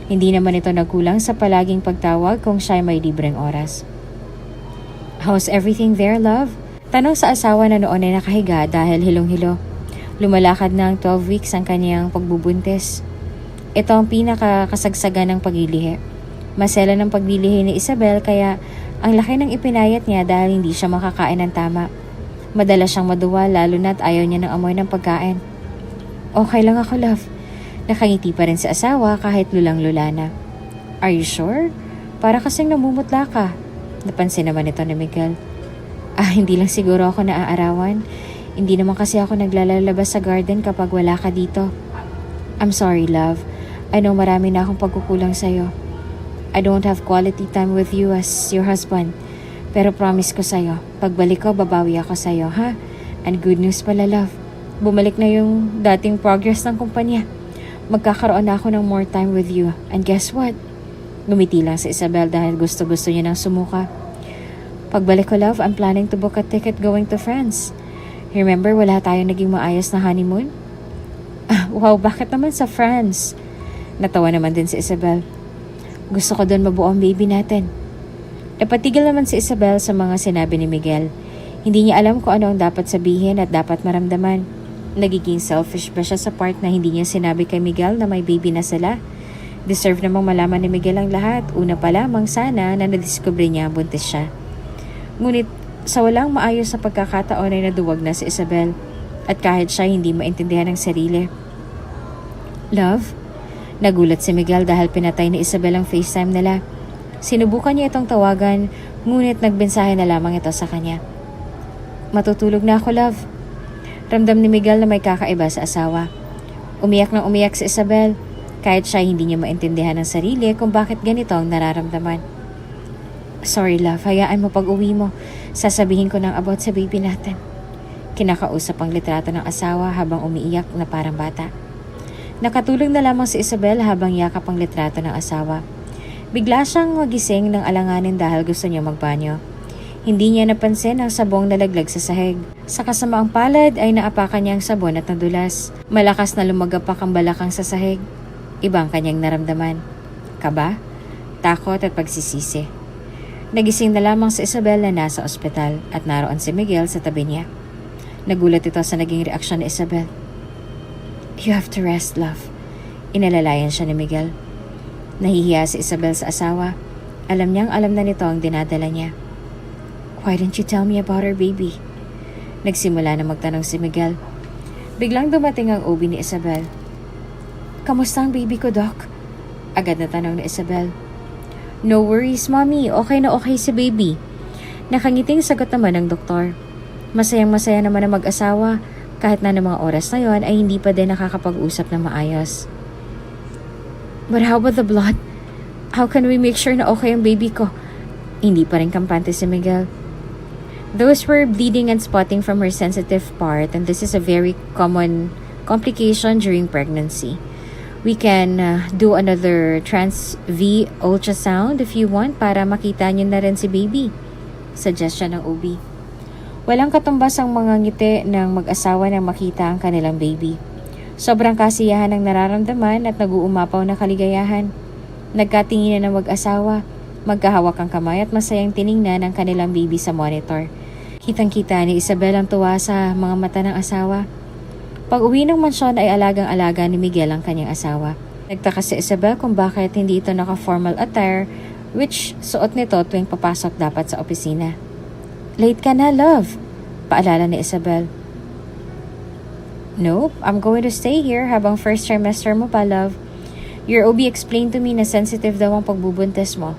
Hindi naman ito nagkulang sa palaging pagtawag kung siya may libreng oras. "How's everything there, love?" Tanong sa asawa na noon ay nakahiga dahil hilong-hilo. Lumalakad na ang 12 weeks ang kanyang pagbubuntis. Ito ang pinakakasagsagan ng paglilihi. Masela ng paglilihi ni Isabel kaya ang laki ng ipinayat niya dahil hindi siya makakain ng tama. Madalas siyang maduwa lalo na't ayaw niya ng amoy ng pagkain. "Okay lang ako, love." Nakangiti pa rin si asawa kahit lulang-lula na. "Are you sure? Para kasing namumutla ka." Napansin naman ito ni Miguel. Hindi lang siguro ako naaarawan. Hindi naman kasi ako naglalabas sa garden kapag wala ka dito." "I'm sorry, love. I know marami na akong pagkukulang sa'yo. I don't have quality time with you as your husband. Pero promise ko sa'yo, pagbalik ko, babawi ako sa'yo, ha? And good news pala, love. Bumalik na yung dating progress ng kumpanya. Magkakaroon na ako ng more time with you. And guess what?" Ngumiti lang si Isabel dahil gusto-gusto niya nang sumuka. "Pagbalik ko, love, I'm planning to book a ticket going to France. Remember, wala tayong naging maayos na honeymoon?" "Wow, bakit naman sa France?" Natawa naman din si Isabel. "Gusto ko doon mabuo ang baby natin." Napatigil naman si Isabel sa mga sinabi ni Miguel. Hindi niya alam kung ano ang dapat sabihin at dapat maramdaman. Nagiging selfish ba siya sa part na hindi niya sinabi kay Miguel na may baby na sila? Deserve namang malaman ni Miguel ang lahat. Una pa lamang sana na nadiskubre niya buntis siya. Ngunit sa walang maayos na pagkakataon ay naduwag na si Isabel at kahit siya hindi maintindihan ang sarili. "Love?" Nagulat si Miguel dahil pinatay ni Isabel ang FaceTime nila. Sinubukan niya itong tawagan ngunit nagbensahe na lamang ito sa kanya. "Matutulog na ako, love." Ramdam ni Miguel na may kakaiba sa asawa. Umiyak nang umiyak si Isabel kahit siya hindi niya maintindihan ang sarili kung bakit ganito ang nararamdaman. "Sorry, love. Hayaan mo pag-uwi mo. Sasabihin ko ng about sa baby natin." Kinakausap ang litrato ng asawa habang umiiyak na parang bata. Nakatulog na lamang si Isabel habang yakap ang litrato ng asawa. Bigla siyang magising ng alanganin dahil gusto niya magbanyo. Hindi niya napansin ang sabong nalaglag sa sahig. Sa kasamaang palad ay naapakan niya ang sabon at nadulas. Malakas na lumagapak ang balakang sa sahig. Ibang kanyang naramdaman. Kaba, takot at pagsisisi. Nagising na lamang si Isabel na nasa ospital at naroon si Miguel sa tabi niya. Nagulat ito sa naging reaksyon ni Isabel. "You have to rest, love." Inalalayan siya ni Miguel. Nahihiya si Isabel sa asawa. Alam niyang alam na nito ang dinadala niya. Why didn't you tell me about our baby? Nagsimula na magtanong si Miguel. Biglang dumating ang OB ni Isabel. Kamusta ang baby ko, Doc? Agad na tanong ni Isabel. No worries, Mommy. Okay na okay si baby. Nakangiting sagot naman ng doktor. Masayang-masaya naman ang mag-asawa kahit na ng mga oras na yon ay hindi pa din nakakapag-usap na maayos. But how about the blood? How can we make sure na okay ang baby ko? Hindi pa rin kampante si Miguel. Those were bleeding and spotting from her sensitive part, and this is a very common complication during pregnancy. We can do another trans-V ultrasound if you want para makita niyo na rin si baby. Suggestion ng OB. Walang katumbas ang mga ngiti ng mag-asawa nang makita ang kanilang baby. Sobrang kasiyahan ang nararamdaman at nag-uumapaw na kaligayahan. Nagkatinginan ng mag-asawa, magkahawak ang kamay at masayang tiningnan ang kanilang baby sa monitor. Kitang-kita ni Isabel ang tuwa sa mga mata ng asawa. Pag uwi ng mansyon ay alagang-alaga ni Miguel ang kanyang asawa. Nagtaka si Isabel kung bakit hindi ito naka-formal attire which suot nito tuwing papasok dapat sa opisina. Late ka na, love. Paalala ni Isabel. Nope, I'm going to stay here habang first trimester mo pa, love. Your OB explained to me na sensitive daw ang pagbubuntis mo.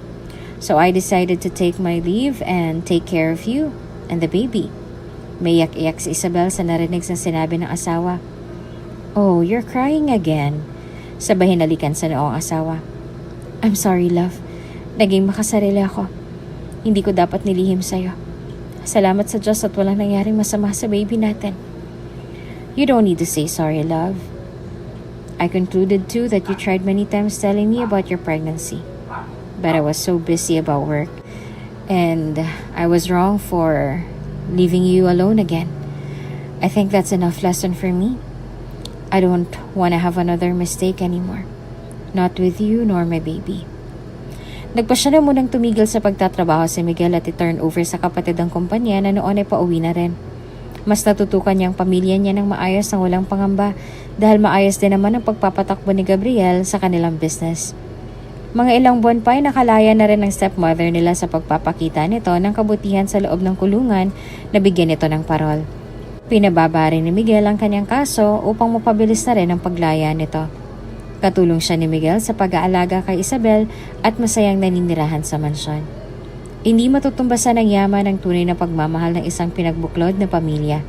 So I decided to take my leave and take care of you and the baby. May iyak-iyak si Isabel sa narinig sa sinabi ng asawa. Oh, you're crying again. Sabay hinalikan sa noong asawa. I'm sorry, love. Naging makasarili ako. Hindi ko dapat nilihim sa'yo. Salamat sa Diyos at walang nangyaring masama sa baby natin. You don't need to say sorry, love. I concluded too that you tried many times telling me about your pregnancy. But I was so busy about work. And I was wrong for leaving you alone again. I think that's enough lesson for me. I don't want to have another mistake anymore. Not with you nor my baby. Nagpasya na munang tumigil sa pagtatrabaho si Miguel at i-turn over sa kapatid ang kumpanya na noon ay pauwi na rin. Mas natutukan niyang pamilya niya ng maayos ng walang pangamba dahil maayos din naman ang pagpapatakbo ni Gabriel sa kanilang business. Mga ilang buwan pa ay nakalaya na rin ng stepmother nila sa pagpapakita nito ng kabutihan sa loob ng kulungan na bigyan nito ng parol. Pinababa rin ni Miguel ang kanyang kaso upang mapabilis na rin ang paglaya nito. Katulong siya ni Miguel sa pag-aalaga kay Isabel at masayang naninirahan sa mansyon. Hindi matutumbasan ang yaman ng tunay na pagmamahal ng isang pinagbuklod na pamilya.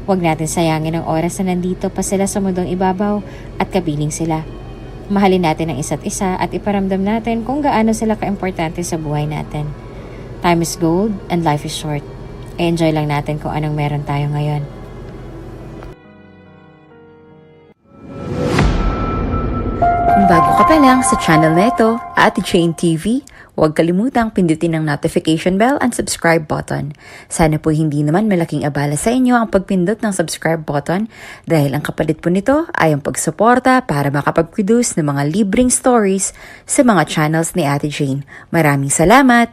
Huwag natin sayangin ang oras na nandito pa sila sa mundong ibabaw at kapiling sila. Mahalin natin ang isa't isa at iparamdam natin kung gaano sila kaimportante sa buhay natin. Time is gold and life is short. Enjoy lang natin kung anong meron tayo ngayon.
Kung bago ka pa lang sa channel na ito, Ate Jane TV, huwag kalimutang pindutin ang notification bell and subscribe button. Sana po hindi naman malaking abala sa inyo ang pagpindot ng subscribe button dahil ang kapalit po nito ay ang pagsuporta para makapag-produce ng mga libreng stories sa mga channels ni Ate Jane. Maraming salamat!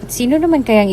At sino naman kayang